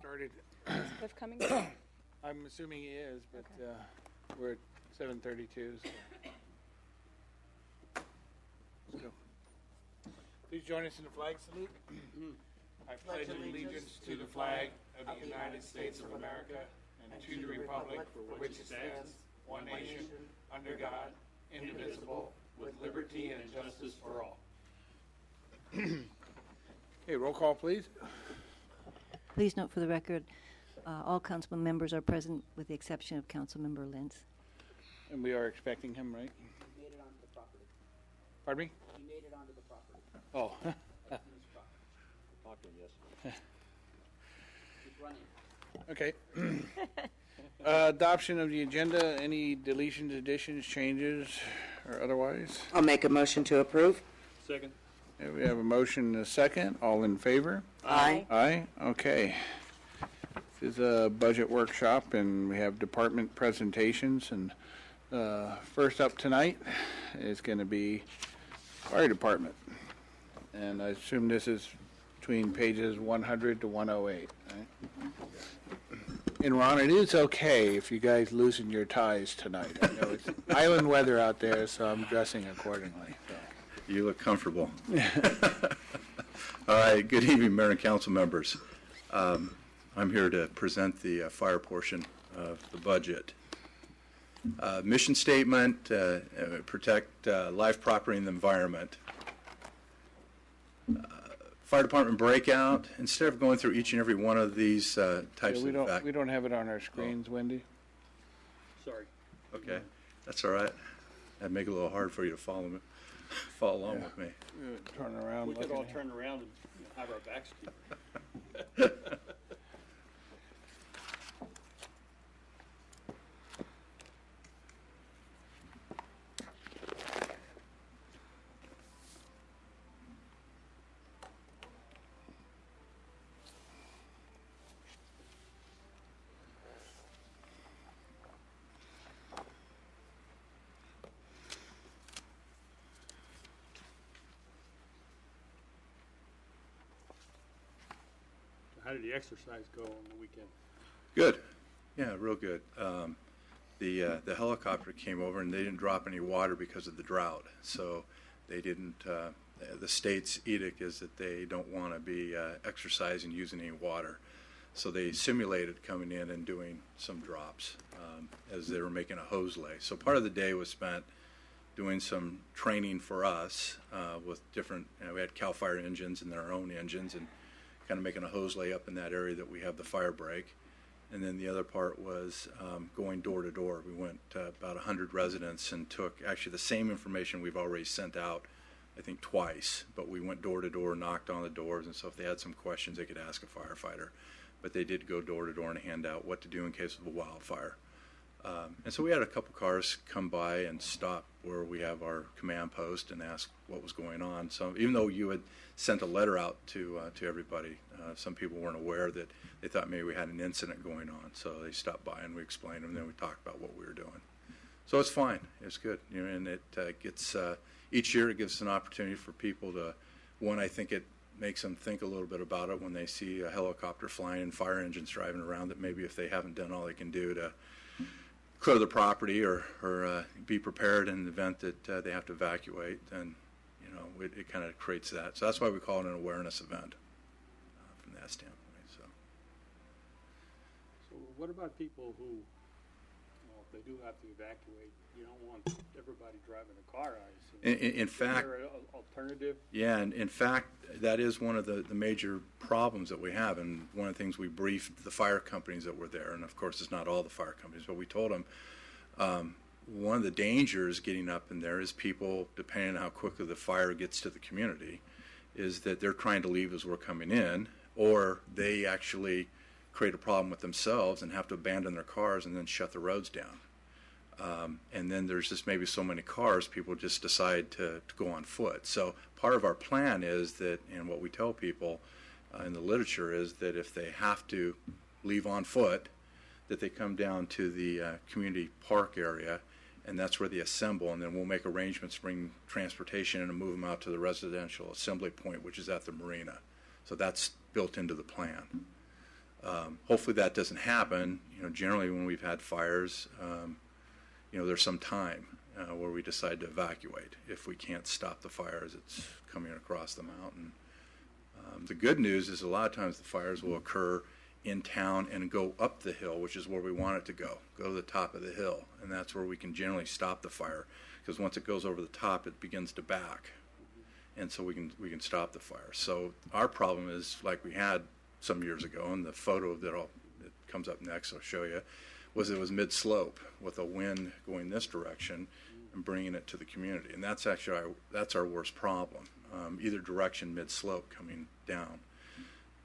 started. Is Cliff coming? I'm assuming he is, but we're at 7:32. So. Let's go. Please join us in the flag salute. I pledge allegiance to the flag of the United States of America and to the republic for which it stands, one nation, under God, indivisible, with liberty and justice for all. Okay, roll call, please. Please note for the record, all council members are present with the exception of Councilmember Lentz. And we are expecting him, right? He made it onto the property. Pardon me? He made it onto the property. Oh. Talking, yes. Keep running. Okay. Adoption of the agenda. Any deletions, additions, changes, or otherwise? I'll make a motion to approve. Second. Okay, we have a motion and a second. All in favor? Aye. Aye. Okay. This is a budget workshop, and we have department presentations. And first up tonight is going to be fire department. And I assume this is between pages 100 to 108, right? And Ron, it is okay if you guys loosen your ties tonight. I know it's island weather out there, so I'm dressing accordingly. So. You look comfortable. All right, good evening, Mayor and Council members. I'm here to present the fire portion of the budget. Mission statement, protect life, property, and the environment. Fire department breakout. Instead of going through each and every one of these types of we don't have it on our screens, Wendy. Sorry. Okay, that's all right. That'd make it a little hard for you to follow along with me. Turn around. We could all turn around and have our backs to you. How did the exercise go on the weekend? Good. Yeah, real good. The helicopter came over and they didn't drop any water because of the drought. So they didn't, the state's edict is that they don't want to be exercising using any water. So they simulated coming in and doing some drops as they were making a hose lay. So part of the day was spent doing some training for us with different, we had CAL FIRE engines and their own engines, and kind of making a hose lay up in that area that we have the fire break. And then the other part was going door to door. We went about 100 residents and took actually the same information we've already sent out, I think twice, but we went door to door, knocked on the doors, and so if they had some questions, they could ask a firefighter. But they did go door to door and hand out what to do in case of a wildfire. And so we had a couple cars come by and stop where we have our command post and ask what was going on. So even though you had sent a letter out to everybody, some people weren't aware that they thought maybe we had an incident going on. So they stopped by and we explained them, and then we talked about what we were doing. So it's fine. It's good. You know, and it gets each year it gives us an opportunity for people to, one, I think it makes them think a little bit about it when they see a helicopter flying and fire engines driving around, that maybe if they haven't done all they can do to clear the property or be prepared in the event that they have to evacuate, then you know it kind of creates that. So that's why we call it an awareness event from that standpoint. So what about people who, if they do have to evacuate, you don't want everybody driving a car, I assume. In fact, is there an alternative? Yeah, and in fact, that is one of the major problems that we have, and one of the things we briefed the fire companies that were there, and of course it's not all the fire companies, but we told them one of the dangers getting up in there is people, depending on how quickly the fire gets to the community, is that they're trying to leave as we're coming in, or they actually create a problem with themselves and have to abandon their cars and then shut the roads down. And then there's just maybe so many cars, people just decide to go on foot. So part of our plan is that, and what we tell people in the literature is that if they have to leave on foot, that they come down to the community park area, and that's where they assemble, and then we'll make arrangements to bring transportation and move them out to the residential assembly point, which is at the marina. So that's built into the plan. Hopefully that doesn't happen. Generally when we've had fires, there's some time where we decide to evacuate if we can't stop the fire as it's coming across the mountain. The good news is a lot of times the fires will occur in town and go up the hill, which is where we want it to go to the top of the hill, and that's where we can generally stop the fire, because once it goes over the top, it begins to back, and so we can stop the fire. So our problem is, like we had some years ago, and the photo that comes up next I'll show you, was it was mid-slope with a wind going this direction and bringing it to the community, and that's actually that's our worst problem, either direction mid-slope coming down.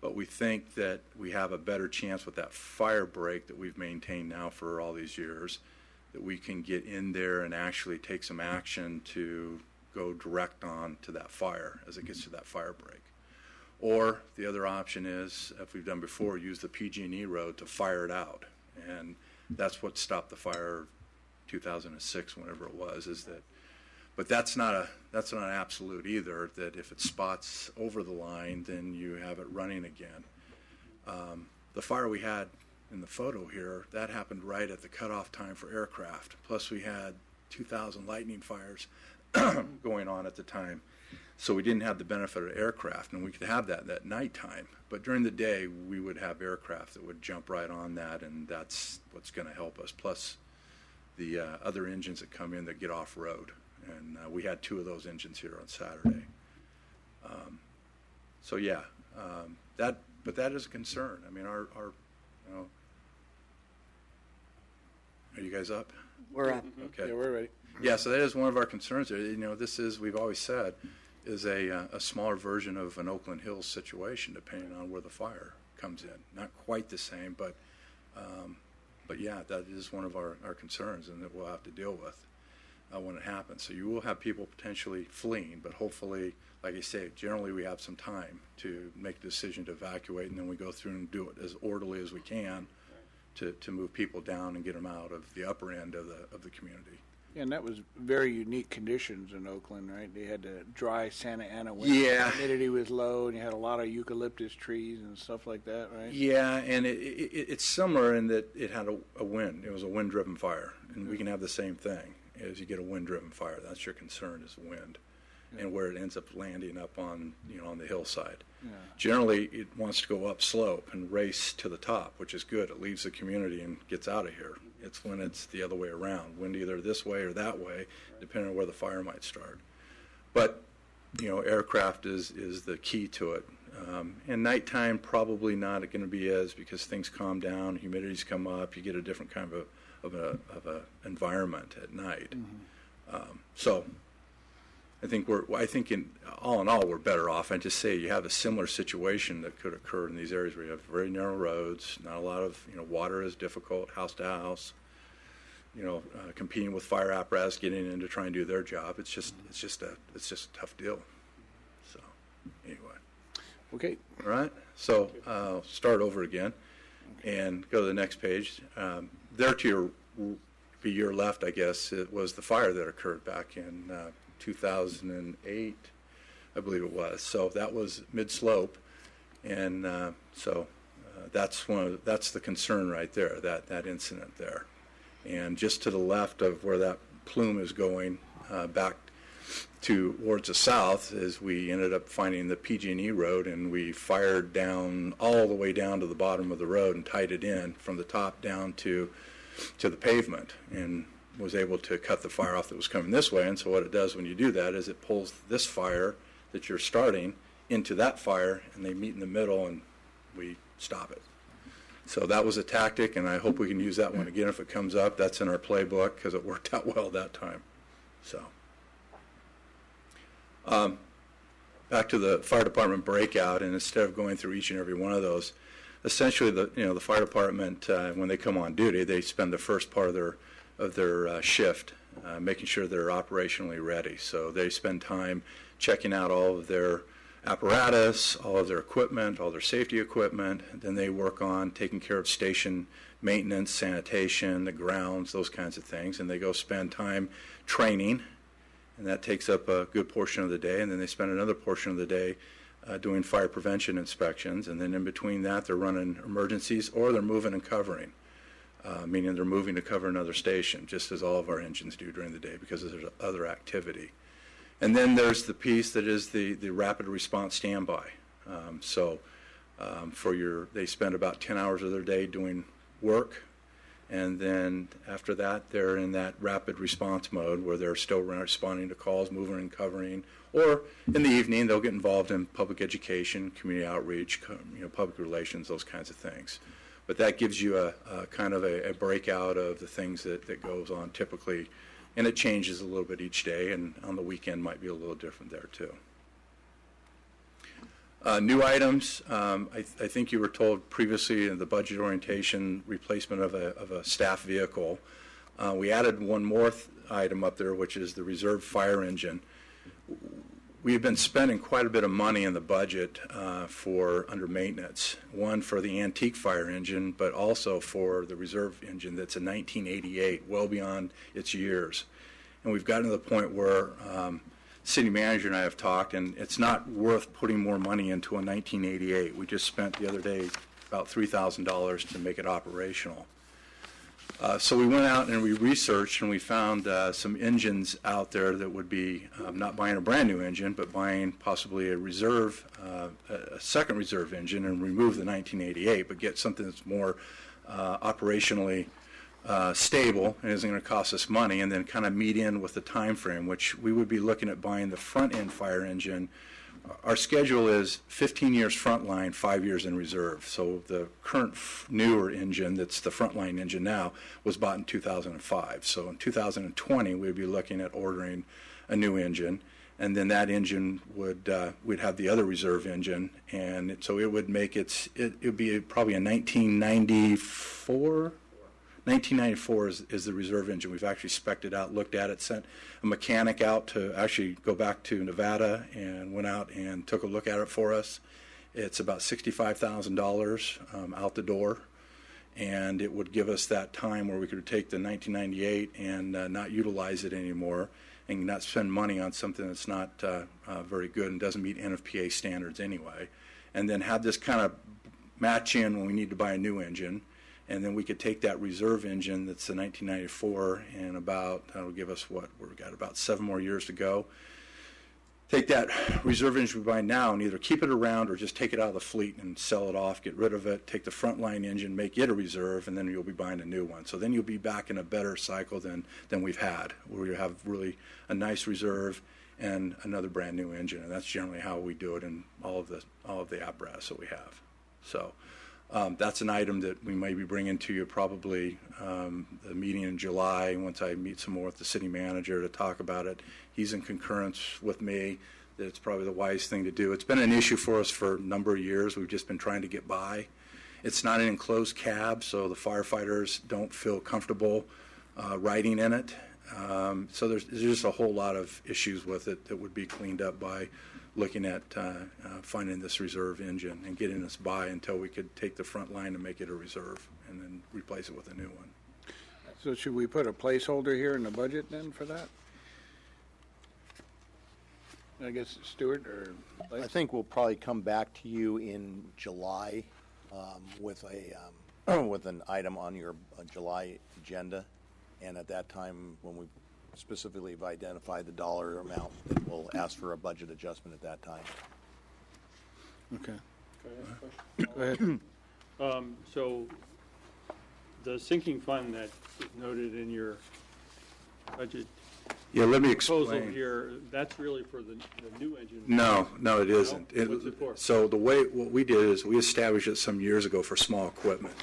But we think that we have a better chance with that fire break that we've maintained now for all these years, that we can get in there and actually take some action to go direct on to that fire as it gets to that fire break. Or the other option is, if we've done before, use the PG&E road to fire it out. And that's what stopped the fire 2006, whenever it was, but that's not an absolute either, that if it spots over the line, then you have it running again. The fire we had in the photo here, that happened right at the cutoff time for aircraft. Plus we had 2,000 lightning fires going on at the time. So we didn't have the benefit of aircraft, and we could have that at nighttime. But during the day, we would have aircraft that would jump right on that, and that's what's going to help us. Plus the other engines that come in that get off-road. And we had 2 of those engines here on Saturday. So yeah, but that is a concern. I mean, our are you guys up? We're up. Okay. Yeah, we're ready. Yeah, so that is one of our concerns. This is, we've always said, is a smaller version of an Oakland Hills situation, depending on where the fire comes in. Not quite the same, but yeah, that is one of our concerns, and that we'll have to deal with when it happens. So you will have people potentially fleeing, but hopefully, like I say, generally we have some time to make the decision to evacuate, and then we go through and do it as orderly as we can to move people down and get them out of the upper end of the community. And that was very unique conditions in Oakland, right? They had the dry Santa Ana winter. Yeah. Humidity was low, and you had a lot of eucalyptus trees and stuff like that, right? Yeah, and it's similar in that it had a wind. It was a wind-driven fire, and we can have the same thing. As you get a wind-driven fire, that's your concern, is wind, and where it ends up landing up on on the hillside. Yeah. Generally, it wants to go up slope and race to the top, which is good. It leaves the community and gets out of here. It's when it's the other way around, wind either this way or that way, depending on where the fire might start. But aircraft is the key to it. And nighttime probably not going to be because things calm down, humidities come up, you get a different kind of a environment at night. So I think in all we're better off. I just say you have a similar situation that could occur in these areas where you have very narrow roads, not a lot of water is difficult, house to house. Competing with fire apparatus, getting in to try and do their job. It's just a tough deal. So anyway. Okay. All right. So start over again and go to the next page. There to your left, I guess, it was the fire that occurred back in 2008, I believe it was. So that was mid-slope, and that's the concern right there, that incident there. And just to the left of where that plume is going, back towards the south, is we ended up finding the PG&E road, and we fired down all the way down to the bottom of the road and tied it in from the top down to the pavement, and was able to cut the fire off that was coming this way. And so what it does when you do that is it pulls this fire that you're starting into that fire, and they meet in the middle, and we stop it. So that was a tactic, and I hope we can use that one again if it comes up. That's in our playbook because it worked out well that time. So back to the fire department breakout, and instead of going through each and every one of those, essentially the fire department, when they come on duty, they spend the first part of their shift making sure they're operationally ready. So they spend time checking out all of their apparatus, all of their equipment, all their safety equipment. Then they work on taking care of station maintenance, sanitation, the grounds, those kinds of things. And they go spend time training, and that takes up a good portion of the day. And then they spend another portion of the day doing fire prevention inspections, and then in between that they're running emergencies or they're moving and covering, meaning they're moving to cover another station, just as all of our engines do during the day because there's other activity. And then there's the piece that is the rapid response standby. They spend about 10 hours of their day doing work, and then after that they're in that rapid response mode where they're still responding to calls, moving and covering, or in the evening they'll get involved in public education, community outreach, public relations, those kinds of things. But that gives you a kind of a breakout of the things that goes on typically, and it changes a little bit each day, and on the weekend might be a little different there too. New items, I think you were told previously in the budget orientation, replacement of a staff vehicle. We added one more item up there, which is the reserve fire engine. We've been spending quite a bit of money in the budget for under maintenance, one for the antique fire engine, but also for the reserve engine that's a 1988, well beyond its years. And we've gotten to the point where city manager and I have talked, and it's not worth putting more money into a 1988. We just spent the other day about $3,000 to make it operational. So we went out and we researched, and we found some engines out there that would be not buying a brand new engine, but buying possibly a reserve, a second reserve engine, and remove the 1988, but get something that's more operationally stable and isn't going to cost us money, and then kind of meet in with the time frame, which we would be looking at buying the front end fire engine. Our schedule is 15 years frontline, 5 years in reserve. So the current newer engine that's the frontline engine now was bought in 2005. So in 2020 we'd be looking at ordering a new engine, and then that engine would we'd have the other reserve engine, and so it would make it would be probably a 1994 is the reserve engine. We've actually spec'd it out, looked at it, sent a mechanic out to actually go back to Nevada and went out and took a look at it for us. It's about $65,000 out the door, and it would give us that time where we could take the 1998 and not utilize it anymore and not spend money on something that's not very good and doesn't meet NFPA standards anyway, and then have this kind of match in when we need to buy a new engine. And then we could take that reserve engine that's the 1994 and that'll give us we've got about 7 more years to go. Take that reserve engine we buy now and either keep it around or just take it out of the fleet and sell it off, get rid of it, take the frontline engine, make it a reserve, and then you'll be buying a new one. So then you'll be back in a better cycle than we've had, where you have really a nice reserve and another brand new engine. And that's generally how we do it in all of the apparatus that we have. So that's an item that we may be bringing to you probably the meeting in July, once I meet some more with the city manager to talk about it. He's in concurrence with me that it's probably the wise thing to do. It's been an issue for us for a number of years. We've just been trying to get by. It's not an enclosed cab, so the firefighters don't feel comfortable riding in it. So there's just a whole lot of issues with it that would be cleaned up by looking at finding this reserve engine and getting us by until we could take the front line and make it a reserve and then replace it with a new one. So should we put a placeholder here in the budget then for that? I guess Stuart or I think we'll probably come back to you in July with with an item on your July agenda, and at that time, when we specifically have identified the dollar amount, then we'll ask for a budget adjustment at that time. Okay. Can I ask a Go question? ahead. So the sinking fund that is noted in your budget Yeah, let me proposal explain. here, that's really for the new engine? No, it isn't. What's it for? So what we did is we established it some years ago for small equipment.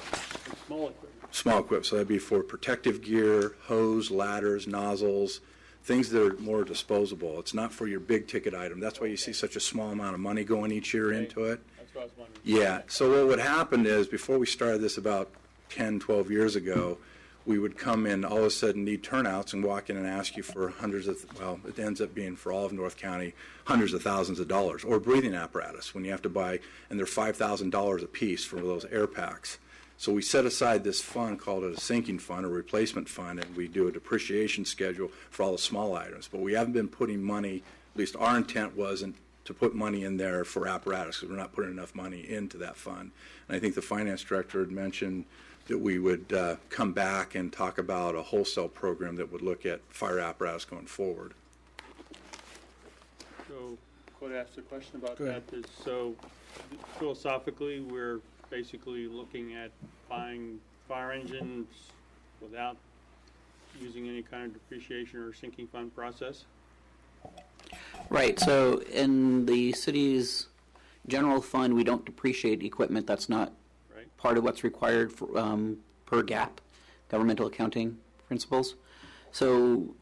Small equipment. Small equipment, so that'd be for protective gear, hose, ladders, nozzles, things that are more disposable. It's not for your big ticket item. That's why you see such a small amount of money going each year into it. That's what I was wondering. Yeah, so what would happen is before we started this about 10, 12 years ago, we would come in, all of a sudden need turnouts and walk in and ask you for it ends up being for all of North County, hundreds of thousands of dollars, or breathing apparatus when you have to buy, and they're $5,000 a piece for those air packs. So we set aside this fund, called it a sinking fund, a replacement fund, and we do a depreciation schedule for all the small items. But we haven't been putting money, at least our intent wasn't to put money in there for apparatus because we're not putting enough money into that fund. And I think the finance director had mentioned that we would come back and talk about a wholesale program that would look at fire apparatus going forward. So, could I ask a question about Go ahead. that? So, philosophically, we're basically looking at buying fire engines without using any kind of depreciation or sinking fund process? Right, so in the city's general fund, we don't depreciate equipment. That's not Right. part of what's required for, per GAAP, governmental accounting principles. So,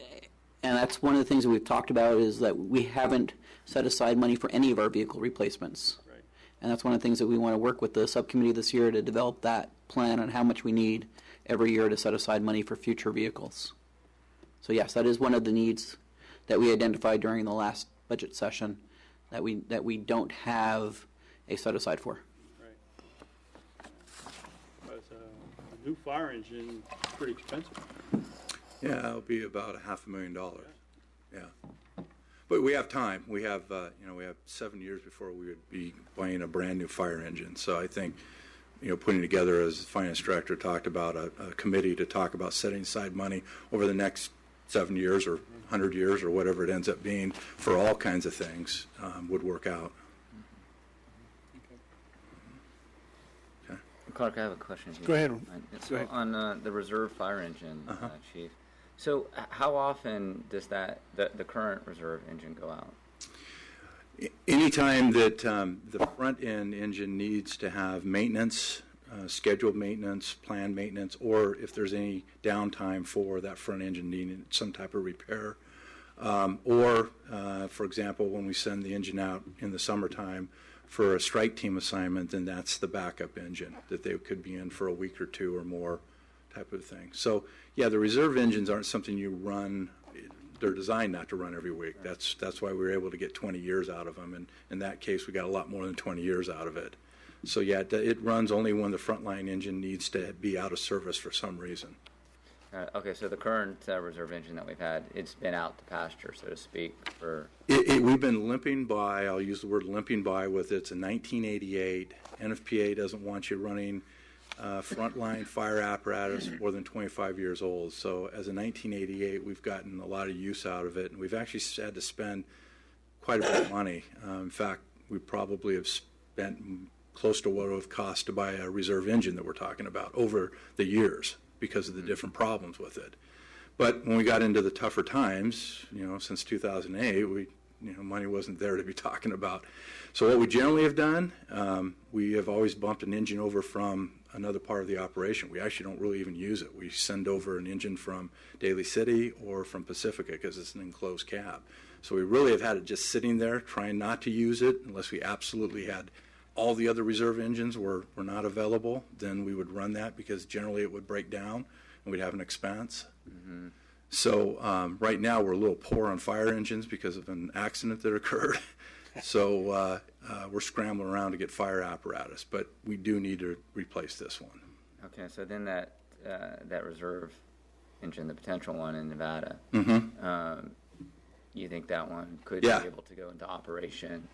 and that's one of the things that we've talked about is that we haven't set aside money for any of our vehicle replacements. Right. And that's one of the things that we want to work with the subcommittee this year to develop that plan on how much we need every year to set aside money for future vehicles. So yes, that is one of the needs that we identified during the last budget session that we don't have a set aside for. Right. But a new fire engine is pretty expensive. Yeah, it'll be about $500,000. Yeah. But we have time. We have, we have 7 years before we would be buying a brand new fire engine. So I think, putting together, as the finance director talked about, a committee to talk about setting aside money over the next 7 years or 100 years or whatever it ends up being for all kinds of things would work out. Okay. Clark, I have a question. Go ahead. So Go ahead. on the reserve fire engine, Chief. So how often does the current reserve engine go out? Anytime that the front end engine needs to have maintenance, scheduled maintenance, planned maintenance, or if there's any downtime for that front engine needing some type of repair, or for example, when we send the engine out in the summertime for a strike team assignment, then that's the backup engine that they could be in for a week or two or more type of thing. So yeah, the reserve engines aren't something you run. They're designed not to run every week. That's why we were able to get 20 years out of them. And in that case, we got a lot more than 20 years out of it. So yeah, it runs only when the frontline engine needs to be out of service for some reason. Okay, so the current reserve engine that we've had, it's been out to pasture, so to speak, for... We've been limping by, I'll use the word limping by with it's a 1988. NFPA doesn't want you running frontline fire apparatus more than 25 years old. So as a 1988, we've gotten a lot of use out of it, and we've actually had to spend quite a bit of money. In fact, we probably have spent close to what it would have cost to buy a reserve engine that we're talking about over the years because of the different problems with it. But when we got into the tougher times, since 2008, money wasn't there to be talking about. So what we generally have done, we have always bumped an engine over from another part of the operation. We actually don't really even use it. We send over an engine from Daly City or from Pacifica because it's an enclosed cab. So we really have had it just sitting there trying not to use it unless we absolutely had all the other reserve engines were not available. Then we would run that because generally it would break down and we'd have an expense. Mm-hmm. So right now we're a little poor on fire engines because of an accident that occurred. So we're scrambling around to get fire apparatus, but we do need to replace this one. Okay, so then that reserve engine, the potential one in Nevada, you think that one could be able to go into operation,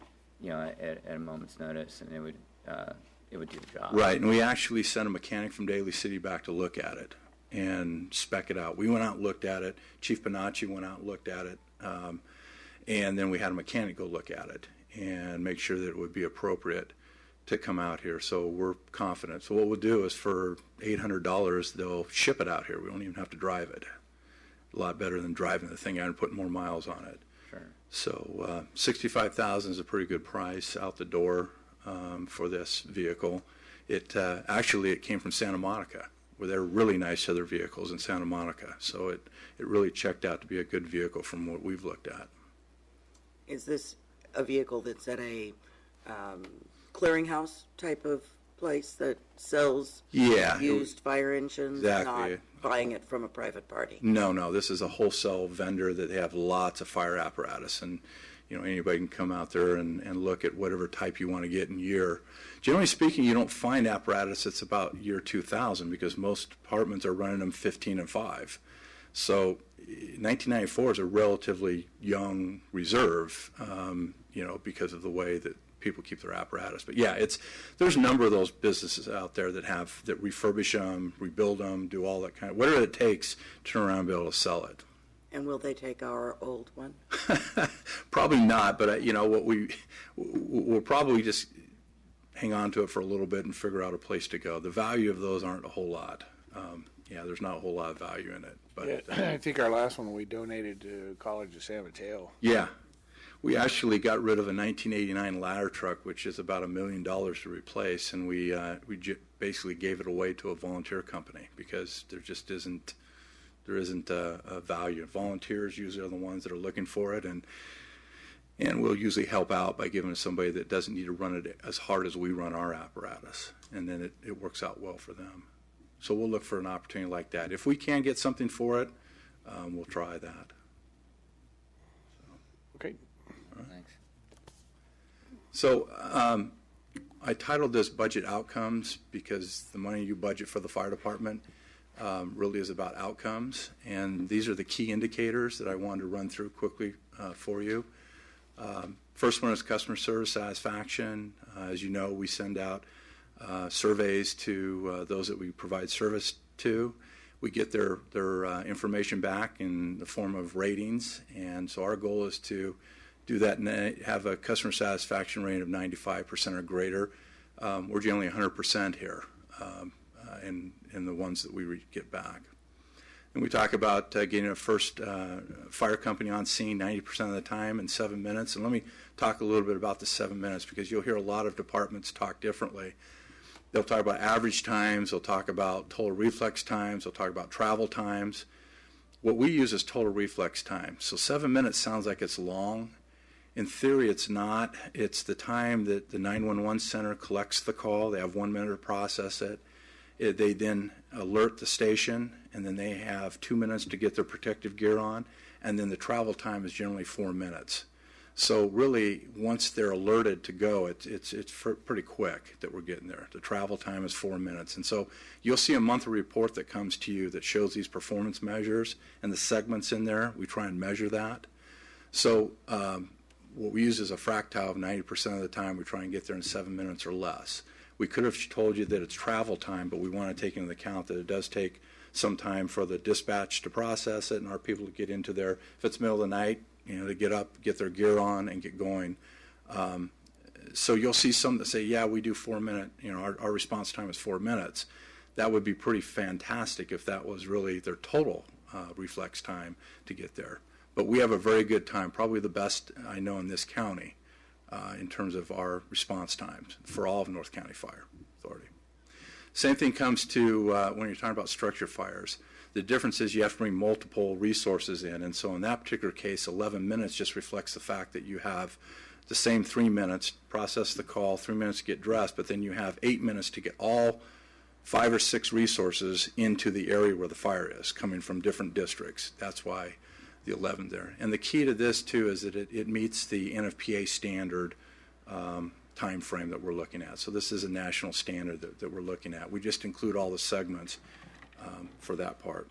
at a moment's notice, and it would do the job? Right, and we actually sent a mechanic from Daly City back to look at it and spec it out. We went out and looked at it. Chief Panacci went out and looked at it, and then we had a mechanic go look at it and make sure that it would be appropriate to come out here. So we're confident. So what we'll do is for $800, they'll ship it out here. We don't even have to drive it. A lot better than driving the thing out and putting more miles on it. Sure. So $65,000 is a pretty good price out the door for this vehicle. It came from Santa Monica, where they're really nice to their vehicles in Santa Monica. So it really checked out to be a good vehicle from what we've looked at. Is this a vehicle that's at a clearinghouse type of place that sells used fire engines, exactly. Not buying it from a private party? No, this is a wholesale vendor that they have lots of fire apparatus, and anybody can come out there and look at whatever type you want to get in year. Generally speaking, you don't find apparatus that's about year 2000 because most departments are running them 15 and 5. So 1994 is a relatively young reserve. because of the way that people keep their apparatus. But yeah, there's a number of those businesses out there that refurbish them, rebuild them, do all that whatever it takes to turn around and be able to sell it. And will they take our old one? Probably not, but we'll probably just hang on to it for a little bit and figure out a place to go. The value of those aren't a whole lot. There's not a whole lot of value in it. But I think our last one we donated to College of San Mateo. Yeah. We actually got rid of a 1989 ladder truck, which is about $1 million to replace, and we basically gave it away to a volunteer company because there just isn't a value. Volunteers usually are the ones that are looking for it, and we'll usually help out by giving it to somebody that doesn't need to run it as hard as we run our apparatus, and then it works out well for them. So we'll look for an opportunity like that. If we can get something for it, we'll try that. Okay. Thanks. So I titled this Budget Outcomes because the money you budget for the fire department really is about outcomes, and these are the key indicators that I wanted to run through quickly for you. First one is customer service satisfaction. As you know, we send out surveys to those that we provide service to. We get their information back in the form of ratings, and so our goal is to do that and have a customer satisfaction rate of 95% or greater. We're generally 100% here in the ones that we get back. And we talk about getting a first fire company on scene 90% of the time in 7 minutes. And let me talk a little bit about the 7 minutes because you'll hear a lot of departments talk differently. They'll talk about average times, they'll talk about total reflex times, they'll talk about travel times. What we use is total reflex time. So 7 minutes sounds like it's long. In theory, it's not. It's the time that the 911 center collects the call. They have 1 minute to process it. They then alert the station, and then they have 2 minutes to get their protective gear on, and then the travel time is generally 4 minutes. So really, once they're alerted to go, it's pretty quick that we're getting there. The travel time is 4 minutes. And so you'll see a monthly report that comes to you that shows these performance measures and the segments in there. We try and measure that. So what we use is a fractile of 90% of the time. We try and get there in 7 minutes or less. We could have told you that it's travel time, but we want to take into account that it does take some time for the dispatch to process it and our people to get into there. If it's middle of the night, to get up, get their gear on, and get going. So you'll see some that say, yeah, we do 4 minute, our response time is 4 minutes. That would be pretty fantastic if that was really their total reflex time to get there. But we have a very good time, probably the best I know in this county in terms of our response times for all of North County Fire Authority. Same thing comes to when you're talking about structure fires. The difference is you have to bring multiple resources in, and so in that particular case, 11 minutes just reflects the fact that you have the same 3 minutes, process the call, 3 minutes to get dressed, but then you have 8 minutes to get all 5 or 6 resources into the area where the fire is, coming from different districts. That's why the 11 there. And the key to this, too, is that it meets the NFPA standard time frame that we're looking at. So this is a national standard that we're looking at. We just include all the segments for that part.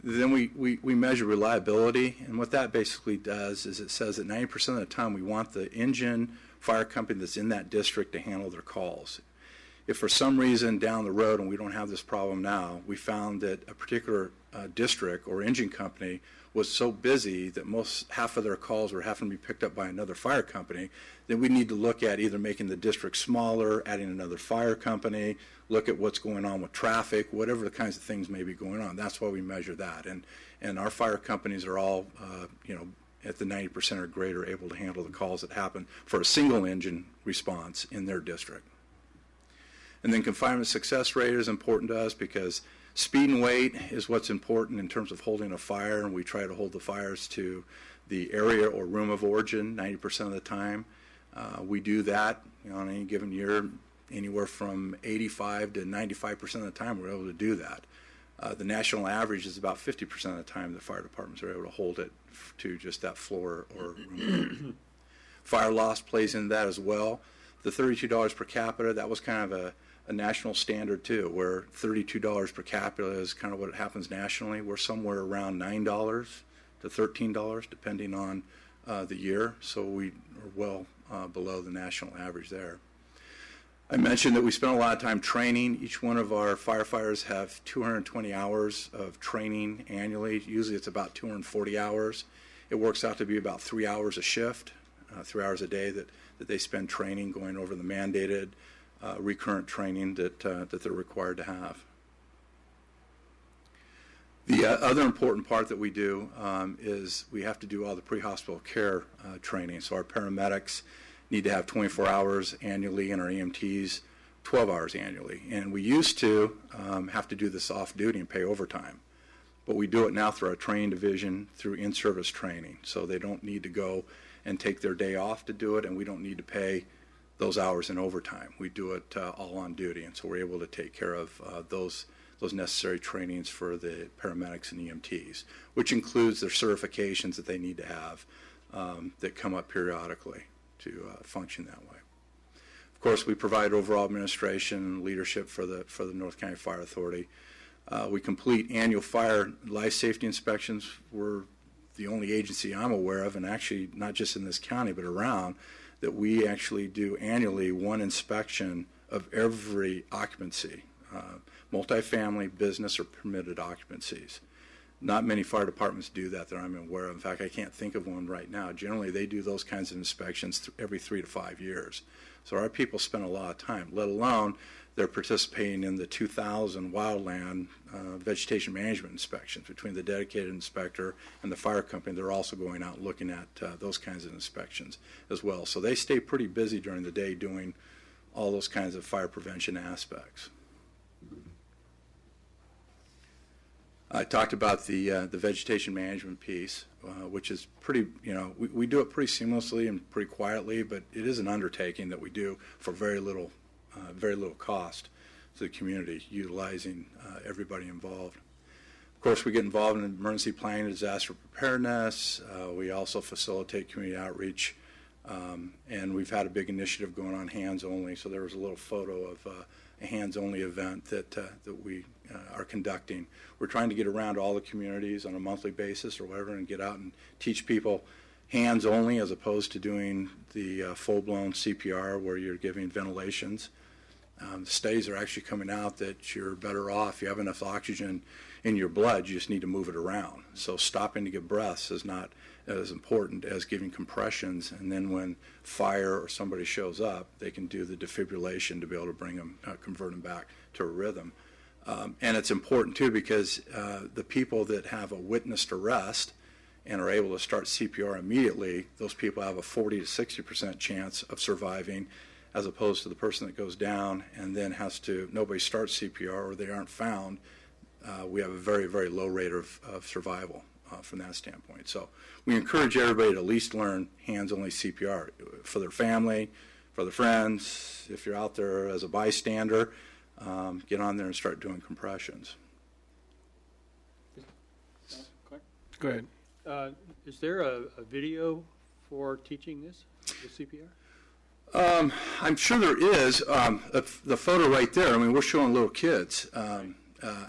Then we measure reliability, and what that basically does is it says that 90% of the time we want the engine fire company that's in that district to handle their calls. If for some reason down the road, and we don't have this problem now, we found that a particular district or engine company was so busy that half of their calls were having to be picked up by another fire company, then we need to look at either making the district smaller, adding another fire company, look at what's going on with traffic, whatever the kinds of things may be going on. That's why we measure that. And our fire companies are all, at the 90% or greater able to handle the calls that happen for a single engine response in their district. And then confinement success rate is important to us because speed and weight is what's important in terms of holding a fire, and we try to hold the fires to the area or room of origin 90% of the time. We do that on any given year, anywhere from 85 to 95% of the time we're able to do that. The national average is about 50% of the time the fire departments are able to hold it to just that floor or room. Fire loss plays into that as well. The $32 per capita, that was kind of a national standard too, where $32 per capita is kind of what happens nationally. We're somewhere around $9 to $13, depending on the year. So we are well below the national average there. I mentioned that we spend a lot of time training. Each one of our firefighters have 220 hours of training annually. Usually it's about 240 hours. It works out to be about 3 hours a shift, 3 hours a day that they spend training, going over the mandated recurrent training that they're required to have. The other important part that we do is we have to do all the pre-hospital care training. So our paramedics need to have 24 hours annually, and our EMTs 12 hours annually. And we used to have to do this off-duty and pay overtime. But we do it now through our training division, through in-service training. So they don't need to go and take their day off to do it, and we don't need to pay those hours in overtime. We do it all on duty, and so we're able to take care of those necessary trainings for the paramedics and EMTs, which includes their certifications that they need to have that come up periodically to function that way. Of course, we provide overall administration and leadership for the North County Fire Authority. We complete annual fire life safety inspections. We're the only agency I'm aware of, and actually not just in this county but around, that we actually do annually one inspection of every occupancy, multifamily, business, or permitted occupancies. Not many fire departments do that I'm aware of. In fact, I can't think of one right now. Generally, they do those kinds of inspections every 3 to 5 years. So our people spend a lot of time, let alone they're participating in the 2000 wildland vegetation management inspections between the dedicated inspector and the fire company. They're also going out looking at those kinds of inspections as well. So they stay pretty busy during the day doing all those kinds of fire prevention aspects. I talked about the vegetation management piece, which is pretty, we do it pretty seamlessly and pretty quietly, but it is an undertaking that we do for very little cost to the community, utilizing everybody involved. Of course, we get involved in emergency planning and disaster preparedness. We also facilitate community outreach, and we've had a big initiative going on Hands Only. So there was a little photo of a Hands Only event that we are conducting. We're trying to get around all the communities on a monthly basis or whatever and get out and teach people hands only as opposed to doing the full-blown CPR where you're giving ventilations. Studies are actually coming out that you're better off. You have enough oxygen in your blood, you just need to move it around. So stopping to give breaths is not as important as giving compressions, and then when fire or somebody shows up, they can do the defibrillation to be able to bring them, convert them back to a rhythm. And it's important too because the people that have a witnessed arrest and are able to start CPR immediately, those people have a 40 to 60% chance of surviving, as opposed to the person that goes down and then nobody starts CPR or they aren't found. We have a very, very low rate of survival from that standpoint. So we encourage everybody to at least learn hands-only CPR for their family, for their friends. If you're out there as a bystander, get on there and start doing compressions. Go ahead. Is there a video for teaching this, the CPR? I'm sure there is. The photo right there, we're showing little kids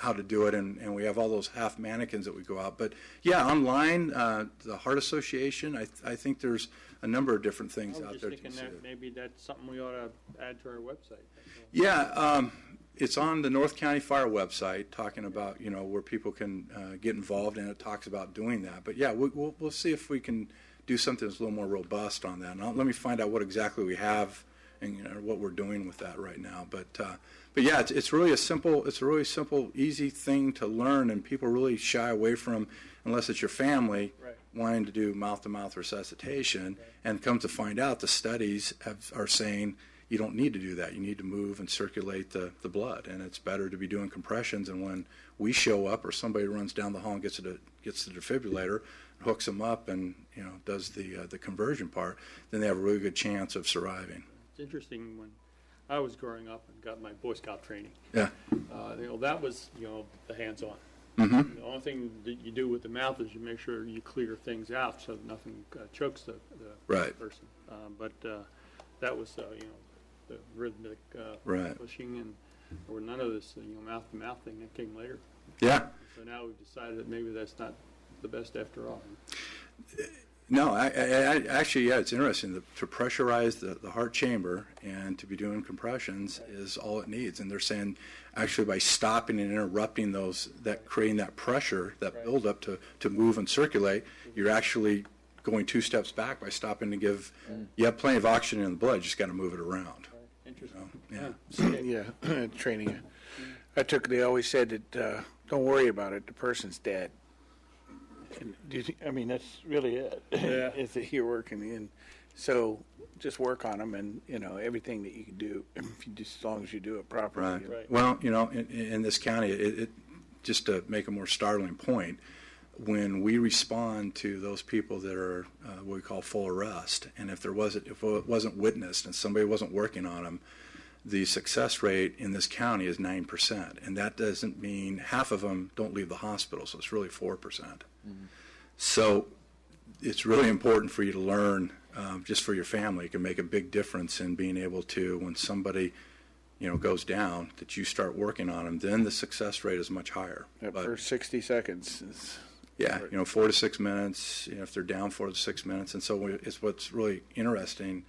how to do it, and we have all those half mannequins that we go out. But yeah, online, the Heart Association, I think there's a number of different things out there. I was just thinking that maybe that's something we ought to add to our website. Yeah, it's on the North County Fire website, talking about where people can get involved, and it talks about doing that. But yeah, we'll see if we can do something that's a little more robust on that. And let me find out what exactly we have and what we're doing with that right now. But yeah, it's really simple, easy thing to learn, and people really shy away from, unless it's your family, right, wanting to do mouth-to-mouth resuscitation. Right. And come to find out, the studies are saying you don't need to do that. You need to move and circulate the blood, and it's better to be doing compressions. And when we show up or somebody runs down the hall and gets the defibrillator, hooks them up, and does the conversion part, then they have a really good chance of surviving. It's interesting, when I was growing up and got my Boy Scout training, yeah, that was the hands-on. Mm-hmm. The only thing that you do with the mouth is you make sure you clear things out so nothing chokes the right person. But that was the rhythmic right, pushing, and there were none of this mouth-to-mouth thing that came later. Yeah. So now we've decided that maybe that's not the best after all. No, actually, yeah, it's interesting. To pressurize the heart chamber and to be doing compressions is all it needs. And they're saying, actually, by stopping and interrupting creating that pressure, that buildup to move and circulate, you're actually going 2 steps back by stopping to give. You have plenty of oxygen in the blood. You just got to move it around. Interesting. Yeah. Training. They always said that don't worry about it. The person's dead. And do you think, I mean, that's really it. Yeah. Is that you're working in, so just work on them, and everything that you can do, if you just, as long as you do it properly. Right. Right. Well, in this county, it just to make a more startling point, when we respond to those people that are what we call full arrest, and if it wasn't witnessed and somebody wasn't working on them, the success rate in this county is 9%, and that doesn't mean half of them don't leave the hospital, so it's really 4%. So it's really important for you to learn, just for your family. It can make a big difference in being able to, when somebody goes down, that you start working on them, then the success rate is much higher. That But, first 60 seconds is. yeah, 4 to 6 minutes, if they're down 4 to 6 minutes. And so it's what's really interesting,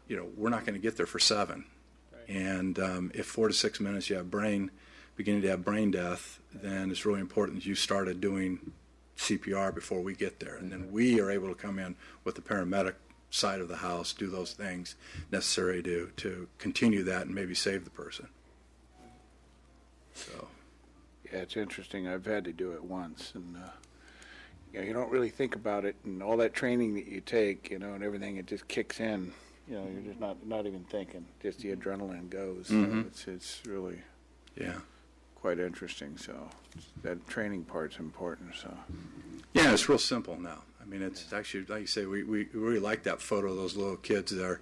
we're not going to get there for 7. Right. And if 4 to 6 minutes you have beginning to have brain death, then it's really important that you started doing CPR before we get there. And then we are able to come in with the paramedic side of the house, do those things necessary to continue that and maybe save the person. So. Yeah, it's interesting. I've had to do it once, and you don't really think about it, and all that training that you take, and everything, it just kicks in. You're just not even thinking. Just the adrenaline goes. Mhm. So it's really Yeah. quite interesting. So that training part's important. So. Yeah, it's real simple now. I mean, it's actually, like you say, we really like that photo of those little kids that are,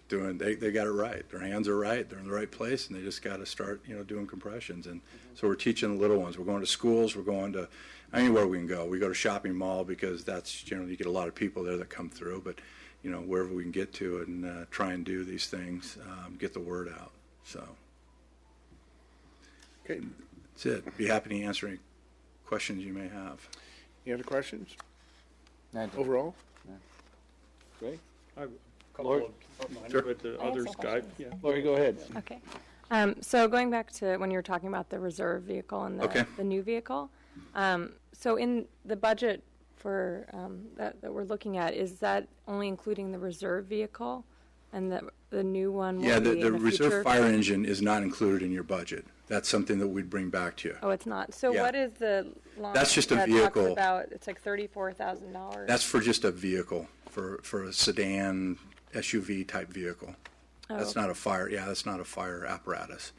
doing, they got it right. Their hands are right, they're in the right place, and they just got to start, doing compressions. And so we're teaching the little ones. We're going to schools, we're going to anywhere we can go. We go to shopping mall because that's generally, you get a lot of people there that come through, but, wherever we can get to and try and do these things, get the word out. So. Okay. That's it. Be happy to answer any questions you may have. Any other questions I do. overall? Great. I have a couple Lord? of mine, Sure. but the I have others some guide. questions. Yeah. Lori, go ahead. Okay. So going back to when you were talking about the reserve vehicle and Okay. the new vehicle, so in the budget for that we're looking at, is that only including the reserve vehicle, and the new one will Yeah, be the in the reserve future? fire engine is not included in your budget. That's something that we'd bring back to you. Oh, it's not. So Yeah. what is the line That's just a that vehicle. talks about? It's like $34,000. That's for just a vehicle, for a sedan, SUV type vehicle. That's okay. not a fire, that's not a fire apparatus.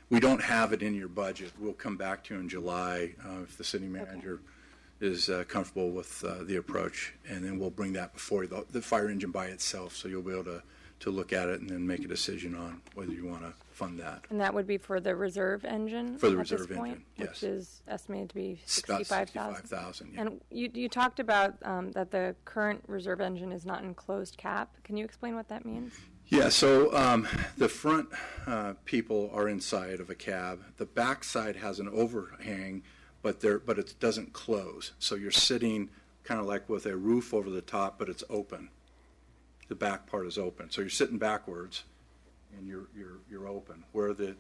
We don't have it in your budget. We'll come back to you in July if the city manager is comfortable with the approach, and then we'll bring that before you, the fire engine by itself, so you'll be able to look at it and then make a decision on whether you want to fund that. And that would be for the reserve engine For the at reserve this point, engine, yes. which is estimated to be It's about 65,000. 65,000, yeah. And you talked about that the current reserve engine is not in closed cap. Can you explain what that means? Yeah, so the front people are inside of a cab. The back side has an overhang, but it doesn't close. So you're sitting kind of like with a roof over the top, but it's open. The back part is open. So you're sitting backwards, and you're open. Where they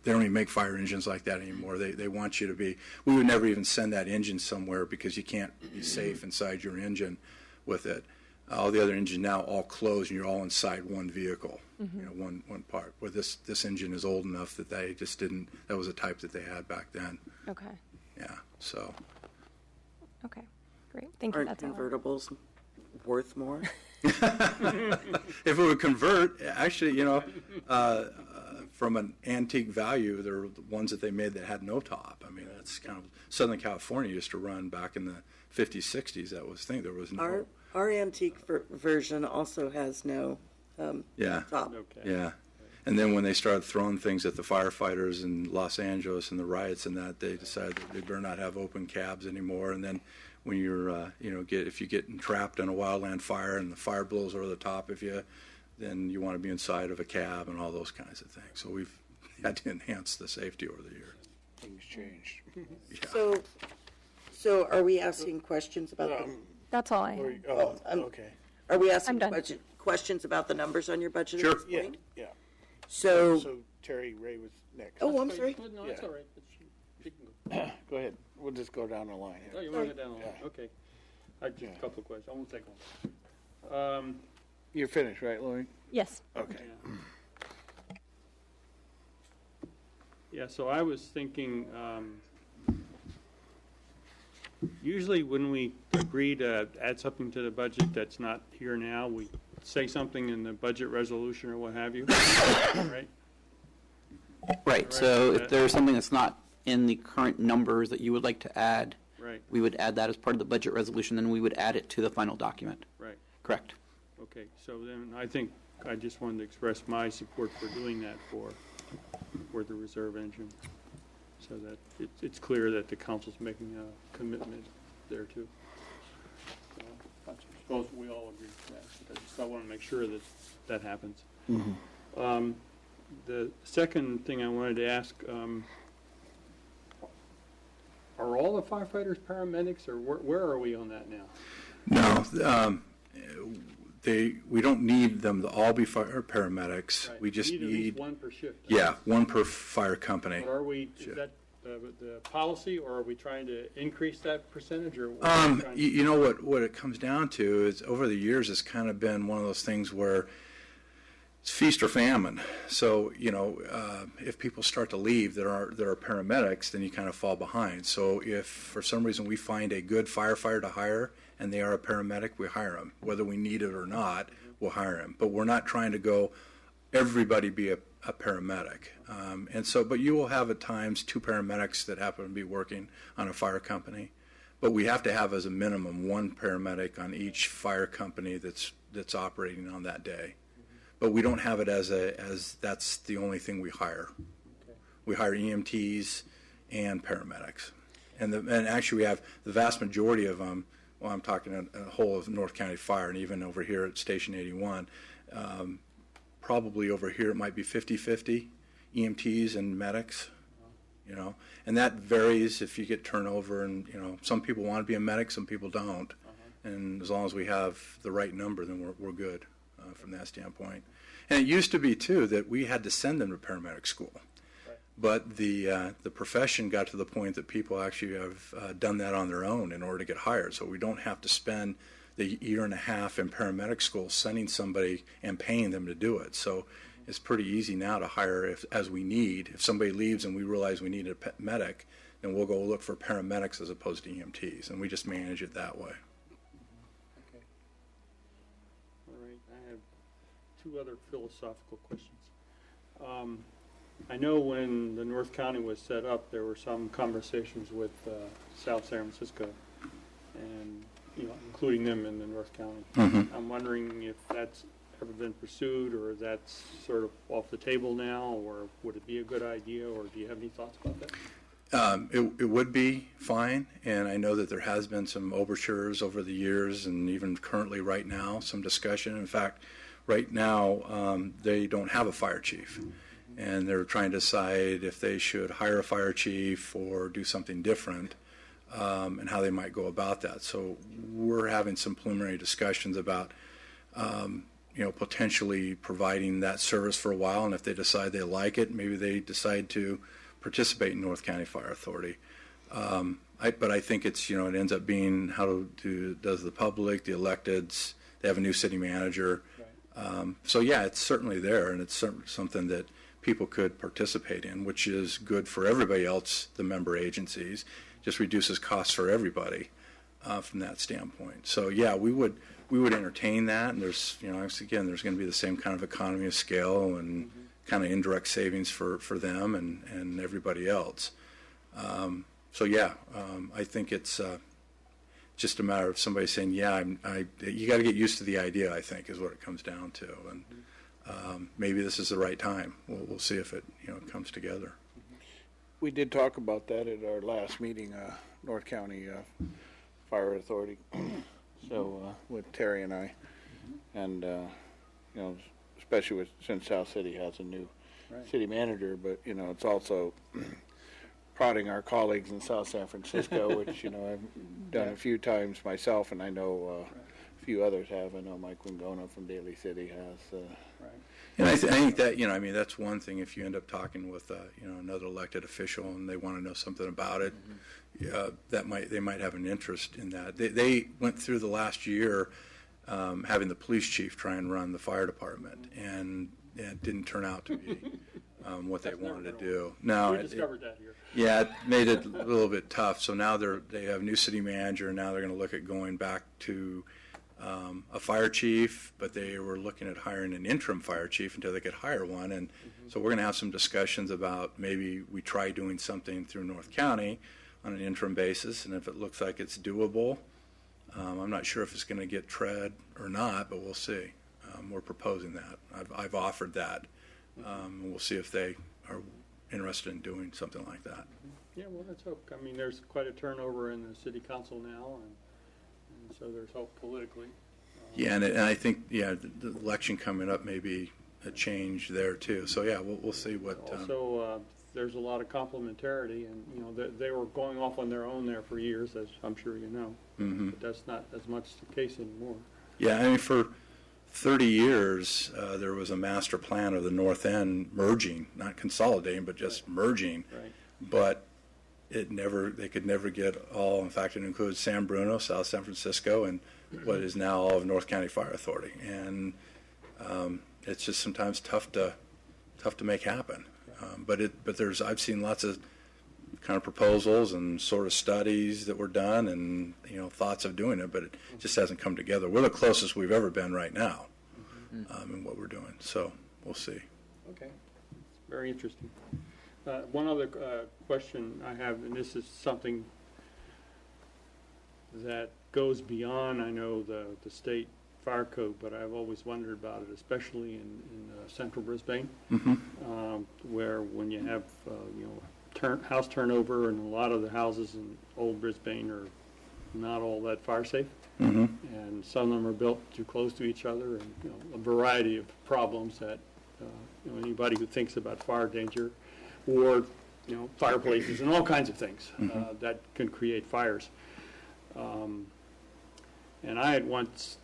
don't even make fire engines like that anymore. They want you to be. We would never even send that engine somewhere because you can't be safe inside your engine with it. All the other engines now all closed, and you're all inside one vehicle, one part. Where this engine is old enough that they just didn't. That was a type that they had back then. Okay. Yeah. So. Okay. Great. Thank you. Aren't That's all. convertibles worth more? If it would convert, actually, from an antique value, there were the ones that they made that had no top. I mean, that's kind of Southern California used to run back in the 50s, 60s. That was the thing. There was no. Our antique version also has no Yeah. top. Okay. Yeah. And then when they started throwing things at the firefighters in Los Angeles and the riots and that, they decided that they better not have open cabs anymore. And then when you're, if you get trapped in a wildland fire and the fire blows over the top of you, then you want to be inside of a cab and all those kinds of things. So we've had to enhance the safety over the years. Things changed. Yeah. So are we asking questions about That's all I have. Okay. are we I'm asking done. questions about the numbers on your budget at Sure. this point? Yeah. So, So Terry Ray was next. oh, I'm sorry. No, that's Yeah. all right. She can go. Go ahead. We'll just go down the line Oh, here. you want to go down the line? Yeah. Okay. I just a couple of questions. I won't take long. You're finished, right, Lori? Yes. Okay. Yeah, so I was thinking, usually when we agree to add something to the budget that's not here now, we say something in the budget resolution or what have you, right? Right, so if there's something that's not in the current numbers that you would like to add, Right, we would add that as part of the budget resolution, then we would add it to the final document. right. Correct. Okay, so then I think I just wanted to express my support for doing that for the reserve engine, so that it's clear that the council's making a commitment there too. So I suppose we all agree with that, but I want to make sure that that happens. The second thing I wanted to ask, are all the firefighters paramedics, or where are we on that now? No, we don't need them to all be paramedics. Right. We just Need at least need, one per shift. yeah, one per fire company. But are we, is that the policy, or are we trying to increase that percentage, or? what are we trying to- You know what it comes down to is over the years it's kind of been one of those things where it's feast or famine. So if people start to leave that are paramedics, then you kind of fall behind. So if for some reason we find a good firefighter to hire and they are a paramedic, we hire them. Whether we need it or not, we'll hire them. But we're not trying to go everybody be a paramedic. But you will have at times two paramedics that happen to be working on a fire company. But we have to have as a minimum one paramedic on each fire company that's operating on that day. But we don't have it as that's the only thing we hire. Okay. We hire EMTs and paramedics. And actually we have the vast majority of them, well, I'm talking a whole of North County Fire, and even over here at Station 81, probably over here it might be 50-50 EMTs and medics, and that varies if you get turnover, and some people want to be a medic, some people don't, and as long as we have the right number, then we're good from that standpoint. And it used to be too that we had to send them to paramedic school, but the profession got to the point that people actually have done that on their own in order to get hired, so we don't have to spend the year and a half in paramedic school sending somebody and paying them to do it. So it's pretty easy now to hire as we need. If somebody leaves and we realize we need a medic, then we'll go look for paramedics as opposed to EMTs, and we just manage it that way. Okay. All right, I have two other philosophical questions. I know when the North County was set up, there were some conversations with South San Francisco, and including them in the North County. I'm wondering if that's ever been pursued, or that's sort of off the table now, or would it be a good idea, or do you have any thoughts about that? It would be fine, and I know that there has been some overtures over the years, and even currently right now, some discussion. In fact, right now, they don't have a fire chief, and they're trying to decide if they should hire a fire chief or do something different, and how they might go about that. So we're having some preliminary discussions about potentially providing that service for a while, and if they decide they like it, maybe they decide to participate in North County Fire Authority. But I think it's, it ends up being does the public, the electeds, they have a new city manager. Right. So yeah, it's certainly there, and it's something that people could participate in, which is good for everybody else, the member agencies, just reduces costs for everybody from that standpoint. So yeah, we would entertain that, and there's, again, there's going to be the same kind of economy of scale and kind of indirect savings for them and everybody else. So yeah, I think it's just a matter of somebody saying, yeah, you got to get used to the idea, I think, is what it comes down to. And maybe this is the right time. We'll see if it comes together. We did talk about that at our last meeting, North County Fire Authority. So with Terry and I, and especially since South City has a new city manager, but it's also prodding our colleagues in South San Francisco, which, I've done a few times myself, and I know a few others have. I know Mike Wingona from Daly City has. And I think that, that's one thing. If you end up talking with, another elected official and they want to know something about it, they might have an interest in that. They went through the last year having the police chief try and run the fire department, and it didn't turn out to be what they wanted to do. Now, We discovered that here. yeah, it made it a little bit tough. So now they have a new city manager, and now they're going to look at going back to a fire chief, but they were looking at hiring an interim fire chief until they could hire one. And so we're going to have some discussions about maybe we try doing something through North County on an interim basis, and if it looks like it's doable, I'm not sure if it's going to get tread or not, but we'll see. We're proposing that. I've offered that. And we'll see if they are interested in doing something like that. Yeah, well, let's hope. I mean, there's quite a turnover in the city council now, and so there's hope politically. Yeah, and I think, the election coming up may be a change there too. So yeah, we'll see what. Also, there's a lot of complementarity, and they were going off on their own there for years, as I'm sure you know. Mm-hmm. But that's not as much the case anymore. Yeah, I mean, for 30 years, there was a master plan of the North End merging, not consolidating, but just merging. Right. But they could never get all. In fact, it includes San Bruno, South San Francisco, and what is now all of North County Fire Authority. And it's just sometimes tough to make happen. But I've seen lots of kind of proposals and sort of studies that were done, and thoughts of doing it, but it just hasn't come together. We're the closest we've ever been right now in what we're doing. So we'll see. Okay, very interesting. One other question I have, and this is something that goes beyond, I know, the state fire code, but I've always wondered about it, especially in central Brisbane, where when you have house turnover, and a lot of the houses in old Brisbane are not all that fire safe, and some of them are built too close to each other, and a variety of problems that anybody who thinks about fire danger, or fireplaces and all kinds of things that can create fires. And I had once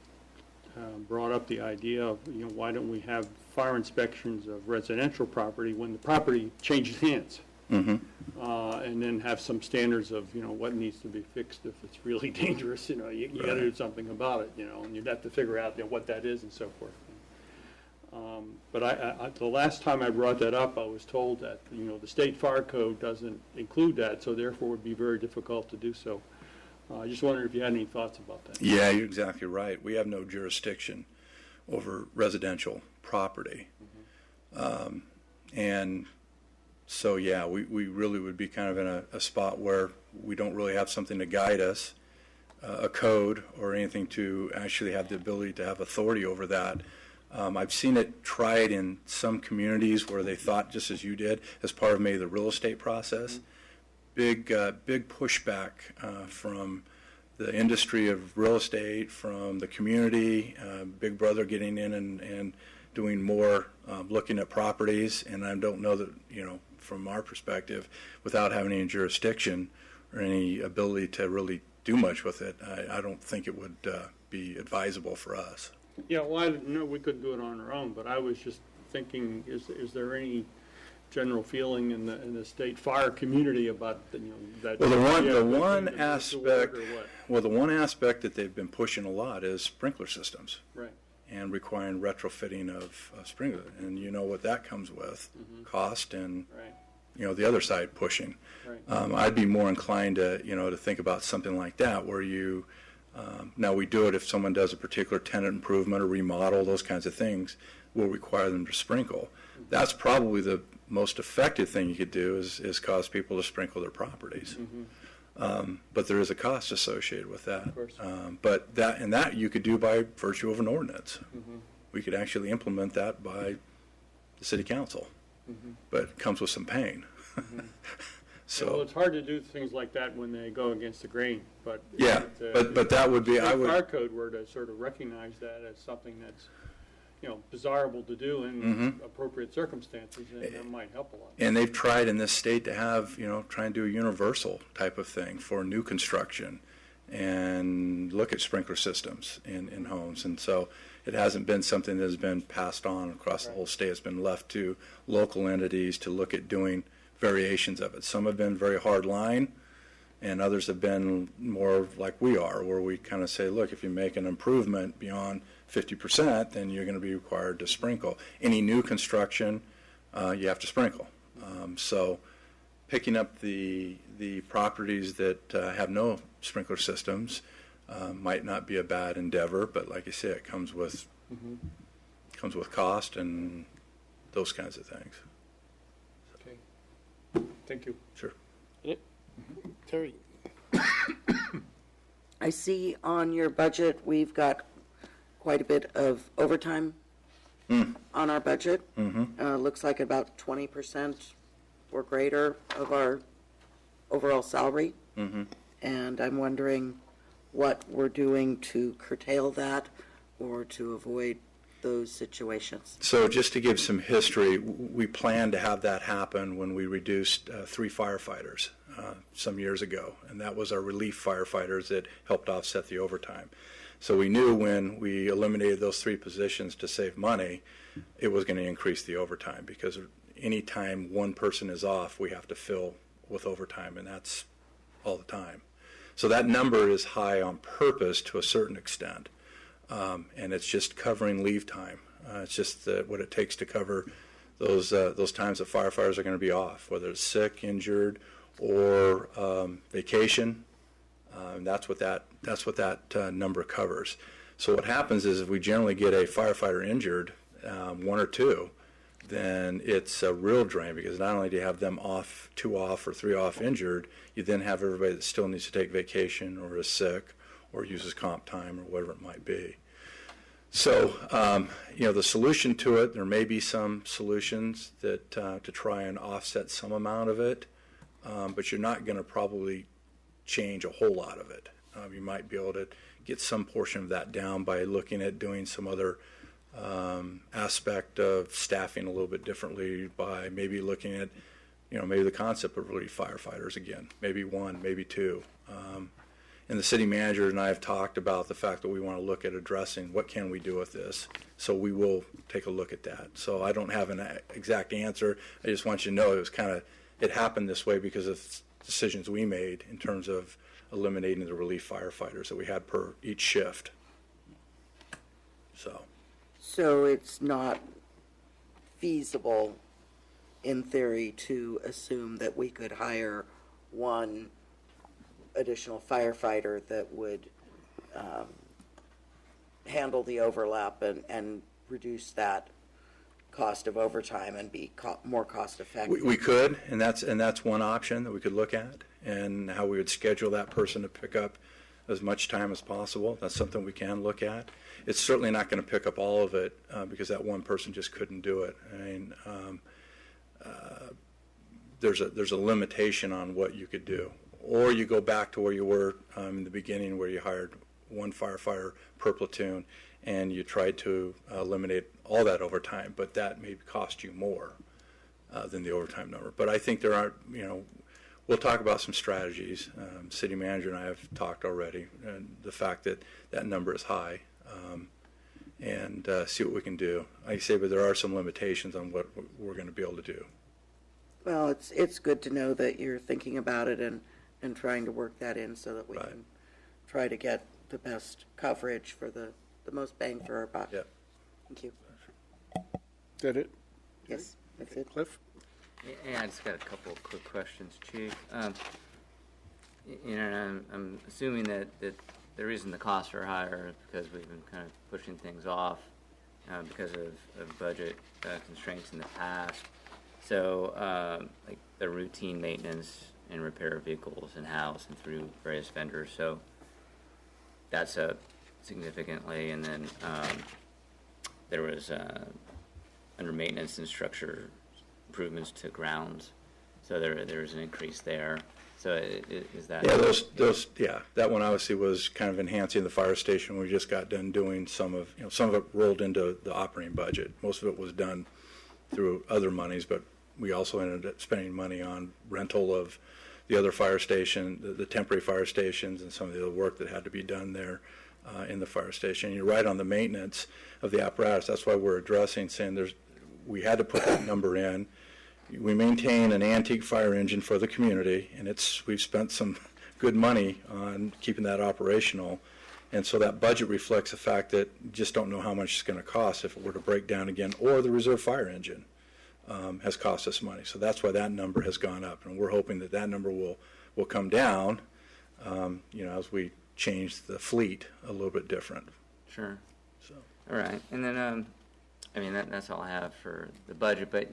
brought up the idea of why don't we have fire inspections of residential property when the property changes hands. And then have some standards of what needs to be fixed if it's really dangerous. You got to do something about it. And you'd have to figure out what that is and so forth. But I the last time I brought that up, I was told that the state fire code doesn't include that, so therefore it would be very difficult to do so. I just wondered if you had any thoughts about that. Yeah, you're exactly right. We have no jurisdiction over residential property, and so, yeah, we really would be kind of in a spot where we don't really have something to guide us, a code or anything to actually have the ability to have authority over that. I've seen it tried in some communities where they thought, just as you did, as part of maybe the real estate process. Big pushback from the industry of real estate, from the community, Big Brother getting in and doing more, looking at properties, and I don't know that, from our perspective, without having any jurisdiction or any ability to really do much with it, I don't think it would be advisable for us. Yeah, well, I didn't know we couldn't do it on our own, but I was just thinking, is there any general feeling in the state fire community about that? Well, the one aspect that they've been pushing a lot is sprinkler systems, right, and requiring retrofitting of sprinkler, and what that comes with, cost, and right, the other side pushing. Right. I'd be more inclined to to think about something like that, where you now we do it if someone does a particular tenant improvement or remodel, those kinds of things, we'll require them to sprinkle. That's probably the most effective thing you could do is cause people to sprinkle their properties. But there is a cost associated with that. Of course. But that you could do by virtue of an ordinance. We could actually implement that by the city council, but it comes with some pain. So well, it's hard to do things like that when they go against the grain. But yeah, but that would be Fire code were to sort of recognize that as something that's desirable to do in appropriate circumstances, and that might help a lot. And they've tried in this state to have, try and do a universal type of thing for new construction and look at sprinkler systems in homes. And so it hasn't been something that has been passed on across the whole state. It's been left to local entities to look at doing variations of it. Some have been very hard line, and others have been more like we are, where we kind of say, look, if you make an improvement beyond 50%, then you're going to be required to sprinkle. Any new construction, you have to sprinkle. So picking up the properties that have no sprinkler systems might not be a bad endeavor, but like I say, it comes with cost and those kinds of things. Okay. Thank you. Sure. Terry. I see on your budget, we've got quite a bit of overtime on our budget. Looks like about 20% or greater of our overall salary. And I'm wondering what we're doing to curtail that or to avoid those situations. So just to give some history, we planned to have that happen when we reduced 3 firefighters some years ago, and that was our relief firefighters that helped offset the overtime. So we knew when we eliminated those 3 positions to save money, it was going to increase the overtime, because any time one person is off, we have to fill with overtime, and that's all the time. So that number is high on purpose to a certain extent. And it's just covering leave time. It's just what it takes to cover those times that firefighters are going to be off, whether it's sick, injured, or vacation. That's what that number covers. So what happens is, if we generally get a firefighter injured, 1 or 2, then it's a real drain, because not only do you have them off, 2 off or 3 off injured, you then have everybody that still needs to take vacation or is sick or uses comp time or whatever it might be. So, the solution to it, there may be some solutions that to try and offset some amount of it, but you're not going to probably change a whole lot of it. You might be able to get some portion of that down by looking at doing some other aspect of staffing a little bit differently, by maybe looking at, maybe the concept of relief firefighters again, maybe 1, maybe 2. And the city manager and I have talked about the fact that we want to look at addressing what can we do with this. So we will take a look at that. So I don't have an exact answer. I just want you to know it happened this way because of decisions we made in terms of eliminating the relief firefighters that we had per each shift. So it's not feasible, in theory, to assume that we could hire 1 additional firefighter that would handle the overlap and reduce that cost of overtime and be more cost effective. We could, and that's one option that we could look at, and how we would schedule that person to pick up as much time as possible. That's something we can look at. It's certainly not going to pick up all of it because that one person just couldn't do it. I mean, there's a limitation on what you could do. Or you go back to where you were in the beginning, where you hired 1 firefighter per platoon, and you tried to eliminate all that overtime, but that may cost you more than the overtime number. But I think there are, we'll talk about some strategies. City manager and I have talked already, and the fact that that number is high, and see what we can do. Like I say, but there are some limitations on what we're going to be able to do. Well, it's good to know that you're thinking about it and trying to work that in so that we can try to get the best coverage for the most bang for our buck. Yeah. Thank you. Is that it? Yes, that's it. Cliff? Yeah, I just got a couple of quick questions, Chief. I'm assuming that the reason the costs are higher is because we've been kind of pushing things off because of budget constraints in the past. So, like the routine maintenance and repair of vehicles in-house and through various vendors. So that's up significantly. And then there was under maintenance and structure improvements to grounds. So there was an increase there. So is that? Yeah, that one obviously was kind of enhancing the fire station. We just got done doing some of it rolled into the operating budget. Most of it was done through other monies, but we also ended up spending money on rental of the other fire station, the temporary fire stations, and some of the other work that had to be done there in the fire station. You're right on the maintenance of the apparatus. That's why we're addressing, saying we had to put that number in. We maintain an antique fire engine for the community, and we've spent some good money on keeping that operational. And so that budget reflects the fact that you just don't know how much it's going to cost if it were to break down again, or the reserve fire engine has cost us money. So that's why that number has gone up, and we're hoping that number will come down, as we change the fleet a little bit different. Sure. So. All right, and then that's all I have for the budget. But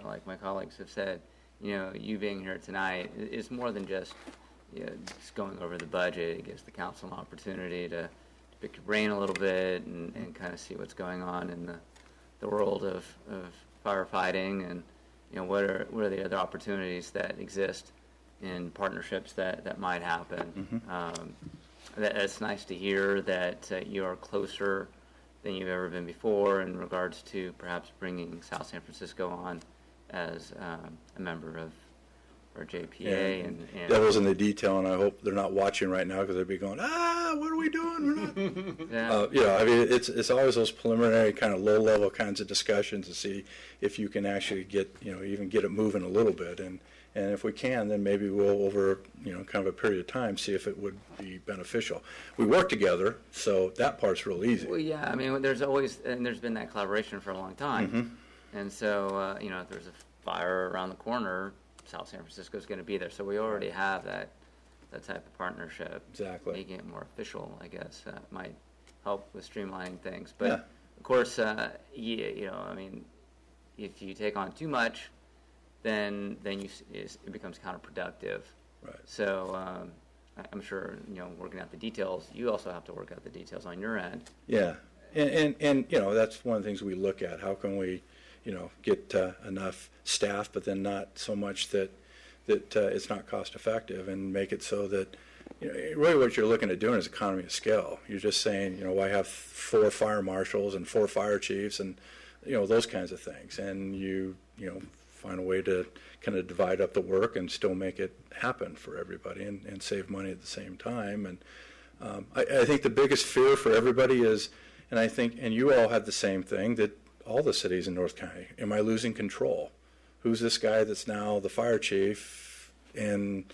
like my colleagues have said, you being here tonight is more than just just going over the budget. It gives the council an opportunity to pick your brain a little bit and kind of see what's going on in the world of firefighting, and what are the other opportunities that exist in partnerships that might happen. It's nice to hear that you are closer than you've ever been before in regards to perhaps bringing South San Francisco on as a member of our JPA. And devil's in the detail, and I hope they're not watching right now because they'd be going, what are we doing? We're not. It's always those preliminary kind of low-level kinds of discussions to see if you can actually get it moving a little bit, and if we can, then maybe we'll over kind of a period of time see if it would be beneficial. We work together, so that part's real easy. Well, yeah, there's been that collaboration for a long time, and so if there's a fire around the corner, South San Francisco is going to be there. So we already have that type of partnership. Exactly. Making it more official, I guess, might help with streamlining things. But of course, if you take on too much, then it becomes counterproductive. Right. So I'm sure working out the details. You also have to work out the details on your end. Yeah, and that's one of the things we look at. How can we get enough staff, but then not so much that it's not cost effective, and make it so that really what you're looking at doing is economy of scale. You're just saying, why have 4 fire marshals and 4 fire chiefs and those kinds of things, and you find a way to kind of divide up the work and still make it happen for everybody and save money at the same time. And I think the biggest fear for everybody is, and you all had the same thing, that all the cities in North County, am I losing control? Who's this guy that's now the fire chief? And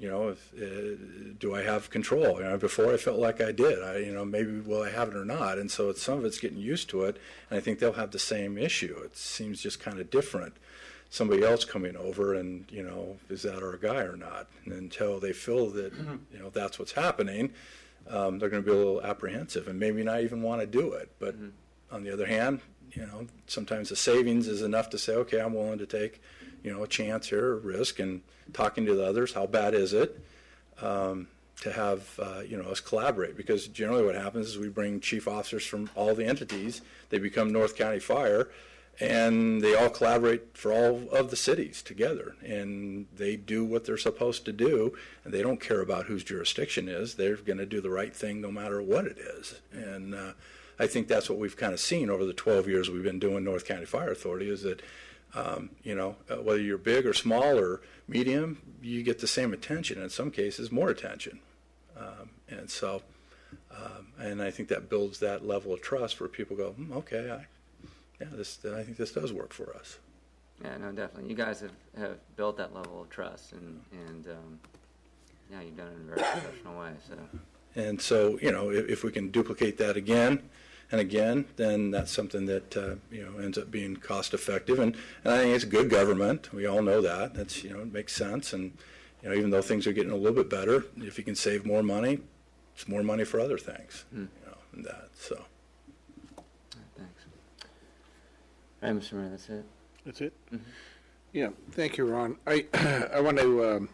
do I have control? Before I felt like I did. Maybe will I have it or not? And so some of it's getting used to it, and I think they'll have the same issue. It seems just kind of different. Somebody else coming over, and is that our guy or not? And until they feel that that's what's happening, they're going to be a little apprehensive and maybe not even want to do it. But on the other hand, sometimes the savings is enough to say, okay, I'm willing to take, a chance here, a risk, and talking to the others, how bad is it, to have, us collaborate. Because generally what happens is we bring chief officers from all the entities, they become North County Fire, and they all collaborate for all of the cities together, and they do what they're supposed to do, and they don't care about whose jurisdiction is. They're going to do the right thing no matter what it is. And I think that's what we've kind of seen over the 12 years we've been doing North County Fire Authority, is that, whether you're big or small or medium, you get the same attention, in some cases more attention. And I think that builds that level of trust where people go, okay, I think this does work for us. Yeah, no, definitely. You guys have built that level of trust, and you've done it in a very professional way. So. And so, if we can duplicate that again and again, then that's something that ends up being cost effective, and I think it's good government. We all know that. That's it makes sense, and even though things are getting a little bit better, if you can save more money, it's more money for other things. And that so. Thanks. All right, Mr. Mayor, that's it. That's it? Mm-hmm. Yeah, thank you, Ron. I want to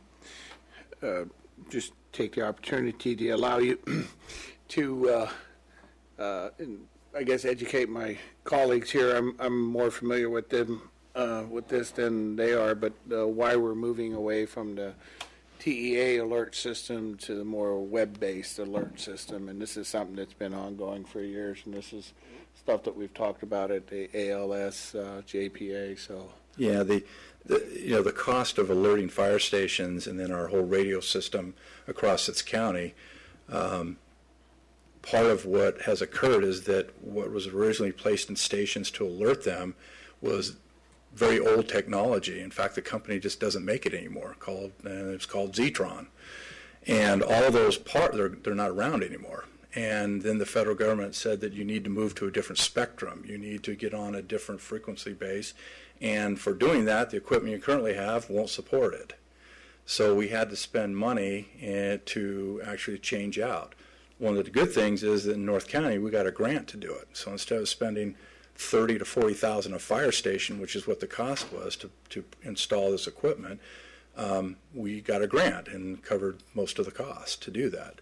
just take the opportunity to allow you to, I guess, educate my colleagues here. I'm more familiar with them with this than they are, but why we're moving away from the TEA alert system to the more web-based alert system, and this is something that's been ongoing for years, and this is stuff that we've talked about at the ALS, JPA, so. Yeah, the cost of alerting fire stations and then our whole radio system across its county, part of what has occurred is that what was originally placed in stations to alert them was very old technology. In fact, the company just doesn't make it anymore. It's called Zetron, and all of those parts they're not around anymore. And then the federal government said that you need to move to a different spectrum. You need to get on a different frequency base, and for doing that, the equipment you currently have won't support it. So we had to spend money to actually change out. One of the good things is that in North County we got a grant to do it. So instead of spending $30,000 to $40,000 a fire station, which is what the cost was to install this equipment, we got a grant and covered most of the cost to do that.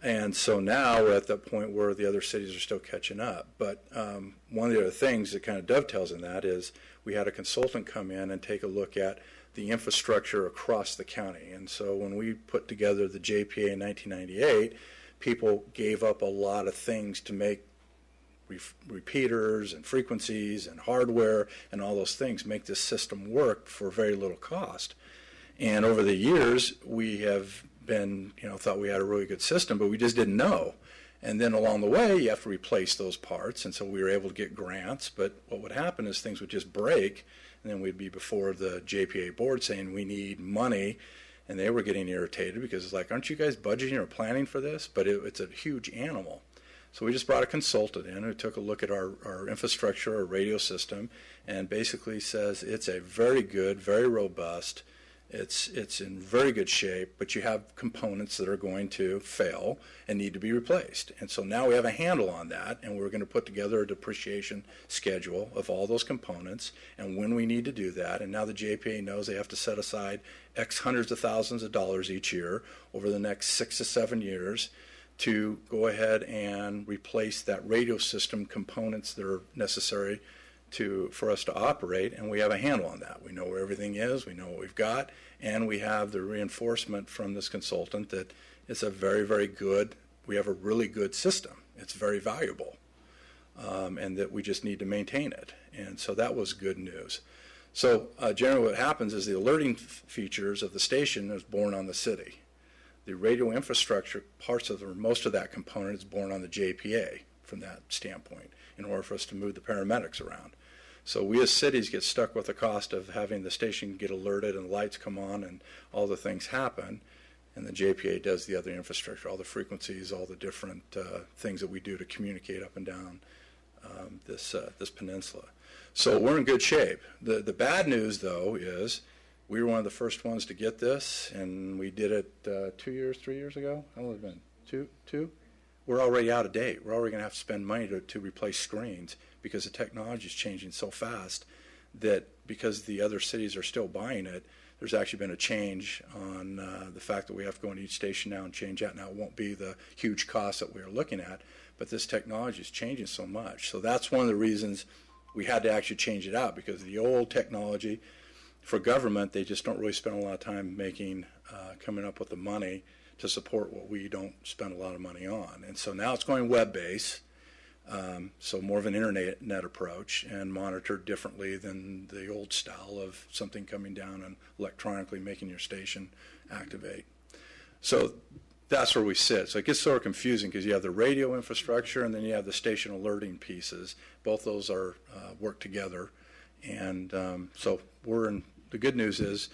And so now we're at the point where the other cities are still catching up. But one of the other things that kind of dovetails in that is we had a consultant come in and take a look at the infrastructure across the county. And so when we put together the JPA in 1998, people gave up a lot of things to make repeaters and frequencies and hardware and all those things make this system work for very little cost. And over the years, we have been, thought we had a really good system, but we just didn't know. And then along the way, you have to replace those parts, and so we were able to get grants. But what would happen is things would just break, and then we'd be before the JPA board saying we need money, and they were getting irritated because it's like, aren't you guys budgeting or planning for this? But it's a huge animal. So we just brought a consultant in who took a look at our infrastructure, our radio system, and basically says it's a very good, very robust, it's in very good shape, but you have components that are going to fail and need to be replaced. And so now we have a handle on that, and we're going to put together a depreciation schedule of all those components and when we need to do that. And now the JPA knows they have to set aside X hundreds of thousands of dollars each year over the next 6 to 7 years to go ahead and replace that radio system components that are necessary for us to operate, and we have a handle on that. We know where everything is, we know what we've got, and we have the reinforcement from this consultant that it's a very, very good, we have a really good system. It's very valuable, and that we just need to maintain it. And so that was good news. So generally what happens is the alerting features of the station is born on the city. The radio infrastructure, most of that component is born on the JPA from that standpoint in order for us to move the paramedics around. So we as cities get stuck with the cost of having the station get alerted and the lights come on and all the things happen, and the JPA does the other infrastructure, all the frequencies, all the different things that we do to communicate up and down this peninsula. So we're in good shape. The bad news, though, is we were one of the first ones to get this, and we did it 3 years ago. How long has it been? Two? We're already out of date. We're already going to have to spend money to replace screens because the technology is changing so fast that because the other cities are still buying it, there's actually been a change on the fact that we have to go into each station now and change that. Now, it won't be the huge cost that we were looking at, but this technology is changing so much. So that's one of the reasons we had to actually change it out, because the old technology, for government, they just don't really spend a lot of time coming up with the money to support what we don't spend a lot of money on. And so now it's going web-based, so more of an internet approach and monitored differently than the old style of something coming down and electronically making your station activate. So that's where we sit. So it gets sort of confusing because you have the radio infrastructure and then you have the station alerting pieces. Both those are work together. And so the good news is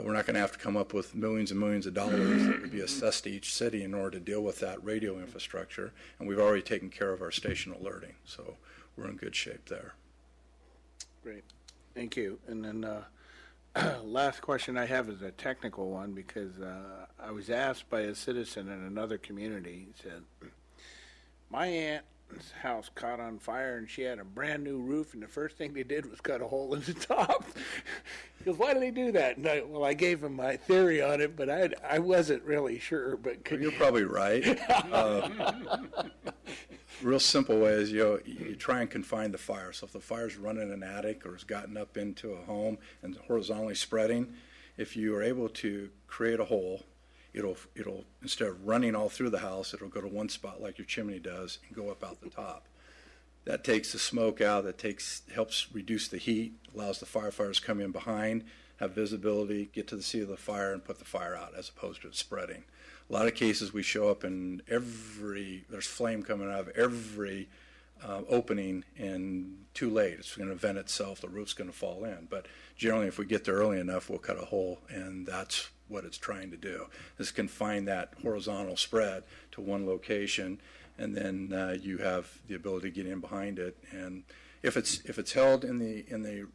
we're not going to have to come up with millions and millions of dollars that would be assessed to each city in order to deal with that radio infrastructure. And we've already taken care of our station alerting. So we're in good shape there. Great. Thank you. And then last question I have is a technical one, because I was asked by a citizen in another community. He said, my aunt's house caught on fire and she had a brand new roof, and the first thing they did was cut a hole in the top. He goes, why did they do that? And I gave him my theory on it, but I wasn't really sure. But You're probably right. Real simple way is you try and confine the fire. So if the fire's running in an attic or has gotten up into a home and horizontally spreading, if you are able to create a hole, it'll instead of running all through the house, it'll go to one spot like your chimney does and go up out the top. That takes the smoke out, helps reduce the heat, allows the firefighters to come in behind, have visibility, get to the seat of the fire, and put the fire out as opposed to it spreading. A lot of cases we show up and there's flame coming out of every opening, and too late. It's going to vent itself, the roof's going to fall in. But generally, if we get there early enough, we'll cut a hole, and that's what it's trying to do. This confine that horizontal spread to one location, and then you have the ability to get in behind it. And if it's held in the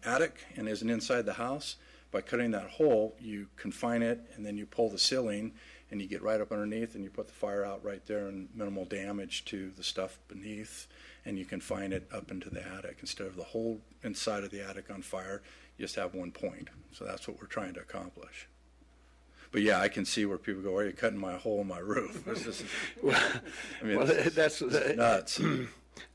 attic and isn't inside the house, by cutting that hole, you confine it, and then you pull the ceiling, and you get right up underneath, and you put the fire out right there, and minimal damage to the stuff beneath, and you confine it up into the attic. Instead of the whole inside of the attic on fire, you just have one point. So that's what we're trying to accomplish. But yeah, I can see where people go, "Why are you cutting my hole in my roof?" That's nuts.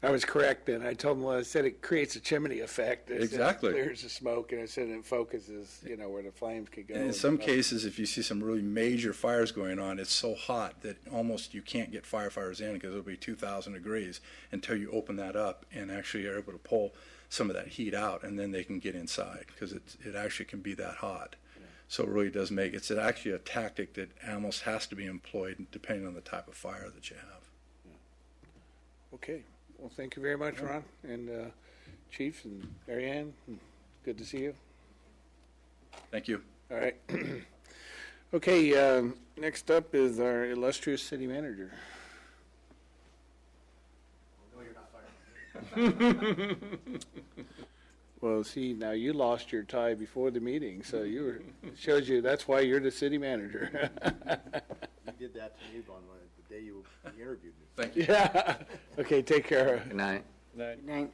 I was correct then. I told them, I said it creates a chimney effect. Exactly. It clears the smoke, and I said it focuses, where the flames could go. And in some cases, if you see some really major fires going on, it's so hot that almost you can't get firefighters in because it'll be 2,000 degrees until you open that up and actually are able to pull some of that heat out, and then they can get inside because it actually can be that hot. Yeah. So it really does it's actually a tactic that almost has to be employed depending on the type of fire that you have. Yeah. Okay. Well, thank you very much, Ron, and Chief and Marianne. Good to see you. Thank you. All right. Okay, next up is our illustrious city manager. No, you're not fired. Well, see, now you lost your tie before the meeting, so it shows you that's why you're the city manager. You did that to me on the day you interviewed me. Thank you. Yeah. Okay, take care. Good night. Good night.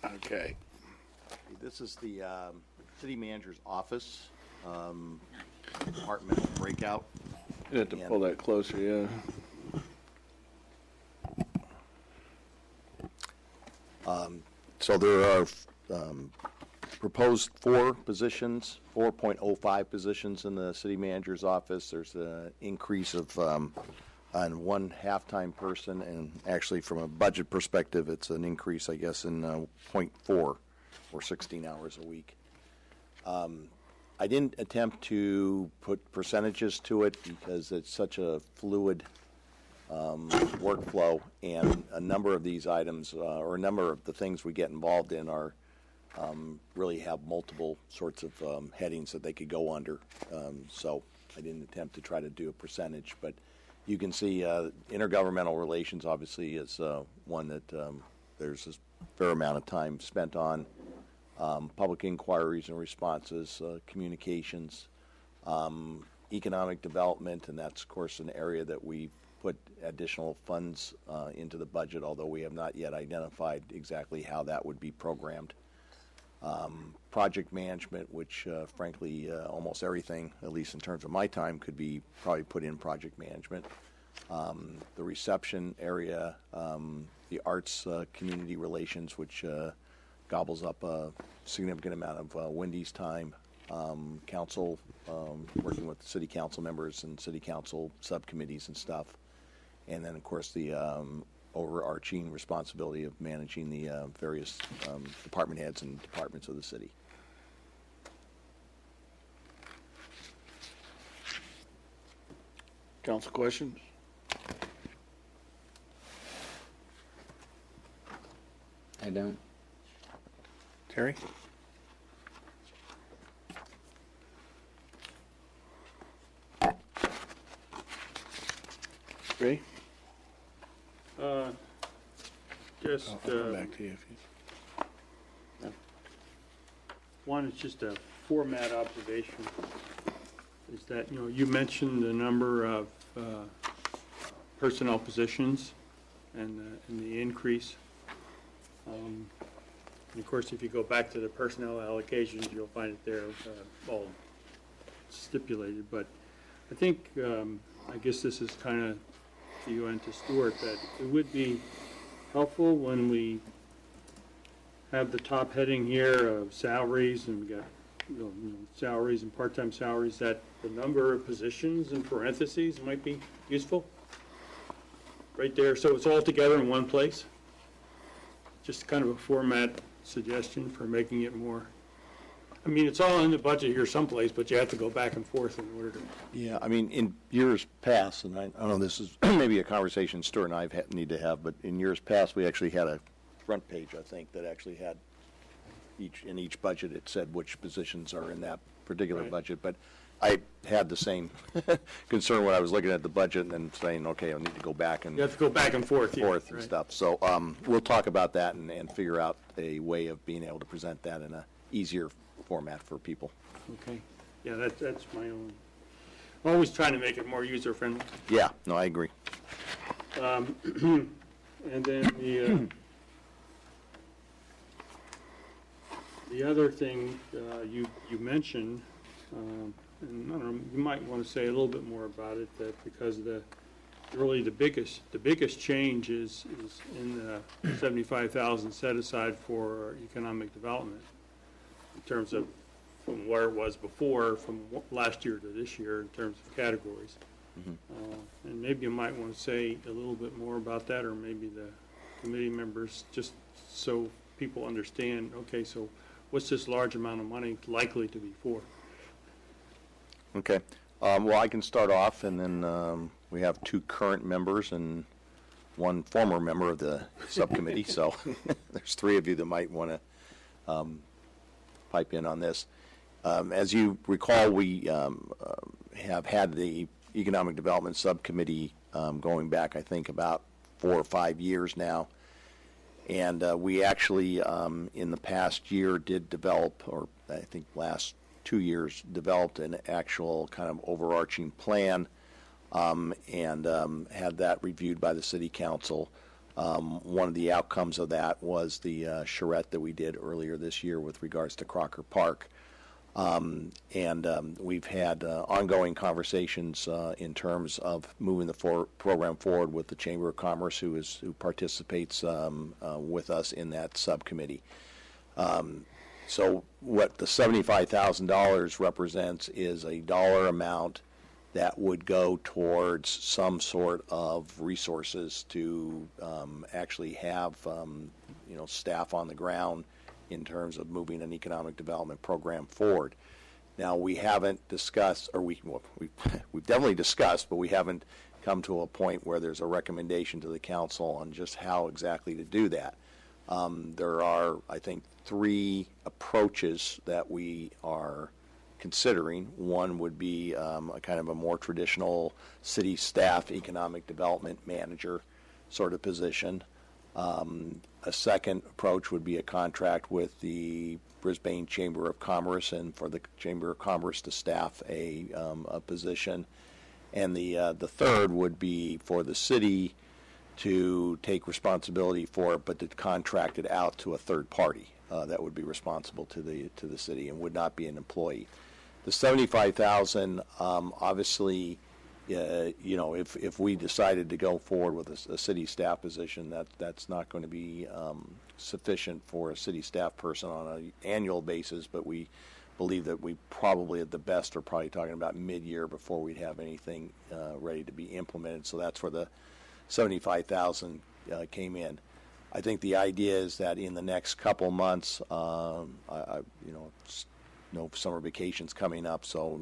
Okay. This is the city manager's office, department breakout. You have to pull that closer, yeah. So there are proposed 4.05 positions in the city manager's office. There's an increase of on one half-time person, and actually from a budget perspective, it's an increase, I guess, in 0.4 or 16 hours a week. I didn't attempt to put percentages to it because it's such a fluid workflow, and a number of these items or a number of the things we get involved in are really have multiple sorts of headings that they could go under. So I didn't attempt to try to do a percentage, but you can see intergovernmental relations obviously is one that there's a fair amount of time spent on. Public inquiries and responses, communications, economic development, and that's, of course, an area that we put additional funds into the budget, although we have not yet identified exactly how that would be programmed. Project management, which frankly almost everything, at least in terms of my time, could be probably put in project management. The reception area, the arts community relations, which gobbles up a significant amount of Wendy's time, council, working with city council members and city council subcommittees and stuff. And then, of course, the overarching responsibility of managing the various department heads and departments of the city. Council questions? I don't. Terry? Ray? Just, I'll come back to you if you... one is just a format observation, is that, you mentioned the number of personnel positions and the increase. And of course, if you go back to the personnel allocations, you'll find it there all stipulated. But I think, I guess this is kind of to you and to Stuart, that it would be helpful when we have the top heading here of salaries, and we got, salaries and part-time salaries, that the number of positions in parentheses might be useful. Right there, so it's all together in one place. Just kind of a format suggestion for making it more, I mean, it's all in the budget here someplace, but you have to go back and forth in order to. Yeah, I mean, in years past, and I don't know, this is maybe a conversation Stuart and I need to have, but in years past, we actually had a front page, I think, that actually had in each budget, it said which positions are in that particular Right. budget. But I had the same concern when I was looking at the budget and then saying, okay, I need to go back and You have to go back and forth here. forth and right. stuff. So we'll talk about that and figure out a way of being able to present that in a easier format for people. Okay, yeah, that's my own, always trying to make it more user-friendly. Yeah, no, I agree. And then the other thing you mentioned, and I don't know, you might want to say a little bit more about it, that because really the biggest change is in the 75,000 set aside for economic development, in terms of from where it was before, from last year to this year, in terms of categories. And maybe you might want to say a little bit more about that, or maybe the committee members, just so people understand, okay, so what's this large amount of money likely to be for? Okay. Well, I can start off, and then we have two current members and one former member of the subcommittee. So there's three of you that might want to pipe in on this. As you recall, we have had the Economic Development Subcommittee going back, I think, about 4 or 5 years now. And we actually, in the past year, did develop, or I think last 2 years, developed an actual kind of overarching plan and had that reviewed by the City Council. One of the outcomes of that was the charrette that we did earlier this year with regards to Crocker Park. We've had ongoing conversations in terms of moving the program forward with the Chamber of Commerce, who participates with us in that subcommittee. So what the $75,000 represents is a dollar amount that would go towards some sort of resources to actually have staff on the ground in terms of moving an economic development program forward. Now, we haven't discussed, or we've definitely discussed, but we haven't come to a point where there's a recommendation to the council on just how exactly to do that. There are, I think, 3 approaches that we are considering. One would be a kind of a more traditional city staff economic development manager sort of position. A second approach would be a contract with the Brisbane Chamber of Commerce, and for the Chamber of Commerce to staff a position. And the third would be for the city to take responsibility for it, but to contract it out to a third party that would be responsible to the city and would not be an employee. The $75,000, obviously, if we decided to go forward with a city staff position, that's not going to be sufficient for a city staff person on an annual basis, but we believe that we probably at the best are probably talking about mid-year before we'd have anything ready to be implemented. So that's where the $75,000 came in. I think the idea is that in the next couple months, no summer vacations coming up, so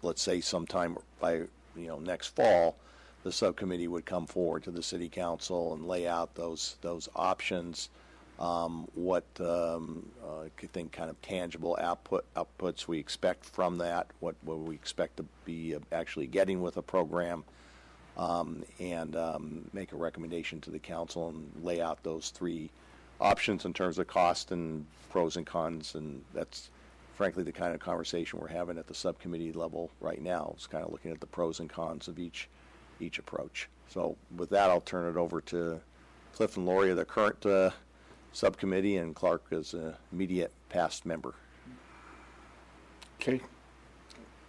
let's say sometime by next fall, the subcommittee would come forward to the city council and lay out those options. What I think kind of tangible outputs we expect from that, what we expect to be actually getting with a program, and make a recommendation to the council and lay out those 3 options in terms of cost and pros and cons. And that's frankly the kind of conversation we're having at the subcommittee level right now. It's kind of looking at the pros and cons of each approach. So with that, I'll turn it over to Cliff and Lori, the current subcommittee, and Clark as an immediate past member. Okay.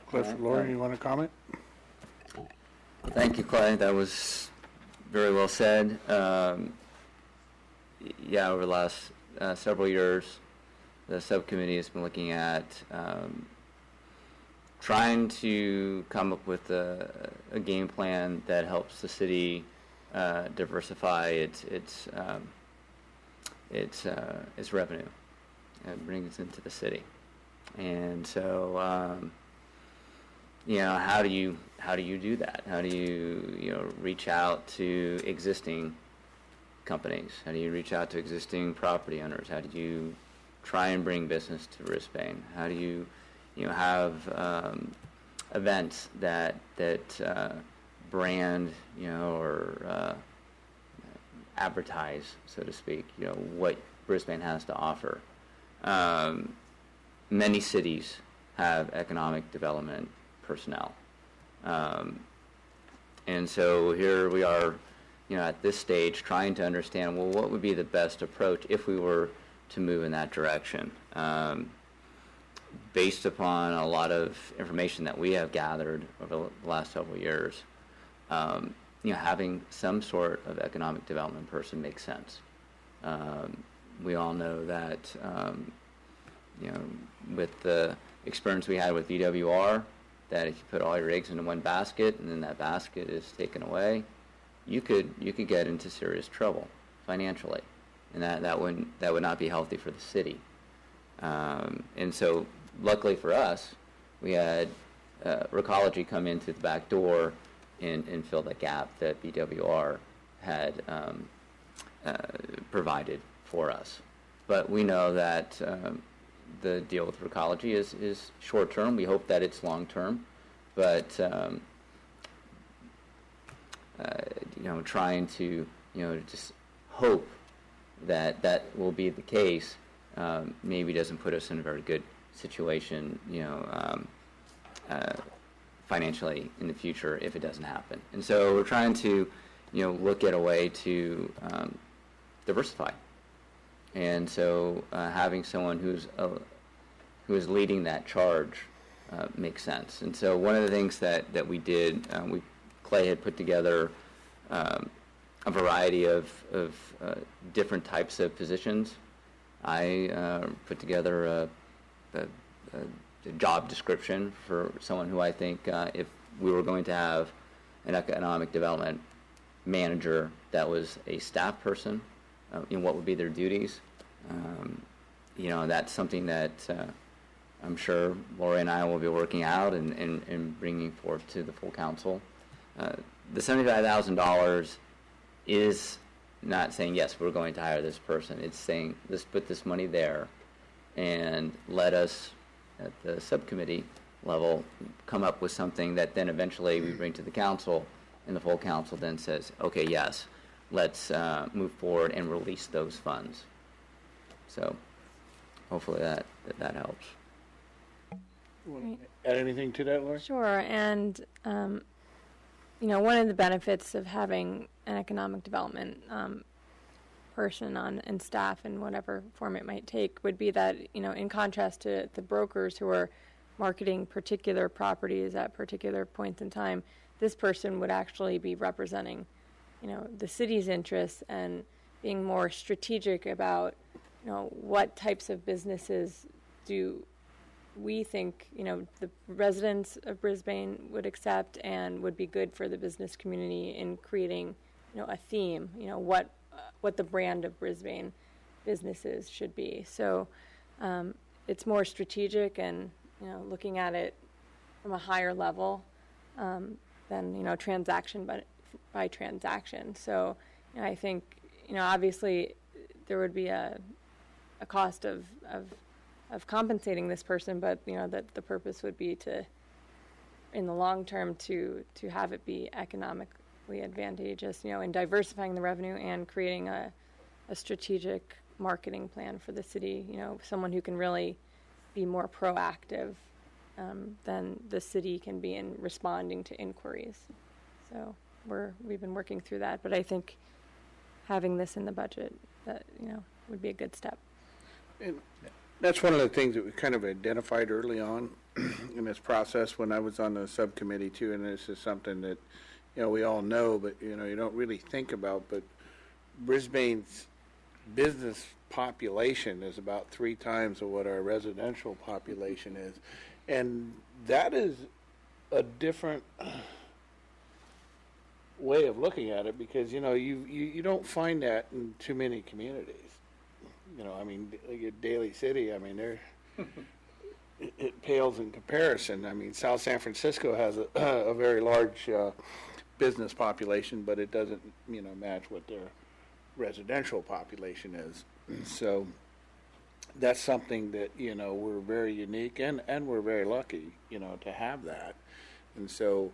Cliff, Lori, you want to comment? Thank you, Clay. That was very well said. Yeah, over the last several years, the subcommittee has been looking at trying to come up with a game plan that helps the city diversify its revenue and brings it into the city. And so, how do you do that? How do you reach out to existing companies? How do you reach out to existing property owners? How do you try and bring business to Brisbane? How do you have events that brand, or advertise, so to speak, what Brisbane has to offer. Many cities have economic development personnel. And so here we are, at this stage trying to understand, well, what would be the best approach if we were to move in that direction? Based upon a lot of information that we have gathered over the last several years, having some sort of economic development person makes sense. We all know that, with the experience we had with VWR, that if you put all your eggs into one basket and then that basket is taken away, you could get into serious trouble financially, and that would not be healthy for the city. And so, luckily for us, we had Recology come in through the back door and fill the gap that BWR had provided for us. But we know that the deal with Recology is short term. We hope that it's long term, but trying to just hope that that will be the case maybe doesn't put us in a very good situation, financially in the future if it doesn't happen. And so we're trying to, look at a way to diversify. And so having someone who is leading that charge makes sense. And so one of the things that we did, Clay had put together a variety of different types of positions. I put together a job description for someone who I think, if we were going to have an economic development manager that was a staff person, what would be their duties. That's something that I'm sure Lori and I will be working out and bringing forth to the full council. The $75,000 is not saying, yes, we're going to hire this person. It's saying, let's put this money there and let us, at the subcommittee level, come up with something that then eventually we bring to the council, and the full council then says, okay, yes, let's move forward and release those funds. So hopefully that helps. Add anything to that, Laura? Sure, and one of the benefits of having an economic development person on and staff in whatever form it might take would be that, in contrast to the brokers who are marketing particular properties at particular points in time, this person would actually be representing, the city's interests and being more strategic about, what types of businesses do we think, the residents of Brisbane would accept and would be good for the business community in creating, a theme, what the brand of Brisbane businesses should be. So it's more strategic and, looking at it from a higher level than, transaction by transaction. So I think, obviously there would be a cost of compensating this person, but that the purpose would be to, in the long term, to have it be economically advantageous, in diversifying the revenue and creating a strategic marketing plan for the city. Someone who can really be more proactive than the city can be in responding to inquiries. So we've been working through that, but I think having this in the budget, that would be a good step. And that's one of the things that we kind of identified early on in this process when I was on the subcommittee too, and this is something that, we all know, but, you don't really think about, but Brisbane's business population is about 3 times of what our residential population is. And that is a different way of looking at it, because, you know, you don't find that in too many communities. You know, I mean, like at Daly City, I mean, they're it pales in comparison. I mean, South San Francisco has a very large business population, but it doesn't, you know, match what their residential population is. So that's something that, you know, we're very unique and we're very lucky, you know, to have that. And so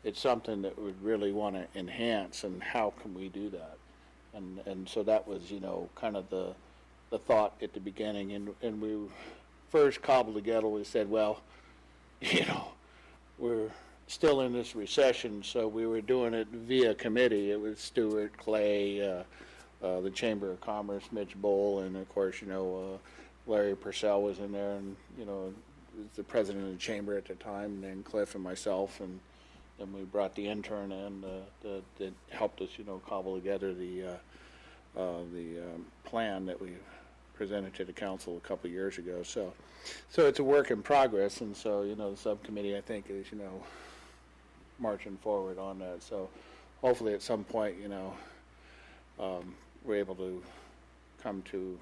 it's something that we really want to enhance, and how can we do that? And so that was, you know, kind of the thought at the beginning. And we first cobbled together, we said, well, you know, we're still in this recession, so we were doing it via committee. It was Stuart, Clay, the Chamber of Commerce, Mitch Bowl, and of course, you know, Larry Purcell was in there, and, you know, was the president of the chamber at the time, and then Cliff and myself, and then we brought the intern in that helped us, you know, cobble together the plan that we presented to the council a couple of years ago. So it's a work in progress, and so, you know, the subcommittee, I think, is, you know, marching forward on that. So hopefully at some point, you know, we're able to come to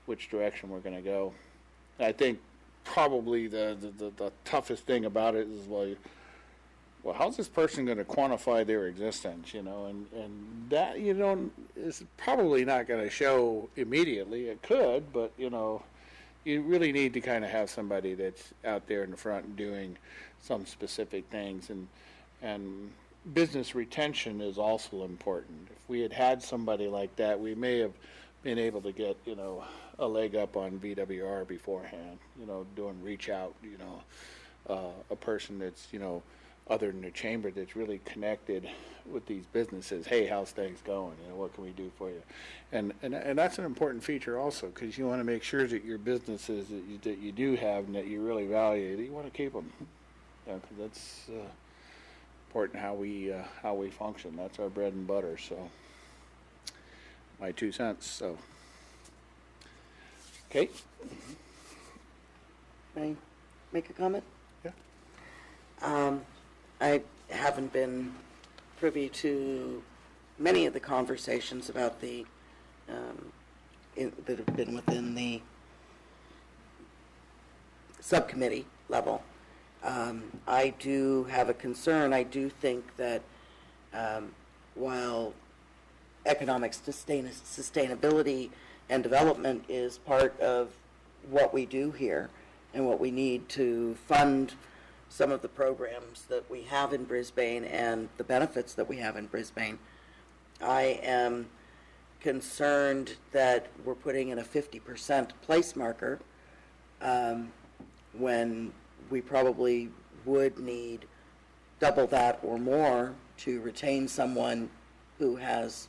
which direction we're going to go. I think probably the toughest thing about it is, well, how's this person going to quantify their existence, you know, and that, you know, is probably not going to show immediately. It could, but, you know, you really need to kind of have somebody that's out there in the front doing some specific things, and business retention is also important. If we had somebody like that, we may have been able to get, you know, a leg up on VWR beforehand, you know, doing reach out, you know, a person that's, you know, other than the chamber, that's really connected with these businesses. Hey, how's things going? You know, what can we do for you? And that's an important feature also, because you want to make sure that your businesses that you do have and that you really value, that you want to keep them. You know, 'cause that's important how we function. That's our bread and butter. So my 2 cents. So okay. May I make a comment? Yeah. I haven't been privy to many of the conversations about that have been within the subcommittee level. I do have a concern. I do think that while economic sustainability and development is part of what we do here and what we need to fund some of the programs that we have in Brisbane and the benefits that we have in Brisbane, I am concerned that we're putting in a 50% place marker when we probably would need double that or more to retain someone who has,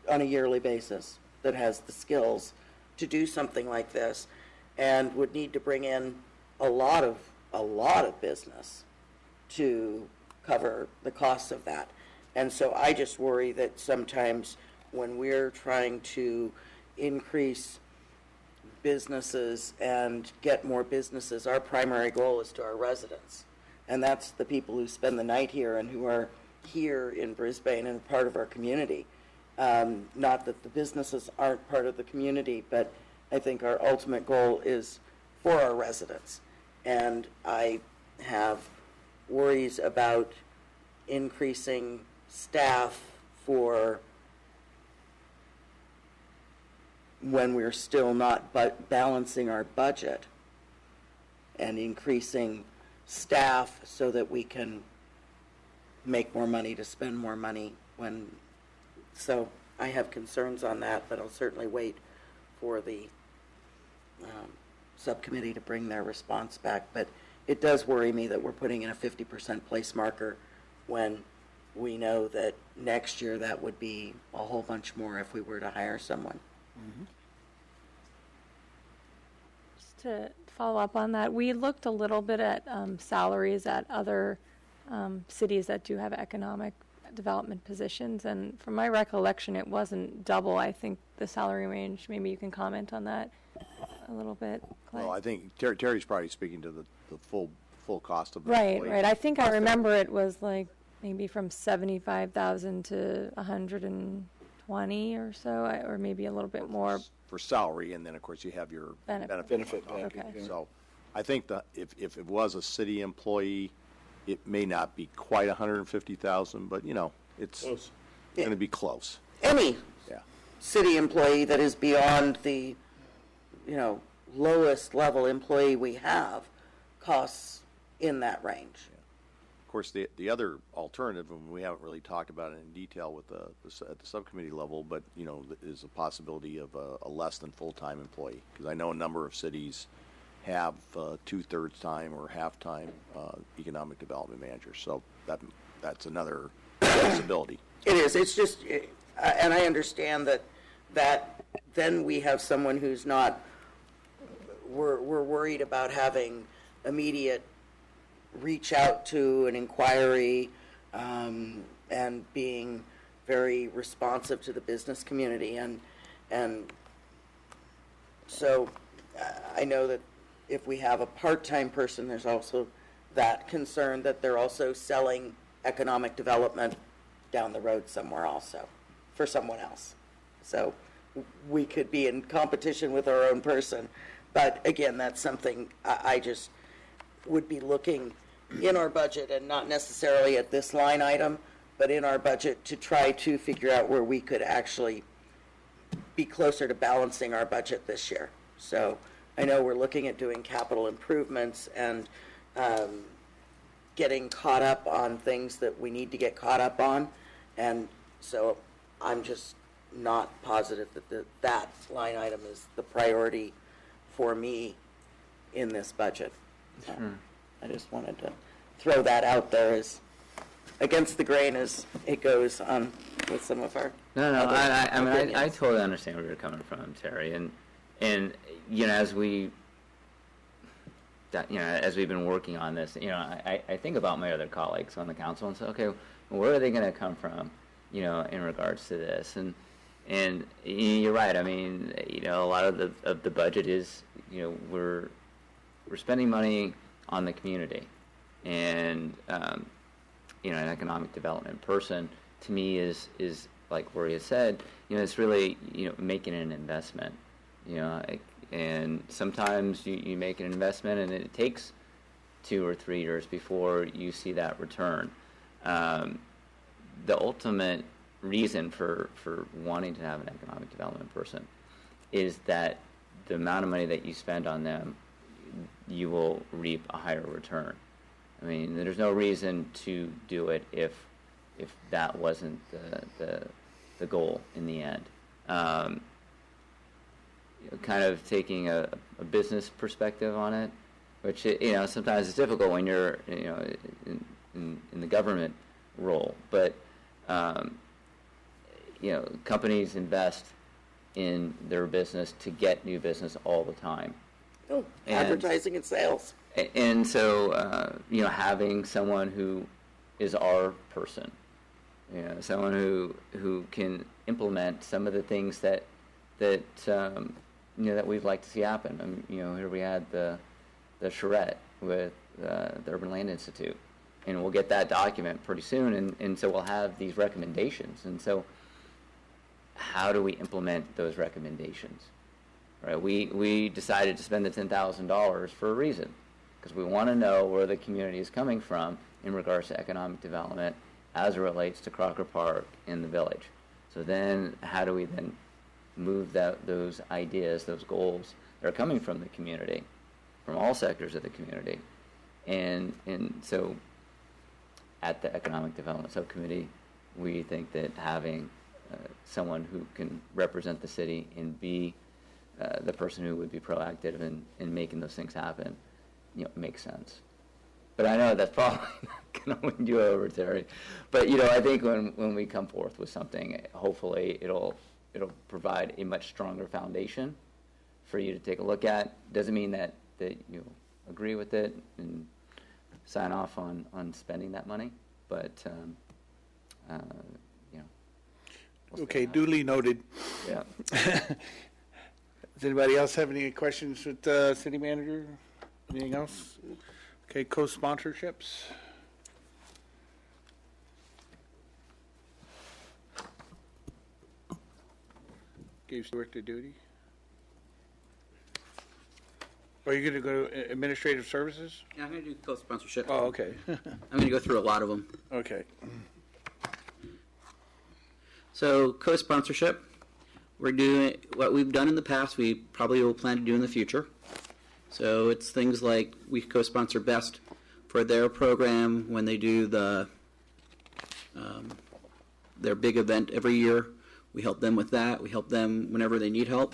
on a yearly basis, that has the skills to do something like this, and would need to bring in a lot of business to cover the costs of that. And so I just worry that sometimes when we're trying to increase businesses and get more businesses, our primary goal is to our residents. And that's the people who spend the night here and who are here in Brisbane and part of our community. Not that the businesses aren't part of the community, but I think our ultimate goal is for our residents. And I have worries about increasing staff for when we're still not balancing our budget, and increasing staff so that we can make more money to spend more money when. So I have concerns on that, but I'll certainly wait for the subcommittee to bring their response back. But it does worry me that we're putting in a 50% place marker when we know that next year that would be a whole bunch more if we were to hire someone. Mm-hmm. Just to follow up on that, we looked a little bit at salaries at other cities that do have economic development positions, and from my recollection, it wasn't double. I think the salary range, maybe you can comment on that a little bit, Clay. Well, I think Terry's probably speaking to the full cost of the Right, employee. right. I think I remember it was like maybe from 75,000 to 120 or so, or maybe a little bit more. For salary, and then, of course, you have your Benefit. benefit. Okay. So I think that if it was a city employee, it may not be quite 150,000, but, it's Close. going to be close. Any Yeah. city employee that is beyond the, lowest level employee we have costs in that range. Of course, the other alternative, and we haven't really talked about it in detail with at the subcommittee level, but, is a possibility of a less than full-time employee. Because I know a number of cities have two-thirds time or half-time economic development managers. So that's another possibility. It is. It's just, and I understand that then we have someone who's not. We're worried about having immediate reach out to an inquiry and being very responsive to the business community, and so I know that if we have a part-time person, there's also that concern that they're also selling economic development down the road somewhere also for someone else. So we could be in competition with our own person. But again, that's something I just would be looking in our budget, and not necessarily at this line item, but in our budget to try to figure out where we could actually be closer to balancing our budget this year. So I know we're looking at doing capital improvements and getting caught up on things that we need to get caught up on. And so I'm just not positive that that line item is the priority for me in this budget. So I just wanted to throw that out there as against the grain as it goes on with some of our No, other I mean, I opinions. totally understand where you're coming from, Terry, and as we've been working on this, I think about my other colleagues on the council and say, okay, well, where are they going to come from, in regards to this, and you're right. I mean, a lot of the budget is, we're spending money on the community, and an economic development person to me is like Gloria said, it's really making an investment, and sometimes you make an investment and it takes 2 or 3 years before you see that return. The ultimate reason for wanting to have an economic development person is that the amount of money that you spend on them, you will reap a higher return. I mean, there's no reason to do it if that wasn't the goal in the end. Kind of taking a business perspective on it, which sometimes it's difficult when you're in the government role, but companies invest in their business to get new business all the time. Oh, advertising and sales. And so, having someone who is our person, someone who can implement some of the things that we'd like to see happen. Here we had the charrette with the Urban Land Institute, and we'll get that document pretty soon, and so we'll have these recommendations. And so, how do we implement those recommendations? Right? We decided to spend the $10,000 for a reason, because we want to know where the community is coming from in regards to economic development as it relates to Crocker Park in the village. So then, how do we then move those ideas, those goals that are coming from the community, from all sectors of the community? And so, at the Economic Development Subcommittee, we think that having someone who can represent the city and be the person who would be proactive in making those things happen, makes sense. But I know that's probably not going to win you over, Terry. But I think when we come forth with something, hopefully it'll provide a much stronger foundation for you to take a look at. Doesn't mean that you agree with it and sign off on spending that money, but you know. we'll see Okay, how- duly noted. Yeah. Does anybody else have any questions with the city manager? Anything else? Okay, co-sponsorships. Gave Stuart the duty. Are you going to go to administrative services? Yeah, I'm going to do co-sponsorship. Oh, okay. I'm going to go through a lot of them. Okay. So co-sponsorship, we're doing what we've done in the past. We probably will plan to do in the future. So it's things like we co-sponsor Best for their program when they do their big event every year. We help them with that. We help them whenever they need help.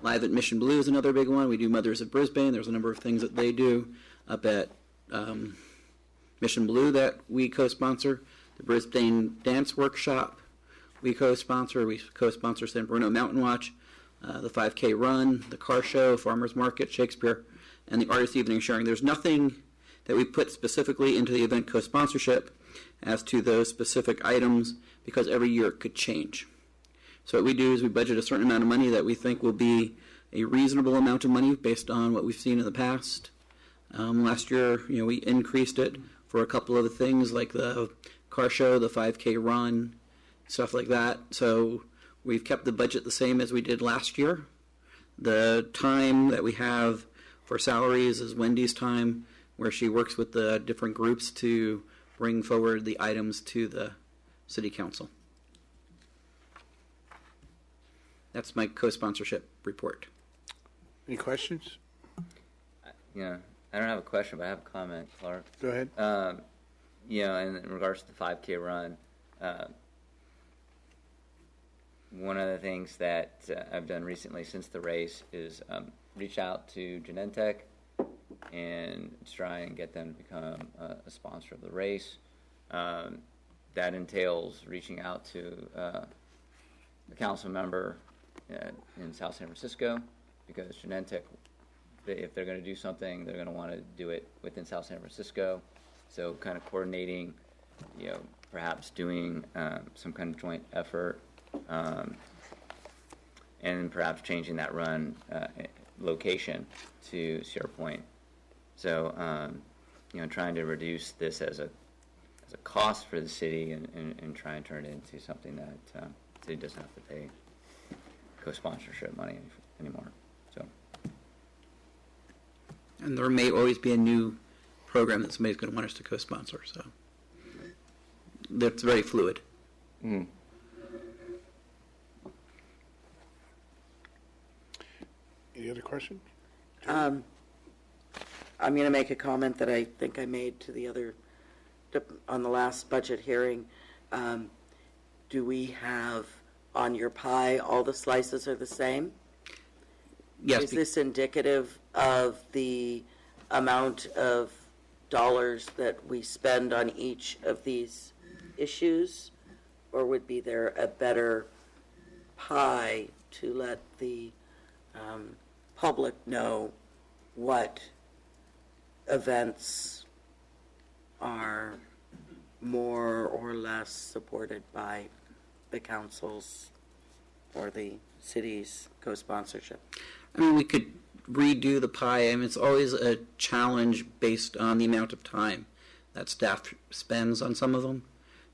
Live at Mission Blue is another big one. We do Mothers of Brisbane. There's a number of things that they do up at Mission Blue that we co-sponsor. The Brisbane Dance Workshop we co-sponsor. We co-sponsor San Bruno Mountain Watch, the 5K Run, the Car Show, Farmers Market, Shakespeare, and the Artist Evening Sharing. There's nothing that we put specifically into the event co-sponsorship as to those specific items because every year it could change. So what we do is we budget a certain amount of money that we think will be a reasonable amount of money based on what we've seen in the past. Last year, we increased it for a couple of the things like the Car Show, the 5K Run, stuff like that. So we've kept the budget the same as we did last year. The time that we have for salaries is Wendy's time, where she works with the different groups to bring forward the items to the City Council. That's my co-sponsorship report. Any questions? Yeah, I don't have a question, but I have a comment, Clark. Go ahead. In regards to the 5K run, one of the things that I've done recently since the race is reach out to Genentech and try and get them to become a sponsor of the race. That entails reaching out to a council member in South San Francisco, because Genentech, if they're going to do something, they're going to want to do it within South San Francisco. So kind of coordinating, perhaps doing some kind of joint effort, and perhaps changing that run location to Sierra Point. So, trying to reduce this as a cost for the city and try and turn it into something that the city doesn't have to pay co-sponsorship money anymore. So, And there may always be a new program that somebody's going to want us to co-sponsor. So that's very fluid. mm-hmm. Any other questions? I'm going to make a comment that I think I made to the other, on the last budget hearing. Do we have on your pie, all the slices are the same? Yes. Is this indicative of the amount of dollars that we spend on each of these issues? Or would be there a better pie to let the public know what events are more or less supported by the council's or the city's co-sponsorship? I mean, we could redo the pie. I mean, it's always a challenge based on the amount of time that staff spends on some of them.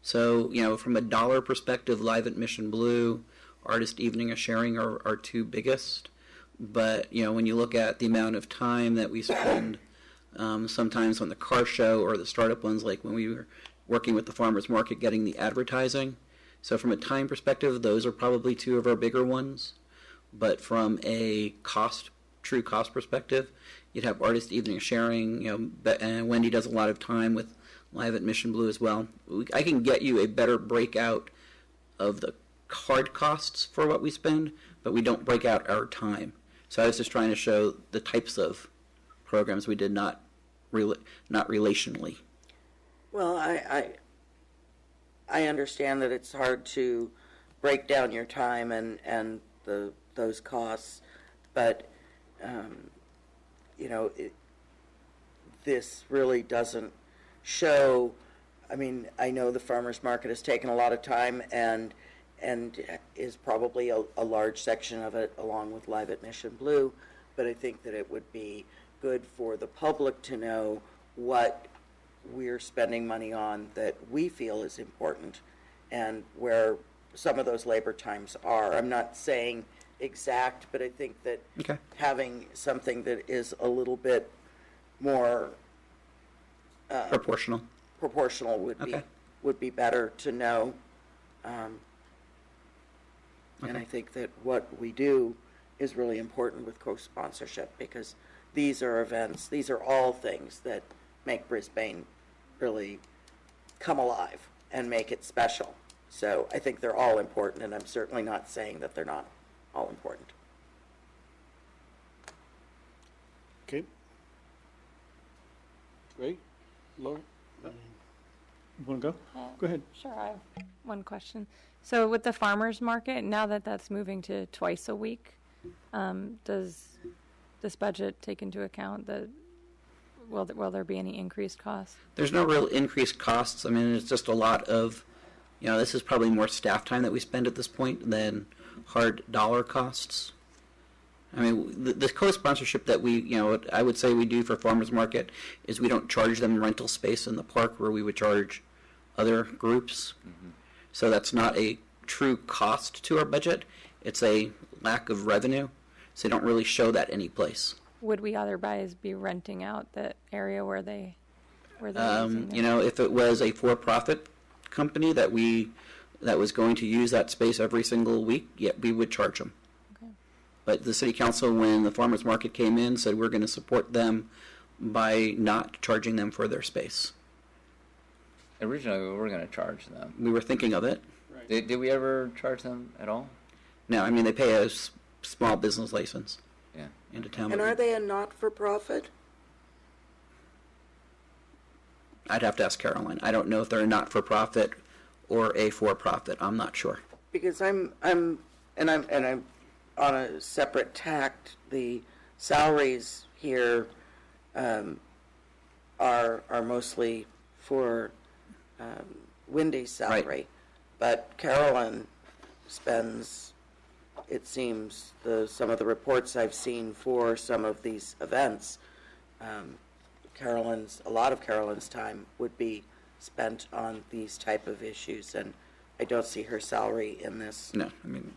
So, from a dollar perspective, Live at Mission Blue, Artist Evening of Sharing are two biggest. But, when you look at the amount of time that we spend sometimes on the car show or the startup ones, like when we were working with the farmers market getting the advertising. So from a time perspective, those are probably two of our bigger ones. But from a true cost perspective, you'd have Artist Evening of Sharing, and Wendy does a lot of time with Live at Mission Blue as well. I can get you a better breakout of the hard costs for what we spend, but we don't break out our time. So I was just trying to show the types of programs we did not relationally. Well, I understand that it's hard to break down your time and those costs, but this really doesn't show I mean, I know the farmer's market has taken a lot of time and is probably a large section of it, along with Live at Mission Blue, but I think that it would be good for the public to know what we're spending money on that we feel is important and where some of those labor times are. I'm not saying exact, but I think that having something that is a little bit more Proportional. would be better to know. And I think that what we do is really important with co-sponsorship, because these are events, these are all things that make Brisbane really come alive and make it special. So I think they're all important, and I'm certainly not saying that they're not all important. Okay. Great. Laura? You want to go? Go ahead. Sure, I have one question. So with the farmer's market, now that that's moving to twice a week, does this budget take into account that, will there be any increased costs? There's no real increased costs. I mean, it's just a lot of, this is probably more staff time that we spend at this point than hard dollar costs. I mean, the co-sponsorship that I would say we do for farmers market is we don't charge them rental space in the park where we would charge other groups. Mm-hmm. So that's not a true cost to our budget. It's a lack of revenue. So they don't really show that any place. Would we otherwise be renting out that area where they using it? If it was a for-profit company that was going to use that space every single week, yeah, we would charge them. Okay. But the city council, when the farmers market came in, said we're going to support them by not charging them for their space. Originally, we were going to charge them. We were thinking of it. Right. Did we ever charge them at all? No, I mean, they pay a small business license. Yeah. Into town. And are they a not-for-profit? I'd have to ask Caroline. I don't know if they're a not-for-profit or a for-profit. I'm not sure. Because I'm on a separate tact. The salaries here are mostly for Wendy's salary, right. But Carolyn spends, it seems, some of the reports I've seen for some of these events, a lot of Carolyn's time would be spent on these type of issues, and I don't see her salary in this. No, I mean,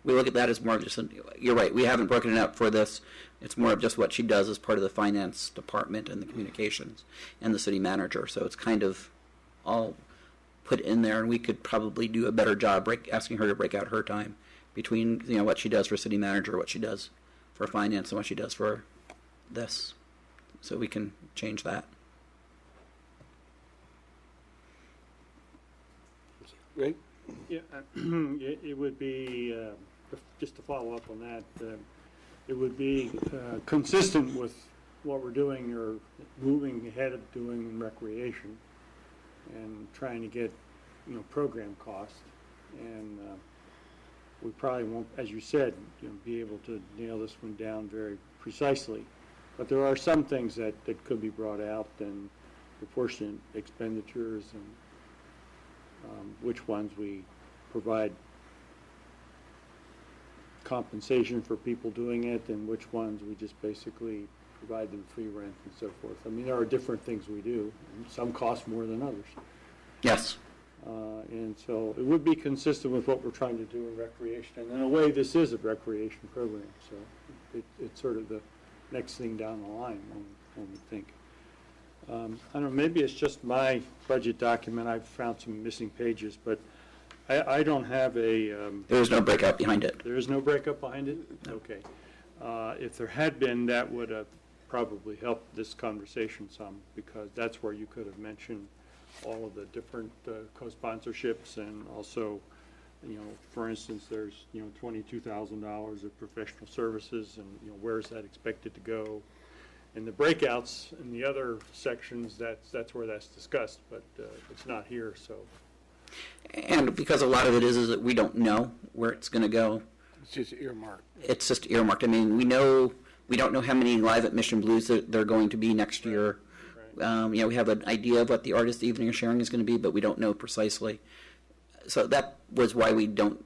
we look at that as more of just, you're right, we haven't broken it up for this. It's more of just what she does as part of the finance department and the communications and the city manager. So it's kind of all put in there, and we could probably do a better job asking her to break out her time between what she does for city manager, what she does for finance, and what she does for this. So we can change that. Right? Yeah, it would be, just to follow up on that, it would be consistent with what we're doing or moving ahead of doing recreation and trying to get, program costs. And we probably won't, as you said, be able to nail this one down very precisely. But there are some things that could be brought out, and proportionate expenditures, and which ones we provide compensation for people doing it, and which ones we just basically provide them free rent and so forth. I mean, there are different things we do, and some cost more than others. Yes. And so it would be consistent with what we're trying to do in recreation. And in a way, this is a recreation program, so it's sort of the next thing down the line, one would think. I don't know, maybe it's just my budget document. I've found some missing pages, but I don't have a... there is no breakout behind it. There is no breakup behind it? No. Okay. If there had been, that would have probably helped this conversation some, because that's where you could have mentioned all of the different co-sponsorships, and also, for instance, there's, $22,000 of professional services, and, where's that expected to go? And the breakouts in the other sections, that's where that's discussed, but it's not here, so. And because a lot of it is that we don't know where it's going to go. It's just earmarked. It's just earmarked. I mean, we don't know how many Live at Mission Blues that they're going to be next year. Right. We have an idea of what the artist evening of sharing is going to be, but we don't know precisely. So that was why we don't,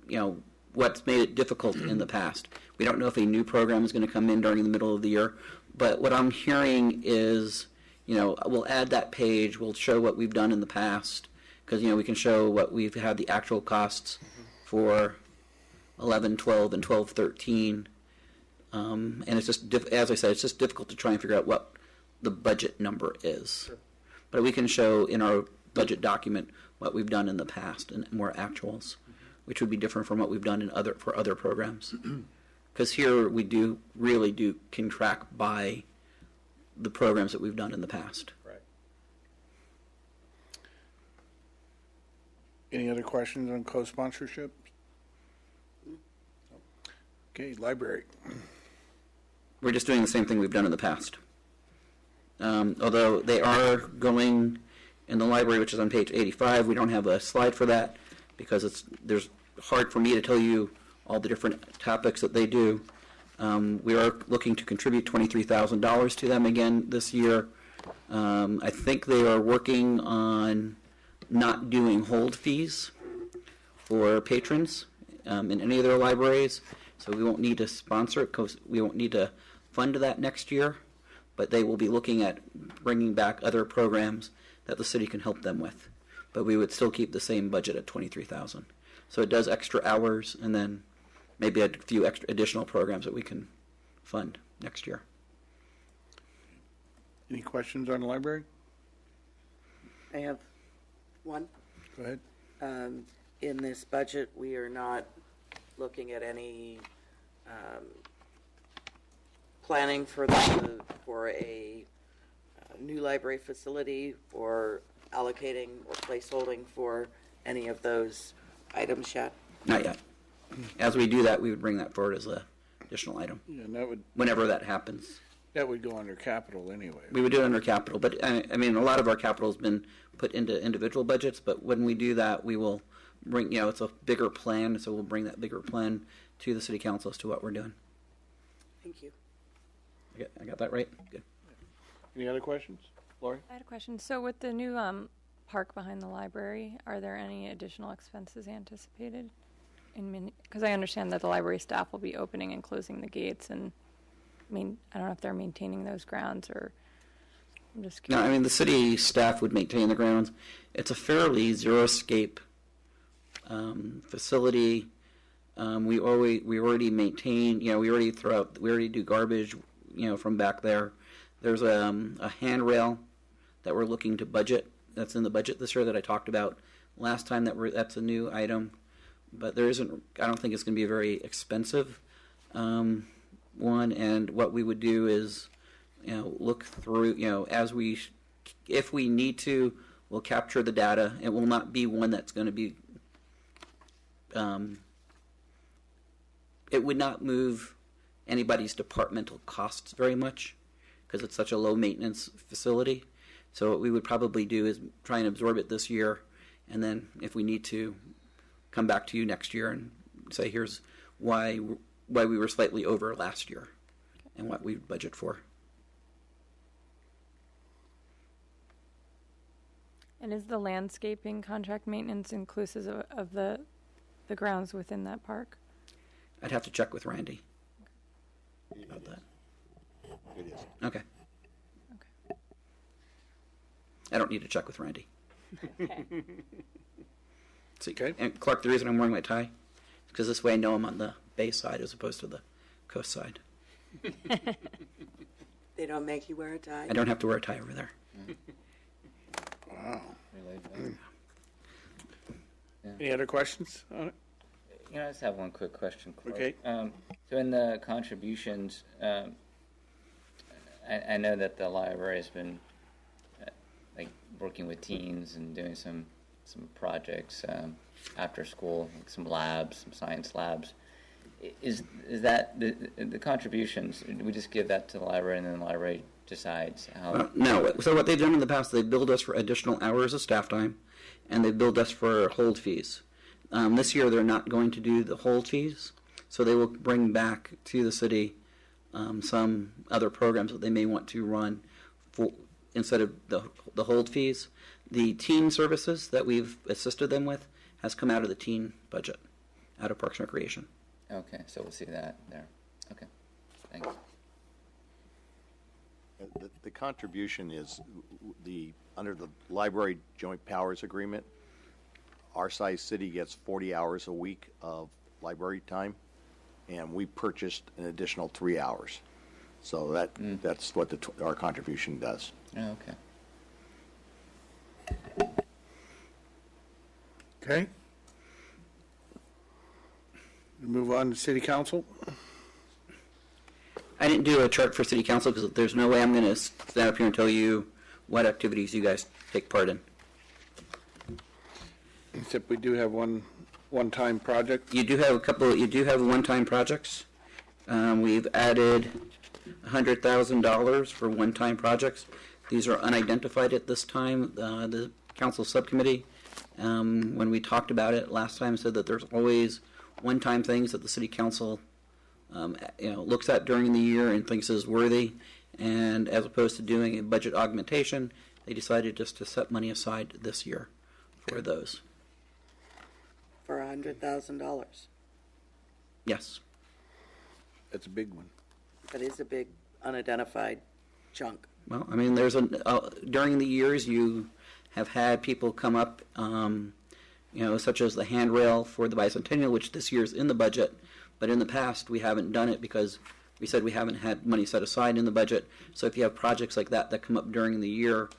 what's made it difficult in the past. We don't know if a new program is going to come in during the middle of the year, but what I'm hearing is, we'll add that page, we'll show what we've done in the past, because, we can show what we've had the actual costs for 11, 12, and 12, 13. And it's just, as I said, it's just difficult to try and figure out what the budget number is. Sure. But we can show in our budget document what we've done in the past and more actuals, which would be different from what we've done for other programs. Because here we can track by the programs that we've done in the past. Right. Any other questions on co-sponsorship? Okay, library. We're just doing the same thing we've done in the past. Although they are going in the library, which is on page 85. We don't have a slide for that because there's hard for me to tell you all the different topics that they do. We are looking to contribute $23,000 to them again this year. I think they are working on not doing hold fees for patrons in any of their libraries, so we won't need to sponsor it because we won't need to fund that next year. But they will be looking at bringing back other programs that the city can help them with. But we would still keep the same budget at $23,000. So it does extra hours, and then maybe a few extra additional programs that we can fund next year. Any questions on the library? I have one. Go ahead. In this budget, we are not looking at any planning for a new library facility or allocating or placeholding for any of those items yet? Not yet. As we do that, we would bring that forward as an additional item. Yeah, and that would whenever that happens. That would go under capital anyway. We would do it under capital, but I mean, a lot of our capital has been put into individual budgets, but when we do that, we will bring, it's a bigger plan, so we'll bring that bigger plan to the city council as to what we're doing. Thank you. I got that right? Good. Any other questions? Lori? I had a question. So with the new park behind the library, are there any additional expenses anticipated? Because I understand that the library staff will be opening and closing the gates, and I don't know if they're maintaining those grounds, or I'm just curious. No, I mean, the city staff would maintain the grounds. It's a fairly zero-escape facility. We already maintain, we already do garbage, from back there. There's a handrail that we're looking to budget. That's in the budget this year that I talked about last time. That's a new item, but there isn't. I don't think it's going to be a very expensive one. And what we would do is, look through, if we need to, we'll capture the data. It will not be one that's going to be. It would not move anybody's departmental costs very much because it's such a low maintenance facility. So what we would probably do is try and absorb it this year, and then if we need to, come back to you next year and say, here's why we were slightly over last year and what we budget for. And is the landscaping contract maintenance inclusive of the grounds within that park? I'd have to check with Randy about that. It is. Okay. Okay. I don't need to check with Randy. Okay. See, Okay. and Clark, the reason I'm wearing my tie is because this way I know I'm on the bay side as opposed to the coast side. They don't make you wear a tie? I don't have to wear a tie over there. Wow. Yeah. Any other questions on it? I just have one quick question, Clark. Okay. So in the contributions, I know that the library has been working with teens and doing some projects after school, like some labs, some science labs. Is that the contributions? Do we just give that to the library and then the library decides how? No. So what they've done in the past, they billed us for additional hours of staff time, and they billed us for hold fees. This year they're not going to do the hold fees, so they will bring back to the city some other programs that they may want to run instead of the hold fees. The teen services that we've assisted them with has come out of the teen budget, out of Parks and Recreation. Okay, so we'll see that there. Okay, thanks. The contribution is under the library joint powers agreement, our size city gets 40 hours a week of library time, and we purchased an additional 3 hours. So that's what our contribution does. Oh, okay. Okay. Move on to city council. I didn't do a chart for city council because there's no way I'm going to stand up here and tell you what activities you guys take part in. Except we do have one-time project. You do have a couple. You do have one-time projects. We've added $100,000 for one-time projects. These are unidentified at this time. The council subcommittee, when we talked about it last time, said that there's always one-time things that the city council looks at during the year and thinks is worthy. And as opposed to doing a budget augmentation, they decided just to set money aside this year for those. For $100,000. Yes. That's a big one. That is a big unidentified chunk. Well, I mean, during the years you have had people come up, such as the handrail for the bicentennial, which this year is in the budget, but in the past we haven't done it because we said we haven't had money set aside in the budget. So if you have projects like that come up during the year,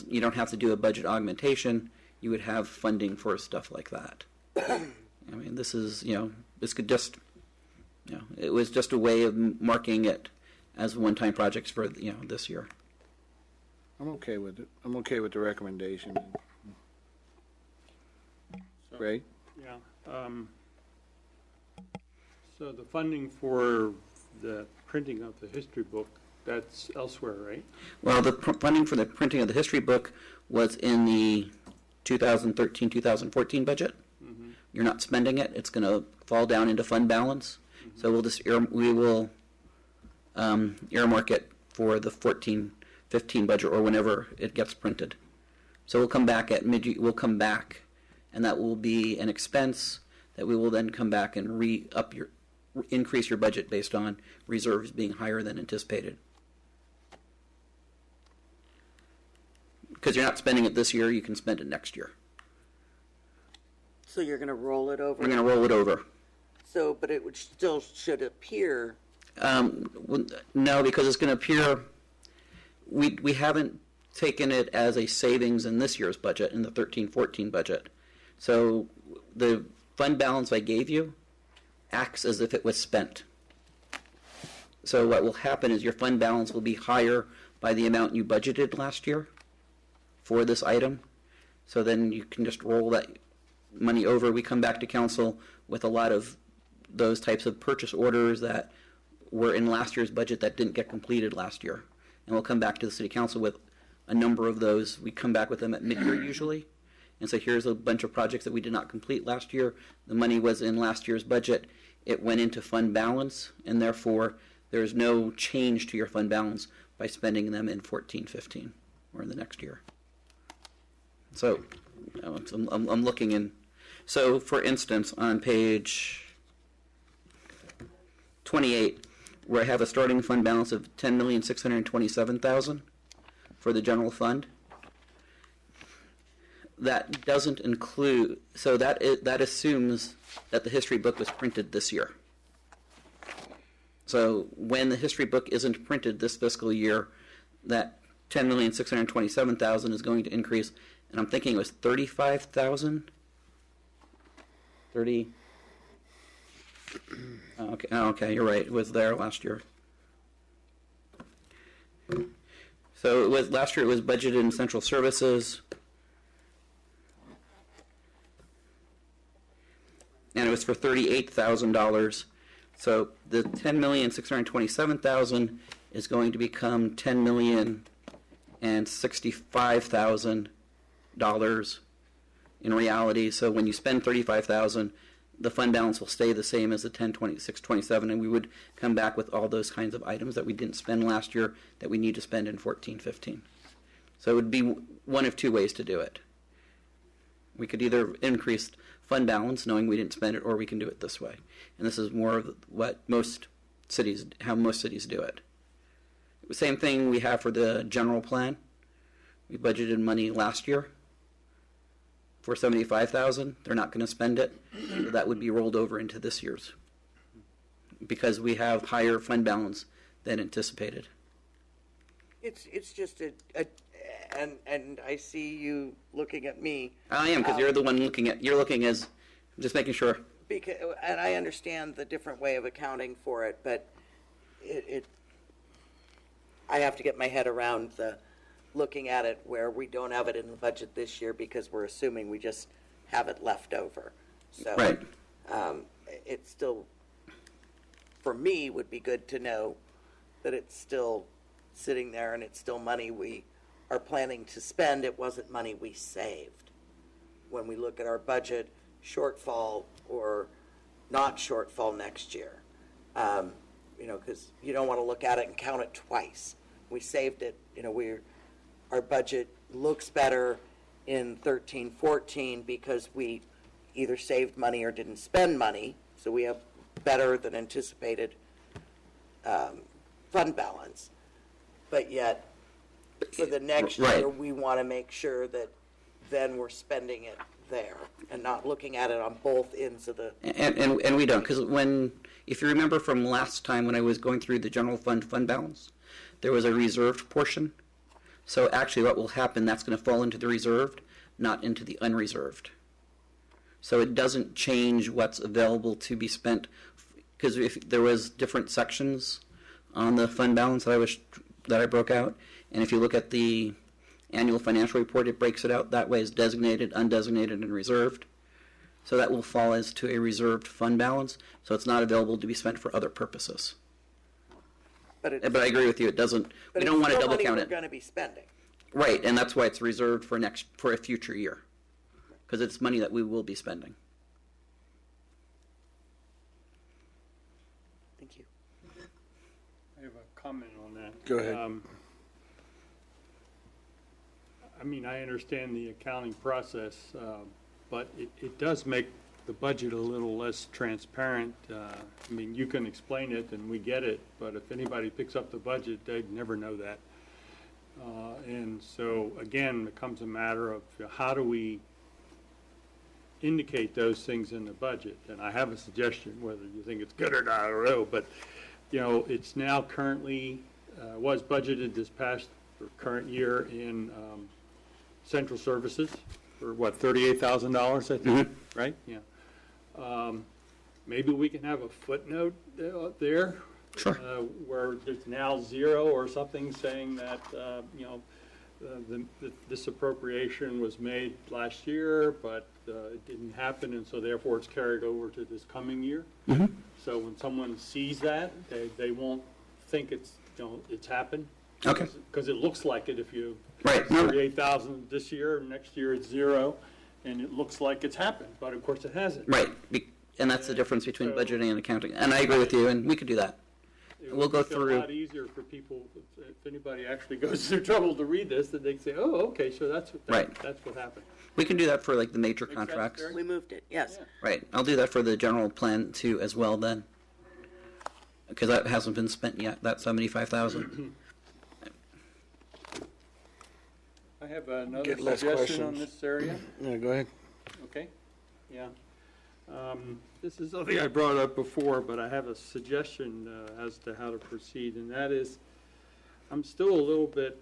you don't have to do a budget augmentation. You would have funding for stuff like that. I mean, this could just, it was just a way of marking it as one-time projects for, this year. I'm okay with it. I'm okay with the recommendation. So, Ray? Yeah. So the funding for the printing of the history book, that's elsewhere, right? Well, the funding for the printing of the history book was in the 2013-2014 budget. Mm-hmm. You're not spending it. It's going to fall down into fund balance. Mm-hmm. So we will earmark it for the 14-15 budget or whenever it gets printed. So we'll come back we'll come back, and that will be an expense that we will then come back and increase your budget based on reserves being higher than anticipated. Because you're not spending it this year, you can spend it next year. So you're going to roll it over? We're going to roll it over. So, but it should appear. No, because it's going to appear, we haven't taken it as a savings in this year's budget, in the 13-14 budget. So the fund balance I gave you acts as if it was spent. So what will happen is your fund balance will be higher by the amount you budgeted last year for this item. So then you can just roll that money over. We come back to council with a lot of those types of purchase orders that were in last year's budget that didn't get completed last year. And we'll come back to the city council with a number of those. We come back with them at mid-year usually. And so here's a bunch of projects that we did not complete last year. The money was in last year's budget. It went into fund balance, and therefore there is no change to your fund balance by spending them in 14-15 or in the next year. So I'm looking in. So for instance, on page 28, where I have a starting fund balance of $10,627,000 for the general fund. That doesn't include, so that assumes that the history book was printed this year. So when the history book isn't printed this fiscal year, that $10,627,000 is going to increase, and I'm thinking it was $35,000. Okay, you're right. It was there last year. So it was last year. It was budgeted in central services. And it was for $38,000. So the $10,627,000 is going to become $10,065,000 in reality. So when you spend $35,000, the fund balance will stay the same as the $10,627, and we would come back with all those kinds of items that we didn't spend last year that we need to spend in 14-15. So it would be one of two ways to do it. We could either increase fund balance, knowing we didn't spend it, or we can do it this way. And this is more of how most cities do it. The same thing we have for the general plan. We budgeted money last year for $75,000. They're not going to spend it. So that would be rolled over into this year's because we have higher fund balance than anticipated. It's just and I see you looking at me. I am, because you're the one you're looking as, just making sure. Because, and I understand the different way of accounting for it, but I have to get my head around looking at it where we don't have it in the budget this year because we're assuming we just have it left over. So, Right. It still, for me, would be good to know that it's still sitting there and it's still money we are planning to spend. It wasn't money we saved. When we look at our budget shortfall or not shortfall next year, because you don't want to look at it and count it twice. We saved it, our budget looks better in 13-14 because we either saved money or didn't spend money, so we have better than anticipated fund balance. But yet, for the next Right. year, we want to make sure that then we're spending it there and not looking at it on both ends of the. And we don't, because if you remember from last time when I was going through the general fund balance, there was a reserved portion. So actually what will happen, that's going to fall into the reserved, not into the unreserved. So it doesn't change what's available to be spent, because if there was different sections on the fund balance that I broke out, and if you look at the annual financial report, it breaks it out that way as designated, undesignated, and reserved. So that will fall as to a reserved fund balance, so it's not available to be spent for other purposes. But I agree with you, it doesn't, we don't want to double count We're it. going to be spending. Right, and that's why it's reserved for a future year, because it's money that we will be spending. Thank you. I have a comment on that. Go ahead. I understand the accounting process, but it does make the budget a little less transparent. You can explain it and we get it, but if anybody picks up the budget, they'd never know that. And so, again, it becomes a matter of how do we indicate those things in the budget? And I have a suggestion, whether you think it's good or not, I don't know, but, it's now currently, was budgeted this past or current year in central services for $38,000, I think, right? Yeah. Maybe we can have a footnote there. Sure. Where there's now zero or something saying that, this appropriation was made last year, but it didn't happen, and so therefore it's carried over to this coming year. So when someone sees that, they won't think it's happened. Okay. Because it looks like it if you, Right. 38,000 this year, next year it's zero, and it looks like it's happened, but of course it hasn't. Right, and that's the difference between budgeting and accounting, and I agree with you, and we could do that. We'll go It would make it through. a lot easier for people, if anybody actually goes through trouble to read this, that they can say, oh, okay, so that's what happened. We can do that for like the major Makes sense, contracts. Gary? We moved it, yes. Yeah. Right, I'll do that for the general plan too as well then. Because that hasn't been spent yet, that 75,000. I have another Get less suggestion on questions. this area. Yeah, go ahead. Okay, yeah. This is something I brought up before, but I have a suggestion as to how to proceed, and that is, I'm still a little bit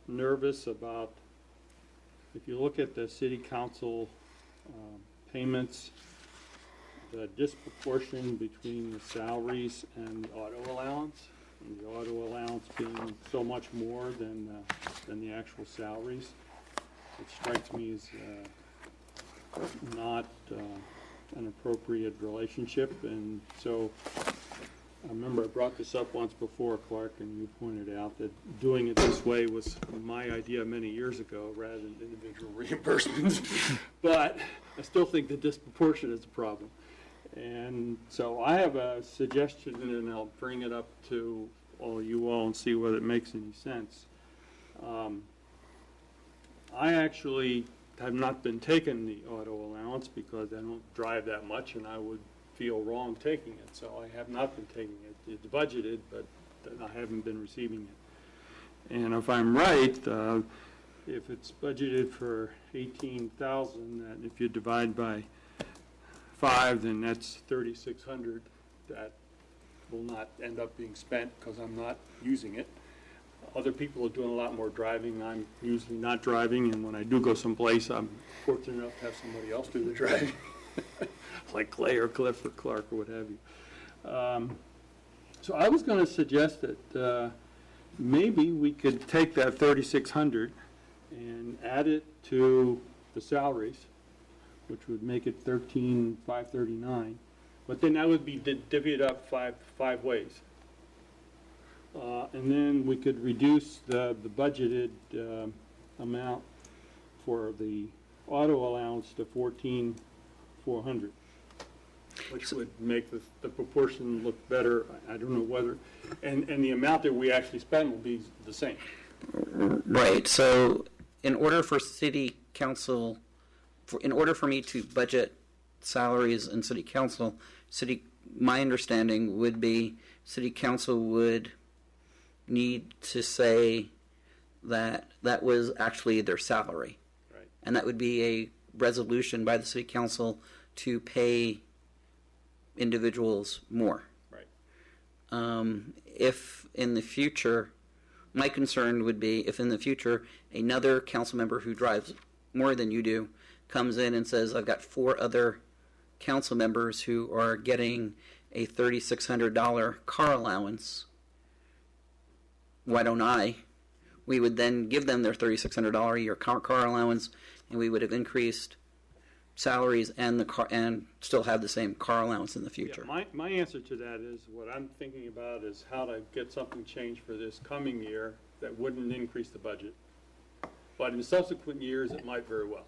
nervous about, if you look at the city council payments, the disproportion between the salaries and the auto allowance, and the auto allowance being so much more than the actual salaries. It strikes me as not an appropriate relationship, and so I remember I brought this up once before, Clark, and you pointed out that doing it this way was my idea many years ago rather than individual reimbursements. But I still think the disproportion is a problem. And so I have a suggestion, and I'll bring it up to all you all and see whether it makes any sense. I actually have not been taking the auto allowance because I don't drive that much, and I would feel wrong taking it, so I have not been taking it. It's budgeted, but I haven't been receiving it. And if I'm right, if it's budgeted for 18,000, that if you divide by 5, then that's 3,600. That will not end up being spent because I'm not using it. Other people are doing a lot more driving. I'm usually not driving, and when I do go someplace, I'm fortunate enough to have somebody else do the driving, like Clay or Cliff or Clark or what have you. So I was going to suggest that maybe we could take that 3,600 and add it to the salaries, which would make it 13,539. But then that would be divvied up five ways. And then we could reduce the budgeted amount for the auto allowance to 14,400, which would make the proportion look better. I don't know whether, and the amount that we actually spend will be the same. Right. So in order for city council, in order for me to budget salaries in city council, my understanding would be city council would need to say that that was actually their salary. Right. And that would be a resolution by the city council to pay individuals more. Right. If in the future, my concern would be if in the future another council member who drives more than you do comes in and says, I've got 4 other council members who are getting a $3,600 car allowance, why don't I? We would then give them their $3,600 a year car allowance, and we would have increased salaries and the car and still have the same car allowance in the future. Yeah, my answer to that is what I'm thinking about is how to get something changed for this coming year that wouldn't increase the budget. But in subsequent years, it might very well.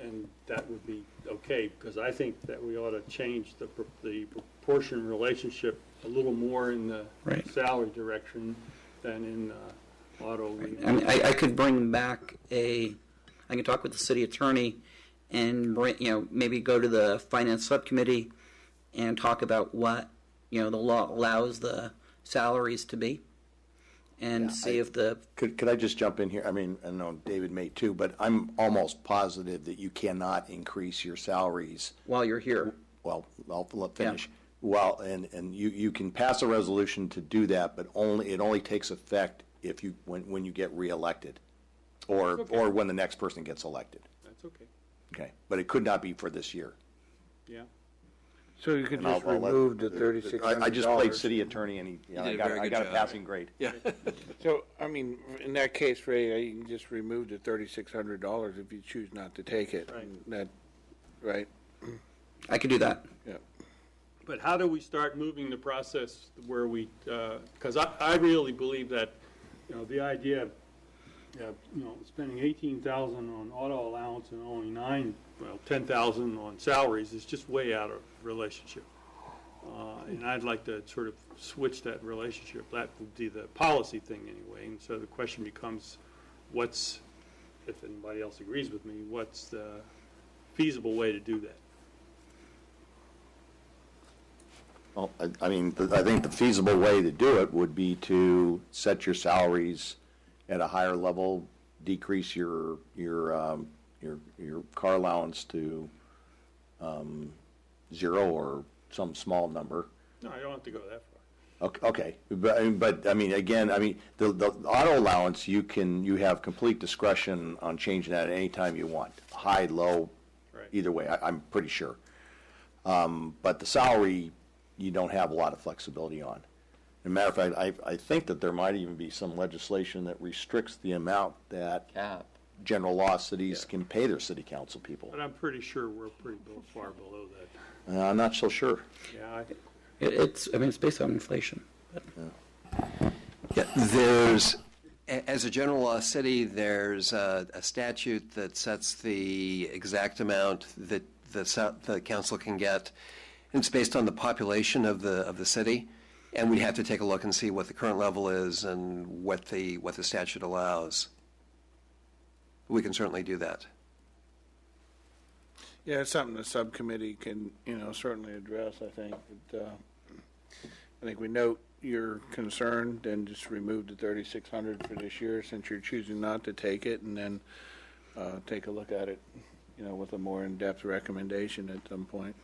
And that would be okay, because I think that we ought to change the proportion relationship a little more in the Right. salary direction than in auto. I mean, I could bring back I can talk with the city attorney and bring, maybe go to the finance subcommittee and talk about what, the law allows the salaries to be and see if the... Could I just jump in here? I mean, I know David may too, but I'm almost positive that you cannot increase your salaries. while you're here. Well, I'll finish. Well, and you can pass a resolution to do that, but it only takes effect if when you get reelected, or when the next person gets elected. That's okay. Okay, but it could not be for this year. Yeah. So you could And just I'll let- remove the $3,600. I just played city attorney, and I got a job. passing grade. Yeah. So, I mean, in that case, Ray, you can just remove the $3,600 if you choose not to take it. Right. That, right? I could do that. Yeah. But how do we start moving the process where we, because I really believe that, the idea of, spending 18,000 on auto allowance and only 10,000 on salaries is just way out of relationship. And I'd like to sort of switch that relationship. That would be the policy thing anyway. And so the question becomes, if anybody else agrees with me, what's the feasible way to do that? Well, I mean, I think the feasible way to do it would be to set your salaries at a higher level, decrease your car allowance to 0 or some small number. No, I don't have to go that far. Okay, but I mean, again, the auto allowance, you have complete discretion on changing that at any time you want, high, low, Right. either way. I'm pretty sure. But the salary, you don't have a lot of flexibility on. As a matter of fact, I think that there might even be some legislation that restricts the amount that Cap. general law cities can pay their city council people. But I'm pretty sure we're pretty far below that. I'm not so sure. Yeah, It's based on inflation. Yeah, as a general law city, there's a statute that sets the exact amount that the council can get. And it's based on the population of the city, and we'd have to take a look and see what the current level is and what the statute allows. we can certainly do that. Yeah, it's something the subcommittee can, certainly address, I think. I think we note your concern, then just remove the 3,600 for this year since you're choosing not to take it, and then take a look at it, with a more in-depth recommendation at some point.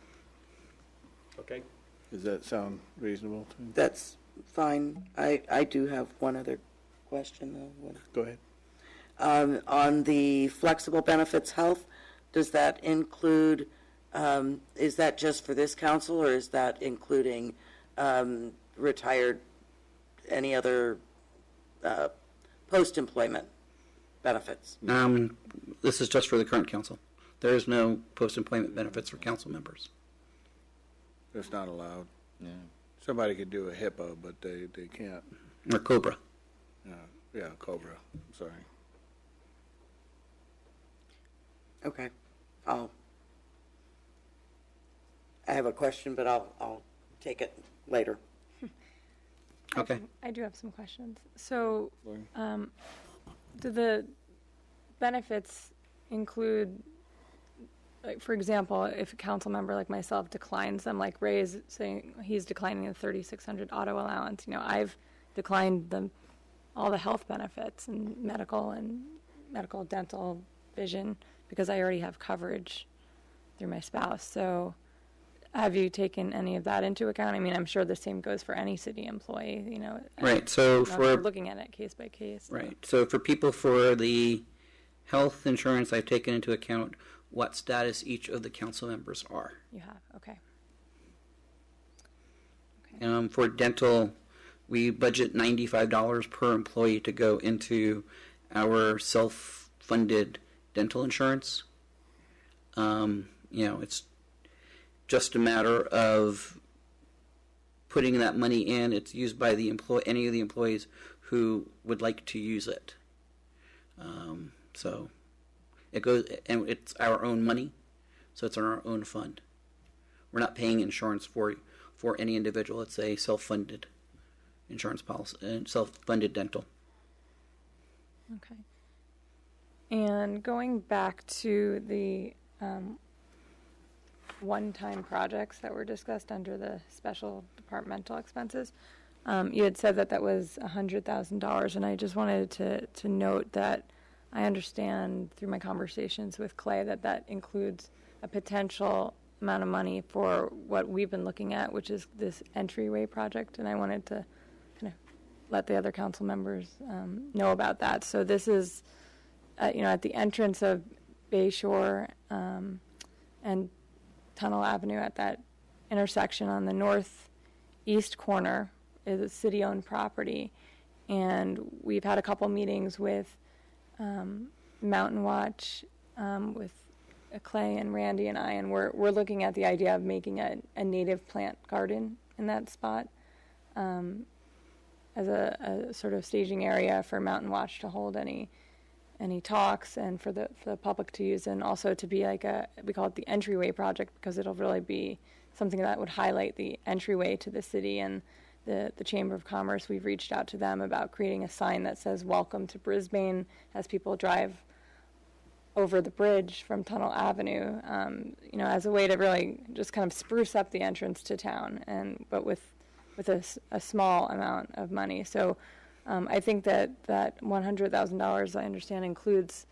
Okay. Does that sound reasonable to you? That's fine. I do have one other question, though. Go ahead. On the flexible benefits health, does that include, is that just for this council, or is that including retired, any other post-employment benefits? This is just for the current council. There is no post-employment benefits for council members. It's not allowed. Yeah. Somebody could do a HIPAA, but they can't. Or COBRA. Yeah, COBRA. I'm sorry. Okay. I have a question, but I'll take it later. Okay. I do have some questions. So, Lauren? do the benefits include, like, for example, if a council member like myself declines them, like Ray is saying he's declining the 3,600 auto allowance, I've declined all the health benefits and medical, dental, vision, because I already have coverage through my spouse. So have you taken any of that into account? I mean, I'm sure the same goes for any city employee, Right. So we're looking at it case by case. Right. So for people for the health insurance, I've taken into account what status each of the council members are. You have, okay. For dental, we budget $95 per employee to go into our self-funded dental insurance. It's just a matter of putting that money in. It's used by any of the employees who would like to use it. So it goes, and it's our own money, so it's on our own fund. We're not paying insurance for any individual. It's a self-funded insurance policy and self-funded dental. Okay. And going back to the one-time projects that were discussed under the special departmental expenses, you had said that was $100,000, and I just wanted to note that I understand through my conversations with Clay that includes a potential amount of money for what we've been looking at, which is this entryway project, and I wanted to kind of let the other council members know about that. So this is, at the entrance of Bayshore and Tunnel Avenue at that intersection on the northeast corner is a city-owned property, and we've had a couple meetings with Mountain Watch, with Clay and Randy and I, and we're looking at the idea of making a native plant garden in that spot as a sort of staging area for Mountain Watch to hold any talks and for the public to use, and also to be like we call it the entryway project, because it'll really be something that would highlight the entryway to the city. And the Chamber of Commerce, we've reached out to them about creating a sign that says "Welcome to Brisbane" as people drive over the bridge from Tunnel Avenue, as a way to really just kind of spruce up the entrance to town, but with a small amount of money. So I think that $100,000, I understand, includes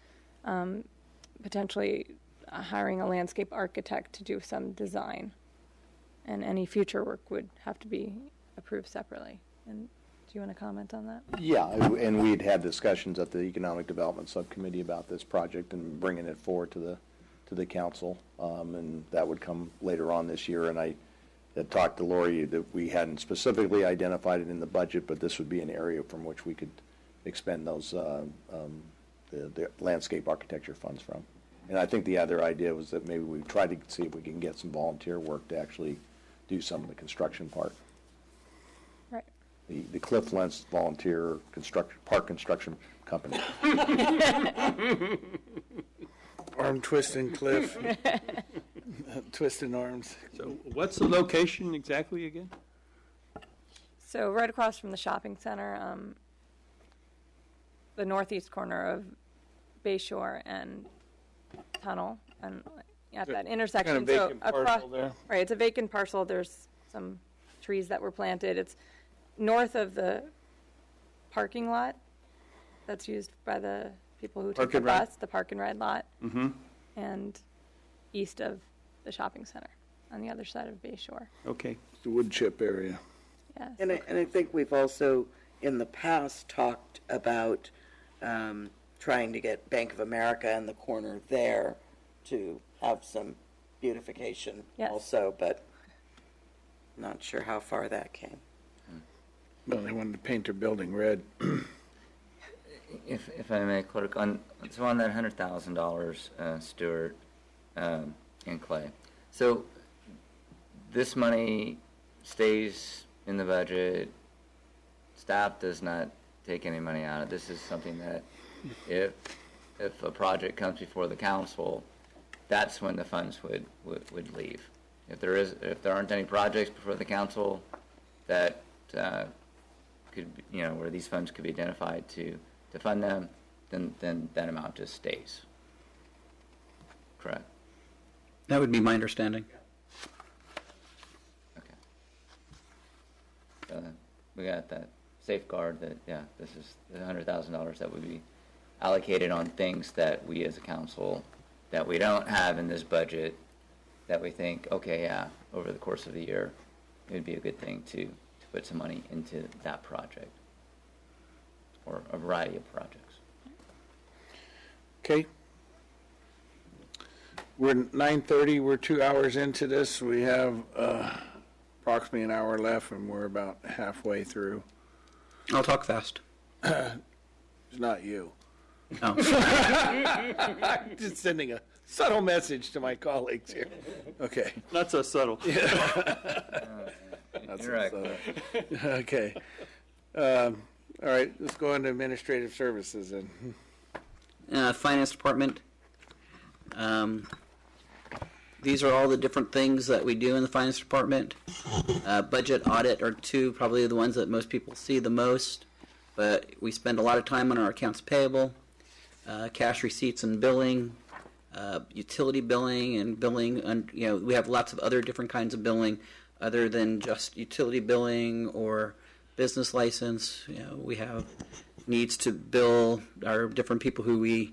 potentially hiring a landscape architect to do some design, and any future work would have to be approved separately. And do you want to comment on that? Yeah, and we'd had discussions at the Economic Development Subcommittee about this project and bringing it forward to the council, and that would come later on this year. And I had talked to Lori that we hadn't specifically identified it in the budget, but this would be an area from which we could expend those the landscape architecture funds from. And I think the other idea was that maybe we try to see if we can get some volunteer work to actually do some of the construction part. Right. The Cliff Lentz Volunteer Park Construction Company. Arm twisting Cliff. Twisting arms. So what's the location exactly again? So right across from the shopping center, the northeast corner of Bayshore and Tunnel, and at that intersection. Kind of vacant across, parcel there. right, it's a vacant parcel. There's some trees that were planted. It's north of the parking lot that's used by the people who take Park the and ride? bus, the park and ride lot, and east of the shopping center on the other side of Bayshore. Okay. The wood chip area. Yes. And I think we've also, in the past, talked about trying to get Bank of America in the corner there to have some beautification Yes. also, but not sure how far that came. Well, they wanted to paint their building red. If I may, clerk, on that $100,000, Stuart, and Clay. So this money stays in the budget. Staff does not take any money out of it. This is something that if a project comes before the council, that's when the funds would leave. If there aren't any projects before the council that could be, where these funds could be identified to fund them, then that amount just stays. Correct. That would be my understanding. Okay. So we got that safeguard that, this is the $100,000 that would be allocated on things that we as a council, that we don't have in this budget, that we think, okay, over the course of the year, it would be a good thing to put some money into that project, or a variety of projects. Okay. We're 9:30. We're 2 hours into this. We have approximately an hour left, and we're about halfway through. I'll talk fast. It's not you. Oh. Just sending a subtle message to my colleagues here. Okay. Not so subtle. That's You're right. Okay. All right, let's go into administrative services then. Finance Department. These are all the different things that we do in the Finance Department. Budget, audit are two, probably the ones that most people see the most, but we spend a lot of time on our accounts payable, cash receipts and billing, utility billing and billing. And, we have lots of other different kinds of billing other than just utility billing or business license. We have needs to bill our different people who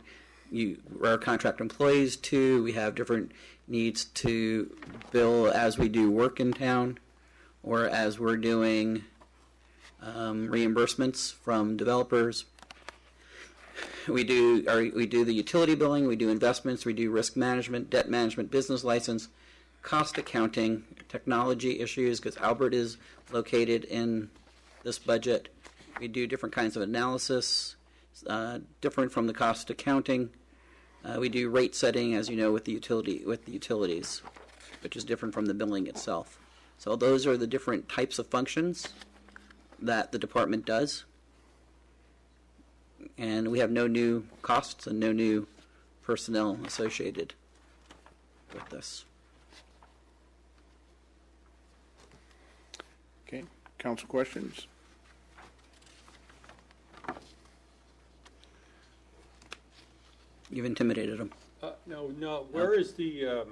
our contract employees to. We have different needs to bill as we do work in town, or as we're doing reimbursements from developers. We do the utility billing, we do investments, we do risk management, debt management, business license, cost accounting, technology issues, because Albert is located in this budget. We do different kinds of analysis, different from the cost accounting. We do rate setting, as you know, with the utilities, which is different from the billing itself. So those are the different types of functions that the department does. And we have no new costs and no new personnel associated with this. Okay, council questions? You've intimidated them. No, where is the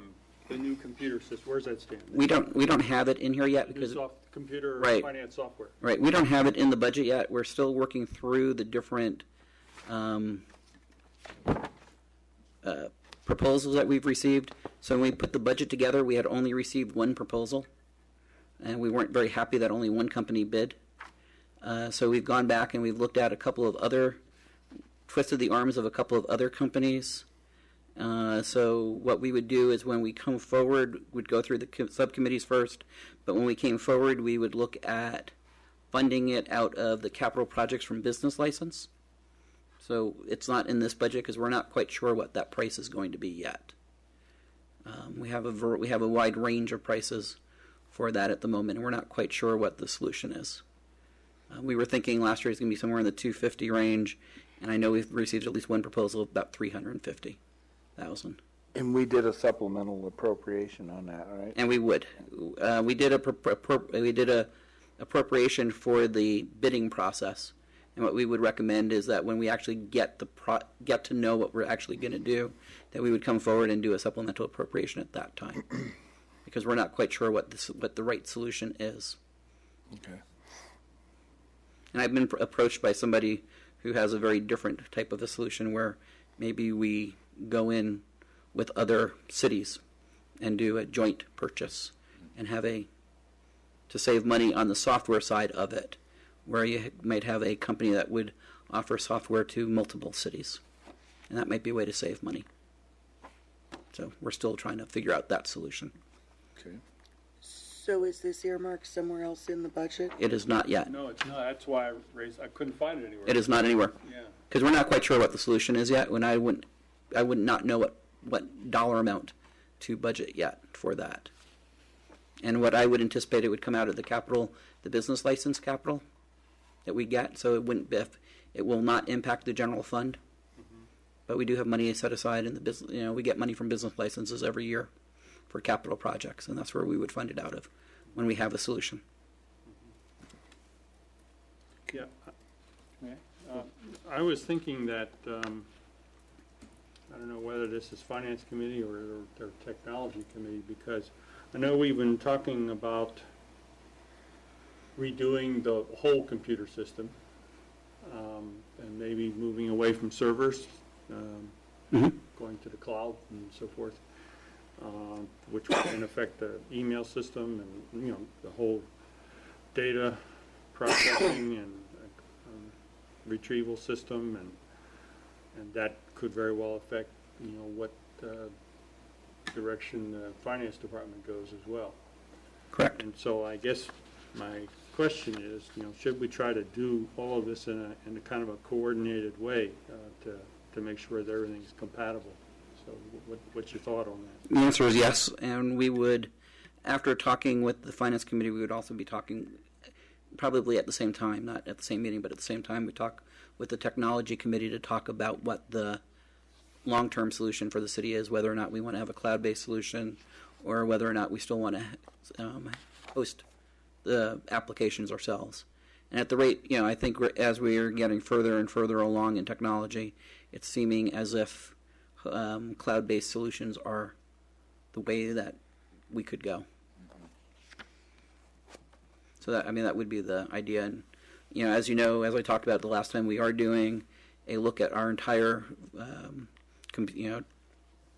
new computer system? Where's that stand? We don't have it in here yet because Computer Right. finance software. right, we don't have it in the budget yet. We're still working through the different proposals that we've received. So when we put the budget together, we had only received one proposal, and we weren't very happy that only one company bid. So we've gone back and we've looked at a couple of other, twisted the arms of a couple of other companies. So what we would do is when we come forward, we'd go through the subcommittees first, but when we came forward, we would look at funding it out of the capital projects from business license. So it's not in this budget because we're not quite sure what that price is going to be yet. We have a wide range of prices for that at the moment, and we're not quite sure what the solution is. We were thinking last year it's going to be somewhere in the $250 range, and I know we've received at least one proposal of about $350,000. And we did a supplemental appropriation on that, right? And we would. We did a appropriation for the bidding process, And what we would recommend is that when we actually get to know what we're actually going to do, that we would come forward and do a supplemental appropriation at that time, because we're not quite sure what the right solution is. Okay. And I've been approached by somebody who has a very different type of a solution where maybe we go in with other cities and do a joint purchase and have to save money on the software side of it, where you might have a company that would offer software to multiple cities. And that might be a way to save money. So we're still trying to figure out that solution. Okay. So is this earmarked somewhere else in the budget? It is not yet. No, it's not. That's why I couldn't find it anywhere. It is not anywhere. Yeah. Because we're not quite sure what the solution is yet. When I would not know what dollar amount to budget yet for that. And what I would anticipate, it would come out of the business license capital that we get. So it will not impact the general fund. Mm-hmm. But we do have money set aside in the business. We get money from business licenses every year for capital projects, and that's where we would fund it out of when we have a solution. Yeah. I was thinking that, I don't know whether this is Finance Committee or Technology Committee, because I know we've been talking about redoing the whole computer system, and maybe moving away from servers, going to the cloud and so forth, which would then affect the email system and, the whole data processing and retrieval system, and that could very well affect, what direction the finance department goes as well. Correct. And so I guess my question is, should we try to do all of this in a kind of a coordinated way to make sure that everything's compatible? So what's your thought on that? The answer is yes, and we would, after talking with the Finance Committee, we would also be talking probably at the same time, not at the same meeting, but at the same time we talk with the Technology Committee to talk about what the long-term solution for the city is, whether or not we want to have a cloud-based solution or whether or not we still want to host the applications ourselves. And at the rate, I think as we're getting further and further along in technology, it's seeming as if cloud-based solutions are the way that we could go. So that would be the idea. And, as you know, as I talked about the last time, we are doing a look at our entire,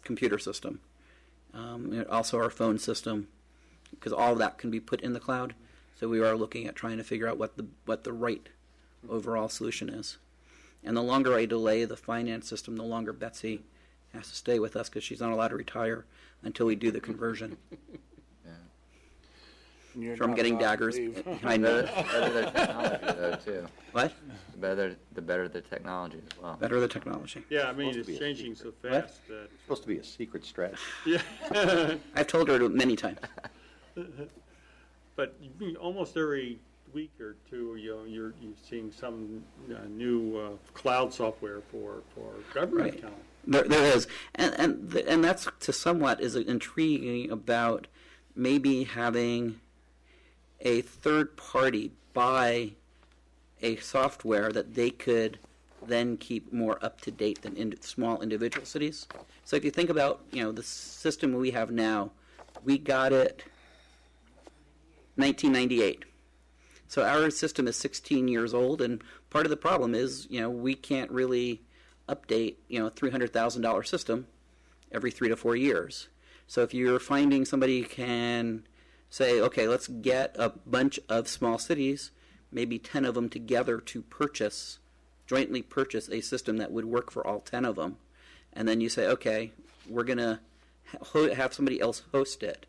computer system. Also our phone system, because all of that can be put in the cloud. So we are looking at trying to figure out what the right overall solution is. And the longer I delay the finance system, the longer Betsy has to stay with us, because she's not allowed to retire until we do the conversion. You're So I'm not getting allowed to daggers leave. behind me. Better the technology, though, too. What? The better the technology as well. Better the technology. Yeah, I mean, Supposed to it's be a changing so secret. fast that, It's supposed to be a secret strategy. yeah. I've told her many times. But almost every week or two, you're seeing some new cloud software for government Right. account. There is, and that's to somewhat is intriguing about maybe having a third party buy a software that they could then keep more up to date than small individual cities. So if you think about the system we have now, we got it 1998. So our system is 16 years old, and part of the problem is we can't really update $300,000 system every 3 to 4 years. So if you're finding somebody can say, okay, let's get a bunch of small cities, maybe 10 of them together to jointly purchase a system that would work for all 10 of them. And then you say, okay, we're going to have somebody else host it,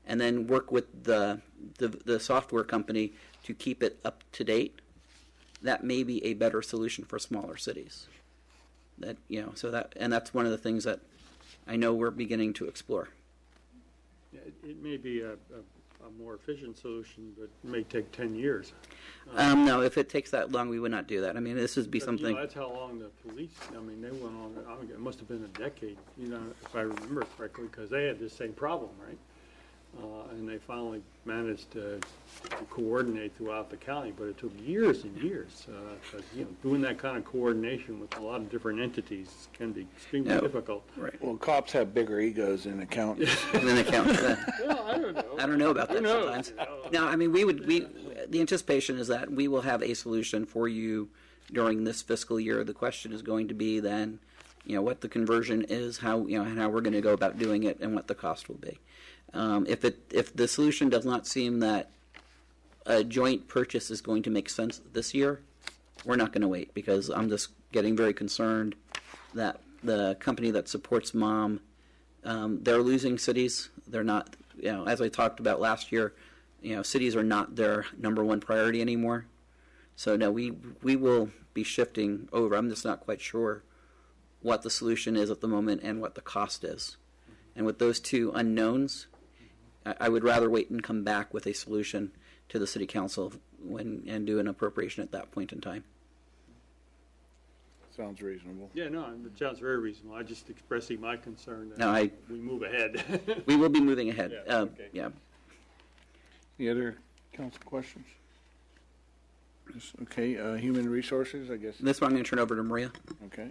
and then work with the software company to keep it up to date. That may be a better solution for smaller cities. That's one of the things that I know we're beginning to explore. Yeah, it may be a more efficient solution, but it may take 10 years. No, if it takes that long, we would not do that. I mean, this would be But, something. that's how long the police, they went on, it must have been a decade, if I remember correctly, because they had the same problem, right? and they finally managed to coordinate throughout the county, but it took years and years, because, doing that kind of coordination with a lot of different entities can be extremely difficult. Right. Well, cops have bigger egos than accountants. And then account. Well, I don't know. I don't know about that Who knows, sometimes. you know? No, I mean, the anticipation is that we will have a solution for you during this fiscal year. The question is going to be then, what the conversion is, how we're going to go about doing it, and what the cost will be. If the solution does not seem that a joint purchase is going to make sense this year, we're not going to wait, because I'm just getting very concerned that the company that supports MOM, they're losing cities. They're not, as I talked about last year, cities are not their number one priority anymore. So no, we will be shifting over. I'm just not quite sure what the solution is at the moment and what the cost is. And with those two unknowns, I would rather wait and come back with a solution to the city council and do an appropriation at that point in time. Sounds reasonable. Yeah, no, it sounds very reasonable. I just expressing my concern No, that we move ahead. We will be moving ahead. Yeah, okay. Yeah. Any other council questions? Yes, okay, human resources, I guess. This one I'm going to turn over to Maria. Okay.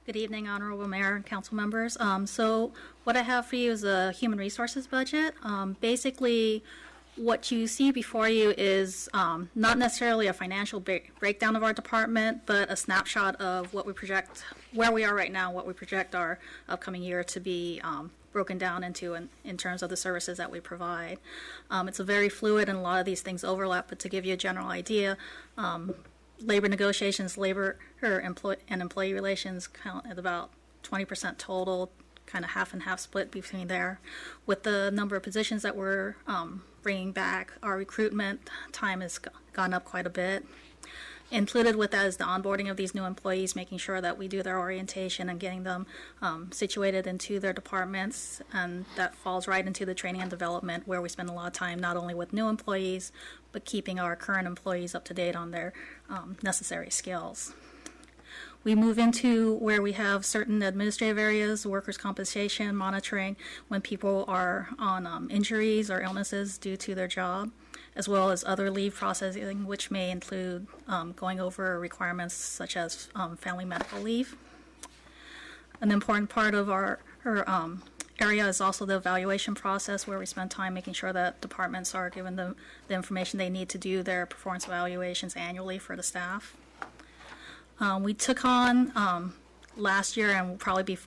Good evening, Honorable Mayor and council members. So what I have for you is a human resources budget. Basically, what you see before you is not necessarily a financial breakdown of our department, but a snapshot of what we project, where we are right now, what we project our upcoming year to be broken down into in terms of the services that we provide. It's a very fluid, and a lot of these things overlap, but to give you a general idea, labor negotiations, employee relations count at about 20% total, kind of half and half split between there. With the number of positions that we're bringing back, our recruitment time has gone up quite a bit. Included with that is the onboarding of these new employees, making sure that we do their orientation and getting them situated into their departments, and that falls right into the training and development, where we spend a lot of time not only with new employees, but keeping our current employees up to date on their necessary skills. We move into where we have certain administrative areas, workers' compensation, monitoring when people are on injuries or illnesses due to their job, as well as other leave processing, which may include going over requirements such as family medical leave. An important part of our area is also the evaluation process, where we spend time making sure that departments are given the information they need to do their performance evaluations annually for the staff. We took on last year, and will probably be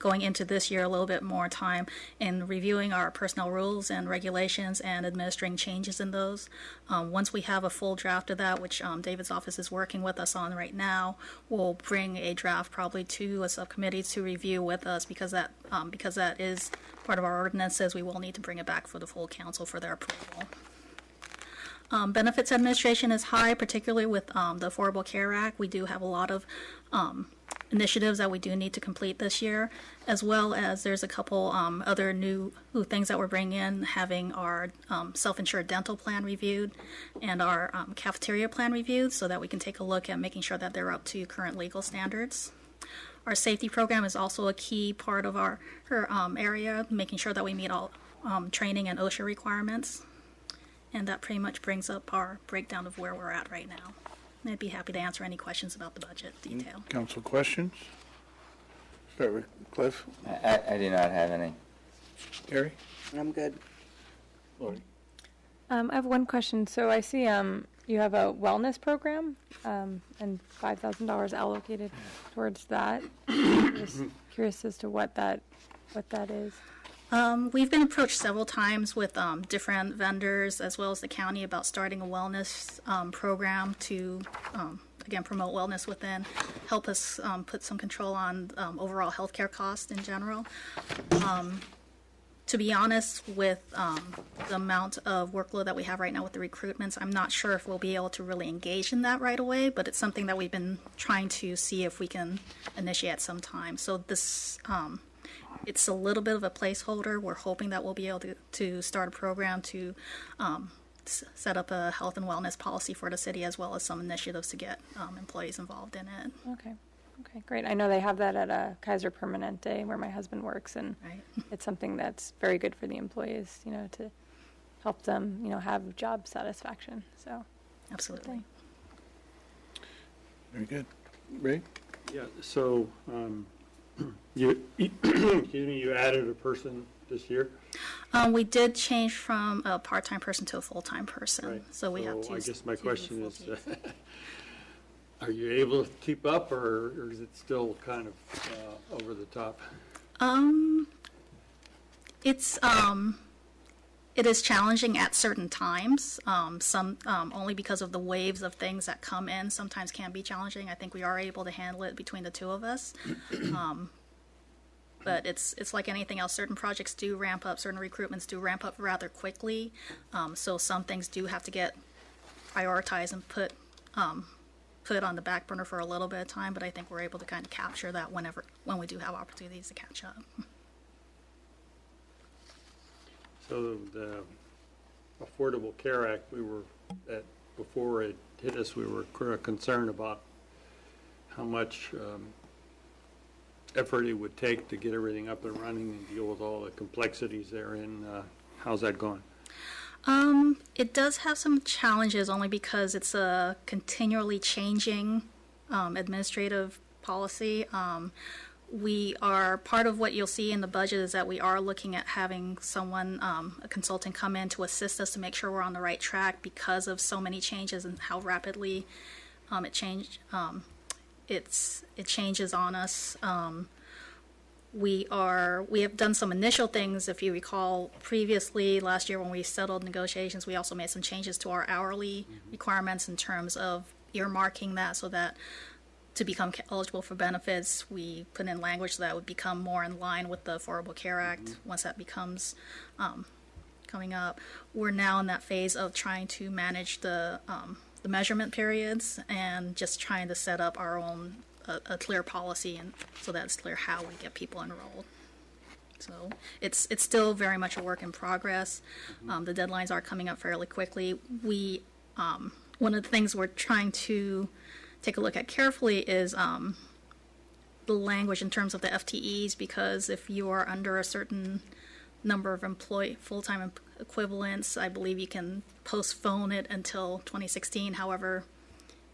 going into this year, a little bit more time in reviewing our personnel rules and regulations and administering changes in those. Once we have a full draft of that, which David's office is working with us on right now, we'll bring a draft probably to a subcommittee to review with us, because that is part of our ordinances. We will need to bring it back for the full council for their approval. Benefits administration is high, particularly with the Affordable Care Act. We do have a lot of initiatives that we do need to complete this year, as well as there's a couple other new things that we're bringing in, having our self-insured dental plan reviewed and our cafeteria plan reviewed, so that we can take a look at making sure that they're up to current legal standards. Our safety program is also a key part of our area, making sure that we meet all training and OSHA requirements. And that pretty much brings up our breakdown of where we're at right now. And I'd be happy to answer any questions about the budget detail. Council questions? Start with Cliff. I do not have any. Terry? I'm good. Lori? I have one question. So I see you have a wellness program and $5,000 allocated towards that. Just curious as to what that is. We've been approached several times with different vendors, as well as the county, about starting a wellness program to, again, promote wellness within, help us put some control on overall healthcare costs in general. To be honest, with the amount of workload that we have right now with the recruitments, I'm not sure if we'll be able to really engage in that right away, but it's something that we've been trying to see if we can initiate sometime. So this, it's a little bit of a placeholder. We're hoping that we'll be able to start a program to set up a health and wellness policy for the city, as well as some initiatives to get employees involved in it. Okay. Okay, great. I know they have that at Kaiser Permanente where my husband works, and Right. it's something that's very good for the employees, to help them, have job satisfaction. So, Absolutely. Very good. Ray? Yeah, so, you, excuse me, you added a person this year? We did change from a part-time person to a full-time person. Right. So we have two. I guess my two question full is, teams. are you able to keep up, or is it still kind of over the top? It is challenging at certain times. Some only because of the waves of things that come in. Sometimes can be challenging. I think we are able to handle it between the two of us. But it's like anything else. Certain projects do ramp up. Certain recruitments do ramp up rather quickly. So some things do have to get prioritized and put on the back burner for a little bit of time. But I think we're able to kind of capture that when we do have opportunities to catch up. So the Affordable Care Act, before it hit us, we were concerned about how much effort it would take to get everything up and running and deal with all the complexities therein. How's that going? It does have some challenges only because it's a continually changing administrative policy. Part of what you'll see in the budget is that we are looking at having someone, a consultant, come in to assist us to make sure we're on the right track because of so many changes and how rapidly it changes on us. We have done some initial things. If you recall, previously last year when we settled negotiations, we also made some changes to our hourly requirements in terms of earmarking that so that to become eligible for benefits, we put in language that would become more in line with the Affordable Care Act once that becomes coming up. We're now in that phase of trying to manage the measurement periods and just trying to set up our own a clear policy, and so that it's clear how we get people enrolled. So it's still very much a work in progress. The deadlines are coming up fairly quickly. We one of the things we're trying to take a look at carefully is the language in terms of the FTEs, because if you are under a certain number of full-time equivalents, I believe you can postpone it until 2016. However,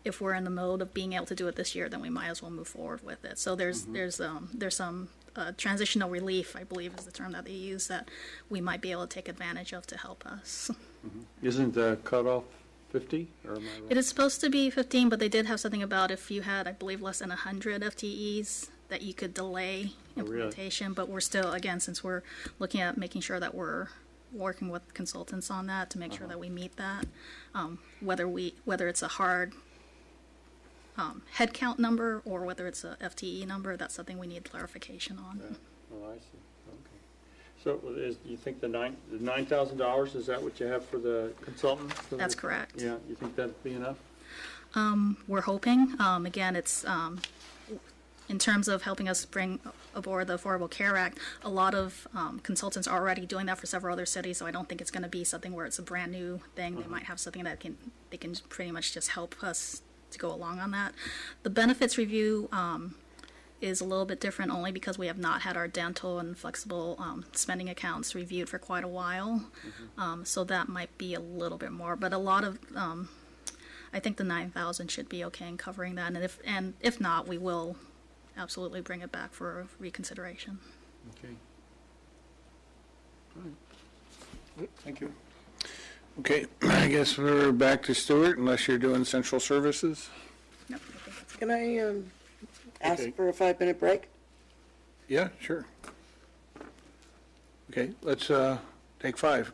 if we're in the mode of being able to do it this year, then we might as well move forward with it. So there's some transitional relief, I believe is the term that they use, that we might be able to take advantage of to help us. Isn't the cutoff 50, or am I wrong? It is supposed to be 15, but they did have something about if you had, I believe, less than 100 FTEs, that you could delay implementation. Really? But we're still, again, since we're looking at making sure that we're working with consultants on that to make sure that we meet that, whether it's a hard headcount number or whether it's a FTE number, that's something we need clarification on. Yeah. Oh, I see. Okay. So you think the $9,000, is that what you have for the consultant? That's correct. Yeah, you think that'd be enough? We're hoping. Again, it's in terms of helping us bring aboard the Affordable Care Act, a lot of consultants are already doing that for several other cities, so I don't think it's going to be something where it's a brand new thing. They might have something that they can pretty much just help us to go along on that. The benefits review is a little bit different only because we have not had our dental and flexible spending accounts reviewed for quite a while. So that might be a little bit more, but a lot of I think the 9,000 should be okay in covering that, and if not, we will absolutely bring it back for reconsideration. Okay. All right. Thank you. Okay, I guess we're back to Stuart, unless you're doing central services. Nope, I think that's Can I ask Okay. for a 5-minute break? Yeah, sure. Okay, let's take 5.